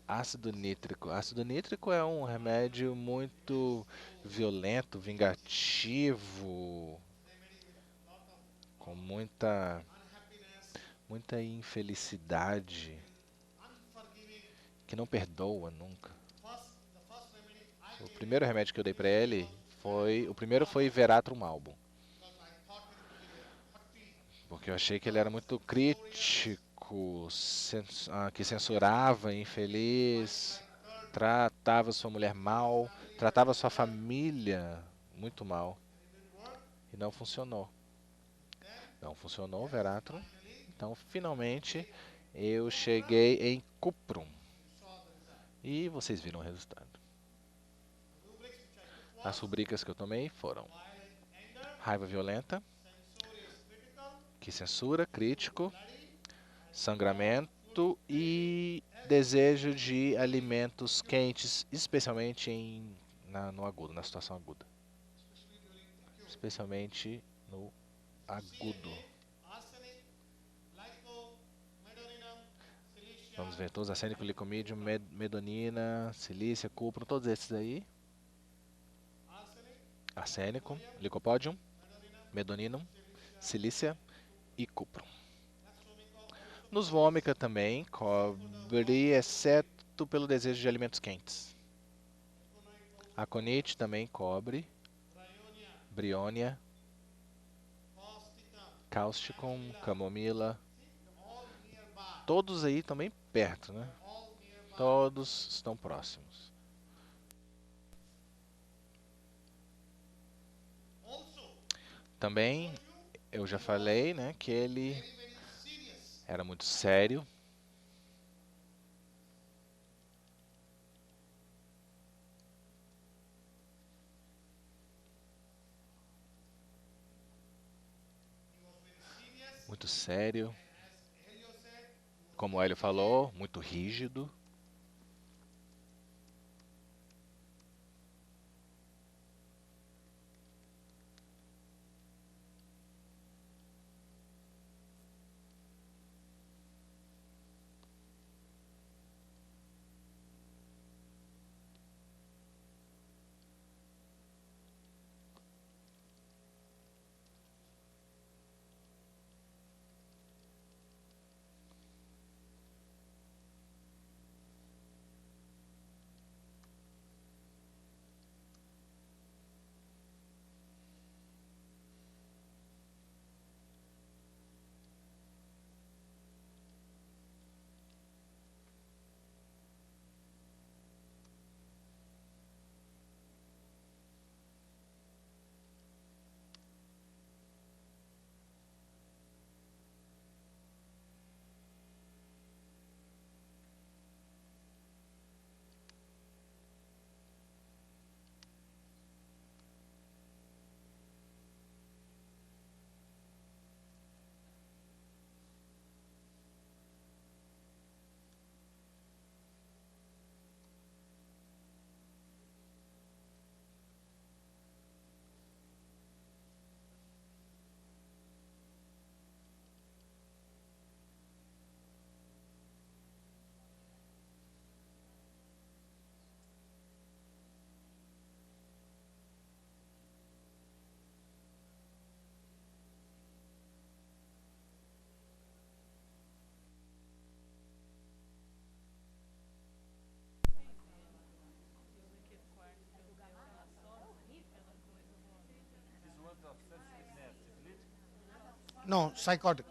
Speaker 1: Ácido nítrico. Ácido nítrico é um remédio muito violento, vingativo, com muita infelicidade, que não perdoa nunca. O primeiro remédio que eu dei pra ele o primeiro foi Veratrum Album. Porque eu achei que ele era muito crítico, que censurava, infeliz, tratava sua mulher mal, tratava sua família muito mal. E não funcionou. Não funcionou o Veratrum. Então, finalmente, eu cheguei em Cuprum. E vocês viram o resultado. As rubricas que eu tomei foram raiva violenta, que censura, crítico, sangramento e desejo de alimentos quentes, especialmente no agudo, na situação aguda. Especialmente no agudo. Vamos ver todos: arsênico, licomídio, medonina, silícia, cuprum, todos esses aí. Arsênico, licopódium, medoninum, silícia e cuprum. Nos vômica também cobre, exceto pelo desejo de alimentos quentes. Aconite também cobre, briônia, causticum, camomila. Todos aí também perto, né? Todos estão próximos. Também, eu já falei, né, que ele era muito sério. Muito sério. Como o Hélio falou, muito rígido.
Speaker 4: No, psychotic.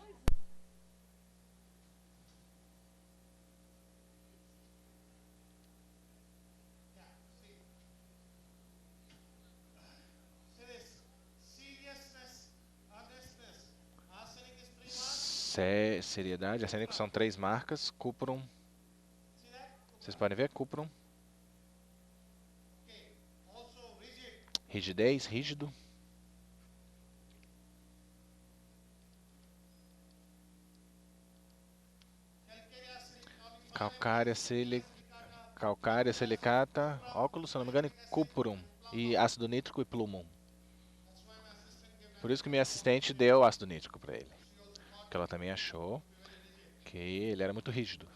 Speaker 1: Seriedade, arsênico são 3 marcas. Cuprum. Vocês podem ver? Cuprum. Rigidez, rígido. Calcária silicata, óculos, se não me engano, e cuprum. E ácido nítrico e plumum. Por isso que minha assistente deu ácido nítrico para ele. Porque ela também achou que ele era muito rígido.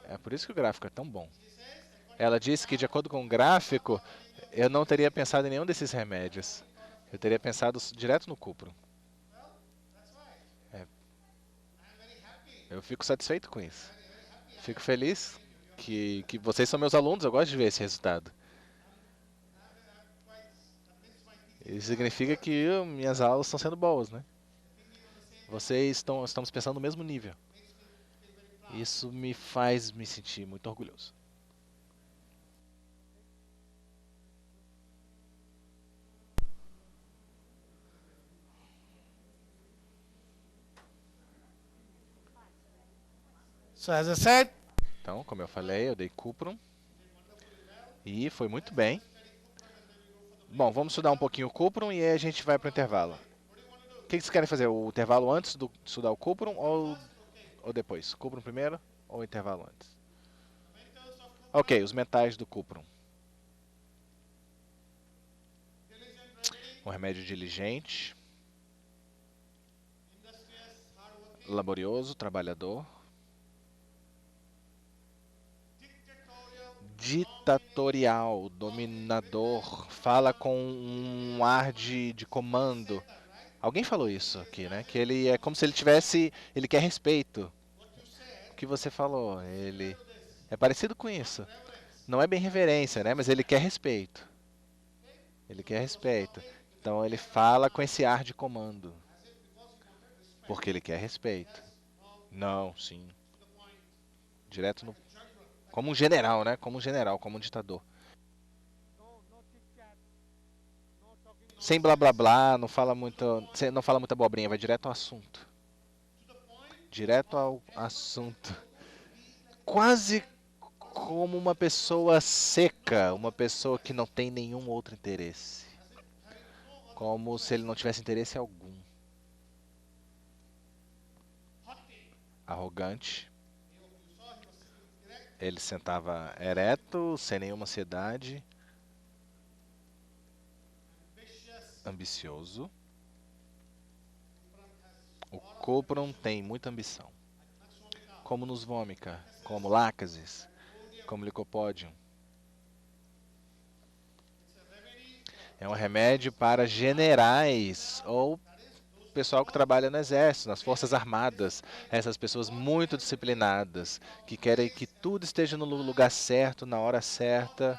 Speaker 1: É por isso que o gráfico é tão bom. Ela disse que, de acordo com o gráfico, eu não teria pensado em nenhum desses remédios. Eu teria pensado direto no cuprum. Eu fico satisfeito com isso. Fico feliz que vocês são meus alunos, eu gosto de ver esse resultado. Isso significa que minhas aulas estão sendo boas, né? Estamos pensando no mesmo nível. Isso me faz me sentir muito orgulhoso.
Speaker 4: So as I said,
Speaker 1: Então, como eu falei, eu dei cuprum. E foi muito bem. Bom, vamos estudar um pouquinho o cuprum e aí a gente vai para o intervalo. O que vocês querem fazer? O intervalo antes de estudar o cuprum ou depois? Cuprum primeiro ou intervalo antes? Ok, os metais do cuprum. Um remédio diligente, laborioso, trabalhador, ditatorial, dominador, fala com um ar de comando. Alguém falou isso aqui, né? Que ele é como se ele quer respeito. O que você falou, ele é parecido com isso. Não é bem reverência, né? Mas ele quer respeito. Ele quer respeito. Então ele fala com esse ar de comando. Porque ele quer respeito. Não, sim. Direto no... Como um general, né? Como um general, como um ditador. Sem blá blá blá, não fala muita abobrinha, vai direto ao assunto. Direto ao assunto. Quase como uma pessoa seca, uma pessoa que não tem nenhum outro interesse. Como se ele não tivesse interesse algum. Arrogante. Ele sentava ereto, sem nenhuma ansiedade. Ambicioso. O cuprum tem muita ambição. Como nos vômica, como lácases, como licopódium. É um remédio para generais ou pessoal que trabalha no exército, nas forças armadas, essas pessoas muito disciplinadas, que querem que tudo esteja no lugar certo, na hora certa.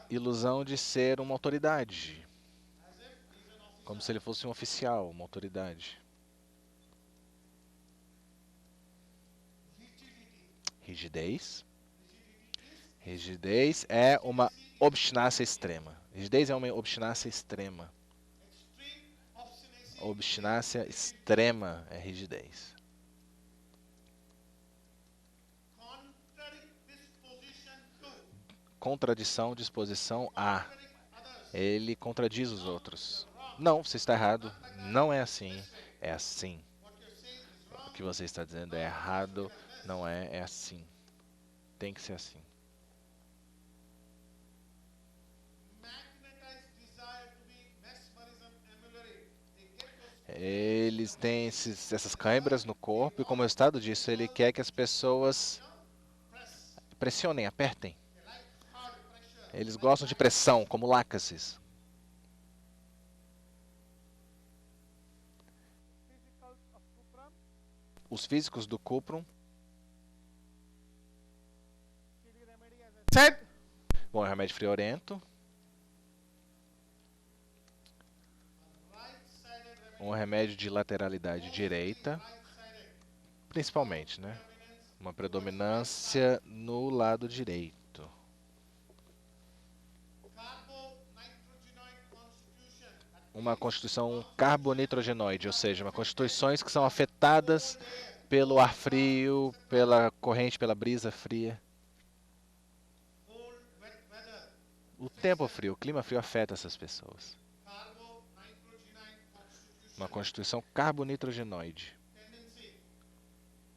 Speaker 1: Ilusão de ser uma autoridade, como se ele fosse um oficial, uma autoridade. Rigidez. Rigidez é uma obstinácia extrema. Rigidez é uma obstinácia extrema. Obstinácia extrema é rigidez. Contradição, disposição a. Ele contradiz os outros. Não, você está errado. Não é assim. É assim. O que você está dizendo é errado. Não é, é assim. Tem que ser assim. Eles têm essas câimbras no corpo e como resultado disso, ele quer que as pessoas pressionem, apertem. Eles gostam de pressão, como lácases. Os físicos do cuprum.
Speaker 4: Said,
Speaker 1: Bom, é um remédio friorento. Um remédio de lateralidade direita. Principalmente, né? Uma predominância no lado direito. Uma constituição carbonitrogenoide, ou seja, constituições que são afetadas pelo ar frio, pela corrente, pela brisa fria. O tempo frio, o clima frio afeta essas pessoas. Uma constituição carbonitrogenoide.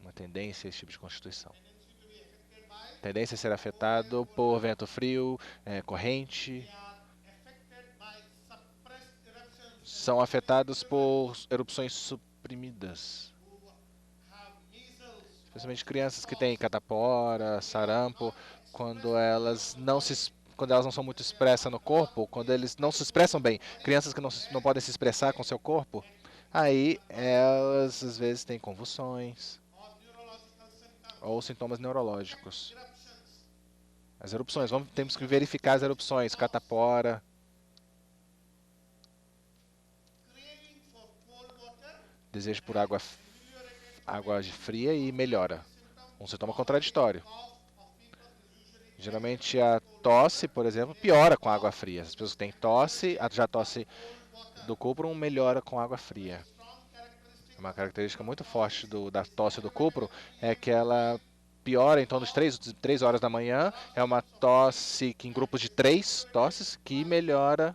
Speaker 1: Uma tendência a esse tipo de constituição. Tendência a ser afetado por vento frio, corrente. São afetados por erupções suprimidas. Especialmente crianças que têm catapora, sarampo, quando elas não são muito expressas no corpo, quando eles não se expressam bem, crianças que não podem se expressar com seu corpo, aí elas às vezes têm convulsões ou sintomas neurológicos. As erupções, temos que verificar as erupções, catapora. Desejo por água fria e melhora. Um sintoma contraditório. Geralmente a tosse, por exemplo, piora com água fria. As pessoas que têm tosse, a tosse do cuprum melhora com água fria. Uma característica muito forte da tosse do cuprum é que ela piora em torno de 3 horas da manhã. É uma tosse que em grupos de 3 tosses que melhora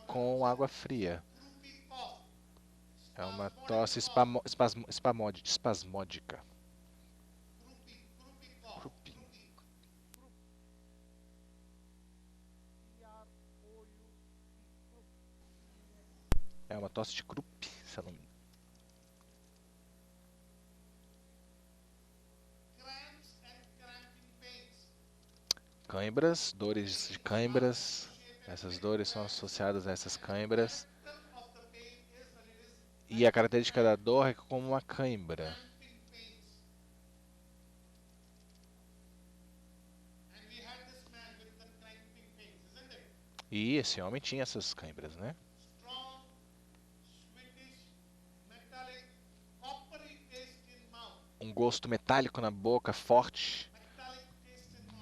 Speaker 1: com água fria. É uma tosse espasmódica. É uma tosse de Krupp, se eu não me engano. Cãibras, dores de cãibras. Essas dores são associadas a essas cãibras. E a característica da dor é como uma cãibra. E esse homem tinha essas cãibras, né? Um gosto metálico na boca, forte,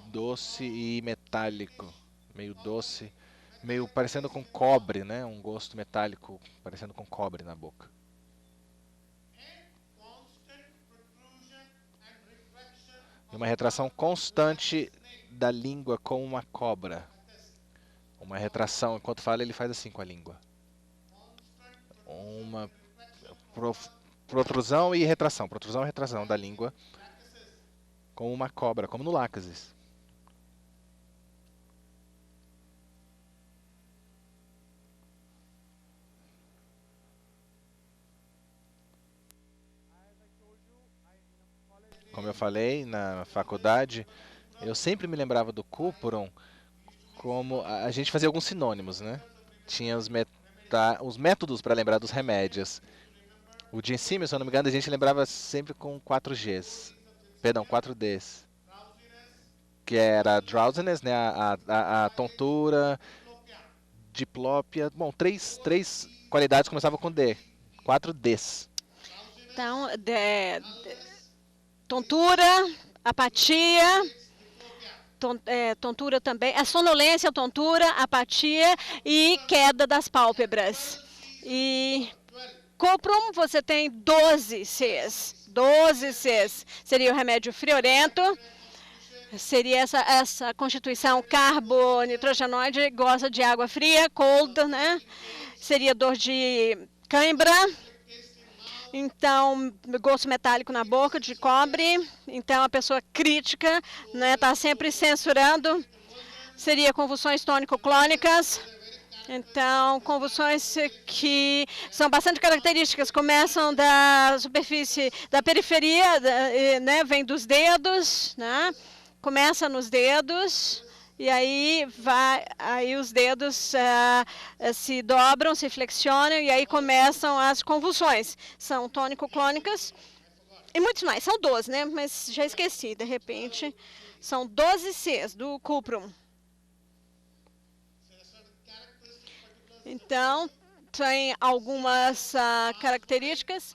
Speaker 1: doce e metálico, meio doce, meio parecendo com cobre, né? Um gosto metálico parecendo com cobre na boca. E uma retração constante da língua com uma cobra. Uma retração, enquanto fala ele faz assim com a língua. Uma protrusão e retração da língua com uma cobra, como no lácases. Como eu falei na faculdade, eu sempre me lembrava do cuprum como a gente fazia alguns sinônimos, né? Tinha os métodos para lembrar dos remédios. O ginseng, se eu não me engano, a gente lembrava sempre com 4 Gs. Perdão, 4 Ds. Que era drowsiness, né? A tontura, diplopia. Bom, três qualidades começavam com D. 4 Ds.
Speaker 5: Então, tontura, apatia, tontura também, a sonolência, tontura, apatia e queda das pálpebras. E cuprum, você tem 12 Cs. 12 Cs. Seria o remédio friorento. Seria essa constituição carbonitrogenoide, gosta de água fria, cold, né? Seria dor de cãibra. Então, gosto metálico na boca, de cobre. Então, a pessoa crítica, né, está sempre censurando. Seria convulsões tônico-clônicas. Então, convulsões que são bastante características, começam da superfície, da periferia, né, vem dos dedos, né, começa nos dedos, e aí os dedos se dobram, se flexionam, e aí começam as convulsões. São tônico-clônicas e muitos mais, são 12, né, mas já esqueci, de repente. São 12 Cs do cuprum. Então, tem algumas características.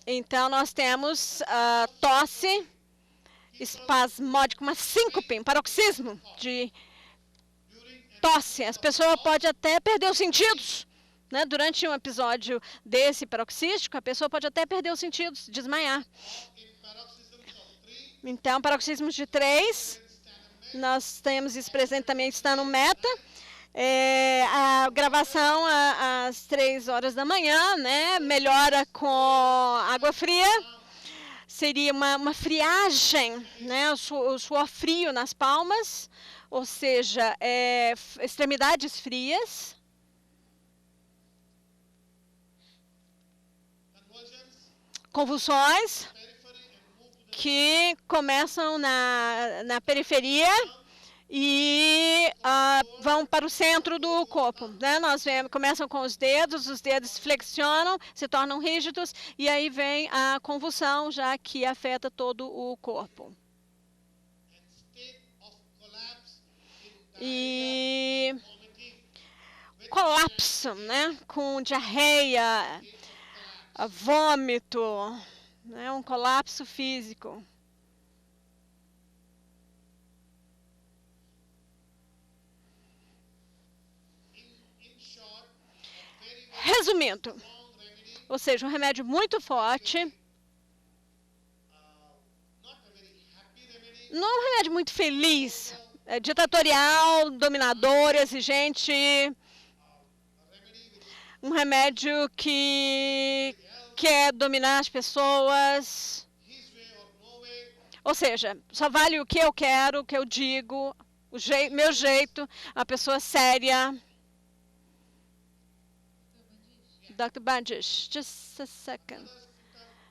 Speaker 5: Então, nós temos tosse espasmódica, uma síncope, paroxismo de tosse. As pessoas podem até perder os sentidos, né? Durante um episódio desse paroxístico, a pessoa pode até perder os sentidos, desmaiar. Então, paroxismos de 3, nós temos isso presente também, está no meta. A gravação às 3 horas da manhã, né? Melhora com água fria. Seria uma friagem, né? O suor frio nas palmas, ou seja, extremidades frias. Convulsões que começam na periferia e vão para o centro do corpo, né? Começam com os dedos flexionam, se tornam rígidos, e aí vem a convulsão, já que afeta todo o corpo. E colapso, né? Com diarreia, vômito, né? Um colapso físico. Resumindo, ou seja, um remédio muito forte, não é um remédio muito feliz, ditatorial, dominador, exigente, um remédio que quer dominar as pessoas, ou seja, só vale o que eu quero, o que eu digo, meu jeito, a pessoa séria. Dr. Bandish, just a second.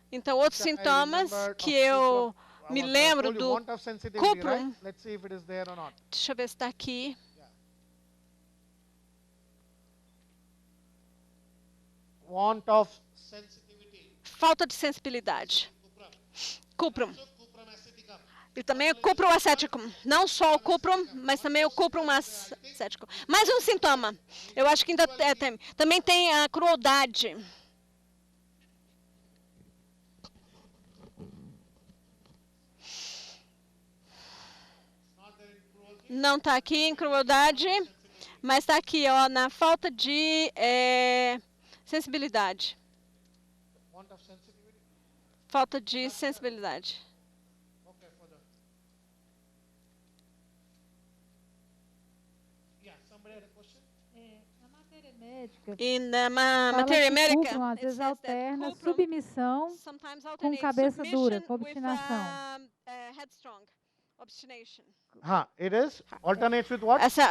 Speaker 5: Então, outros sintomas que eu me lembro do cuprum. Deixa eu ver se está aqui. Falta de sensibilidade. Cuprum. E também o cuprum acético. Não só o cuprum, mas também o cuprum acético. Mais um sintoma. Eu acho que ainda tem. Também tem a crueldade. Não está aqui em crueldade, mas está aqui, ó, na falta de sensibilidade. Falta de sensibilidade. E na matéria médica,
Speaker 8: cuprum, às vezes alterna submissão com cabeça dura, com obstinação.
Speaker 4: It is alternates with what?
Speaker 5: Essa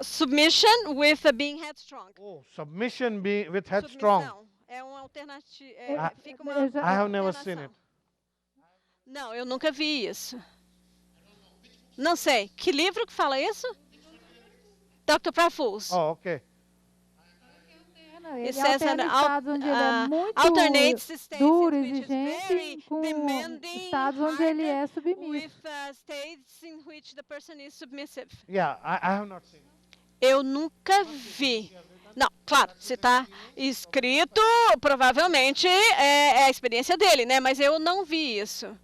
Speaker 5: submission with being headstrong.
Speaker 4: Oh, submission with headstrong.
Speaker 5: Submissão. É uma alternativa. Fica
Speaker 4: I have never seen it.
Speaker 5: Não, eu nunca vi isso. Não sei. Que livro que fala isso? Dr. Prafuls.
Speaker 4: Oh, okay.
Speaker 8: Ele alterna estados onde ele é muito duro, exigente, com estados onde ele é submisso.
Speaker 4: Yeah, I have not seen it.
Speaker 5: Eu nunca vi. Não, claro, se está escrito, provavelmente é a experiência dele, né? Mas eu não vi isso.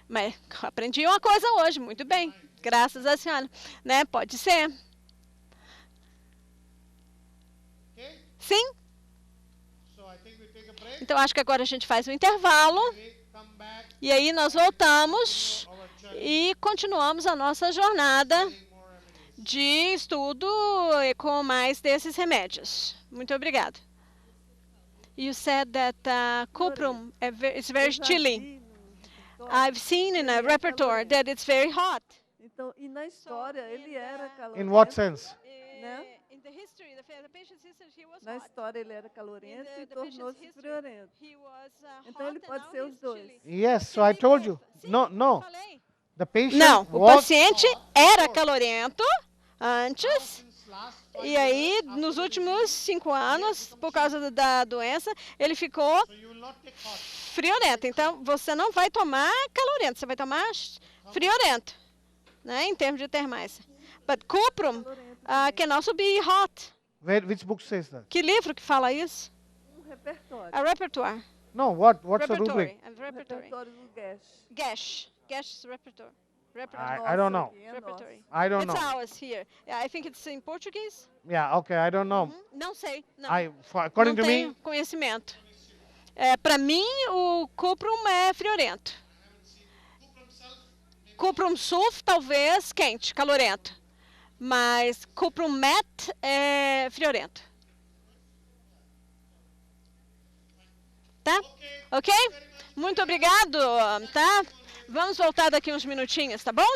Speaker 5: Mas aprendi uma coisa hoje, muito bem. Graças à senhora. Né? Pode ser. Sim? Então, acho que agora a gente faz um intervalo. E aí nós voltamos e continuamos a nossa jornada de estudo com mais desses remédios. Muito obrigada. You said that cuprum is very chilly. I've seen in a repertoire that it's very hot.
Speaker 9: Então, e na história ele era calorento.
Speaker 2: In what sense?
Speaker 9: Né?
Speaker 5: In the history, the patient's history, he was
Speaker 9: Na
Speaker 5: hot.
Speaker 9: história ele era calorento e
Speaker 5: The patient's
Speaker 9: tornou-se
Speaker 5: history,
Speaker 9: friorento.
Speaker 5: he was
Speaker 9: Então ele
Speaker 5: hot and
Speaker 9: pode
Speaker 5: now
Speaker 9: ser os
Speaker 5: he's
Speaker 9: dois.
Speaker 5: chilly.
Speaker 2: Yes, so I told you.
Speaker 5: Sim,
Speaker 2: No, no.
Speaker 5: falei.
Speaker 2: The patient
Speaker 5: Não, o
Speaker 2: was
Speaker 5: paciente era calorento antes, e aí, nos últimos 5 anos, por causa da doença, ele ficou friorento. Então, você não vai tomar calorento, você vai tomar friorento, né, em termos de termais. But cuprum can also be hot.
Speaker 2: which book says that?
Speaker 5: Que livro que fala isso?
Speaker 9: Repertório.
Speaker 5: A repertoire.
Speaker 2: No, what's the
Speaker 5: Repertory.
Speaker 2: rubric?
Speaker 5: Repertory.
Speaker 9: Repertório do Gash.
Speaker 5: Gash. Gash's repertoire.
Speaker 2: I don't know.
Speaker 5: Repertory.
Speaker 2: I don't
Speaker 5: It's
Speaker 2: know.
Speaker 5: ours here. I think it's in Portuguese.
Speaker 2: Yeah, okay, I don't know.
Speaker 5: Não sei. Não,
Speaker 2: According
Speaker 5: não
Speaker 2: to
Speaker 5: tenho
Speaker 2: me,
Speaker 5: conhecimento. Para mim, o cuprum é friorento. Cuprum sulf, talvez, quente, calorento. Mas cuprum met é friorento. Tá? Ok? Muito obrigado, tá? Vamos voltar daqui uns minutinhos, tá bom?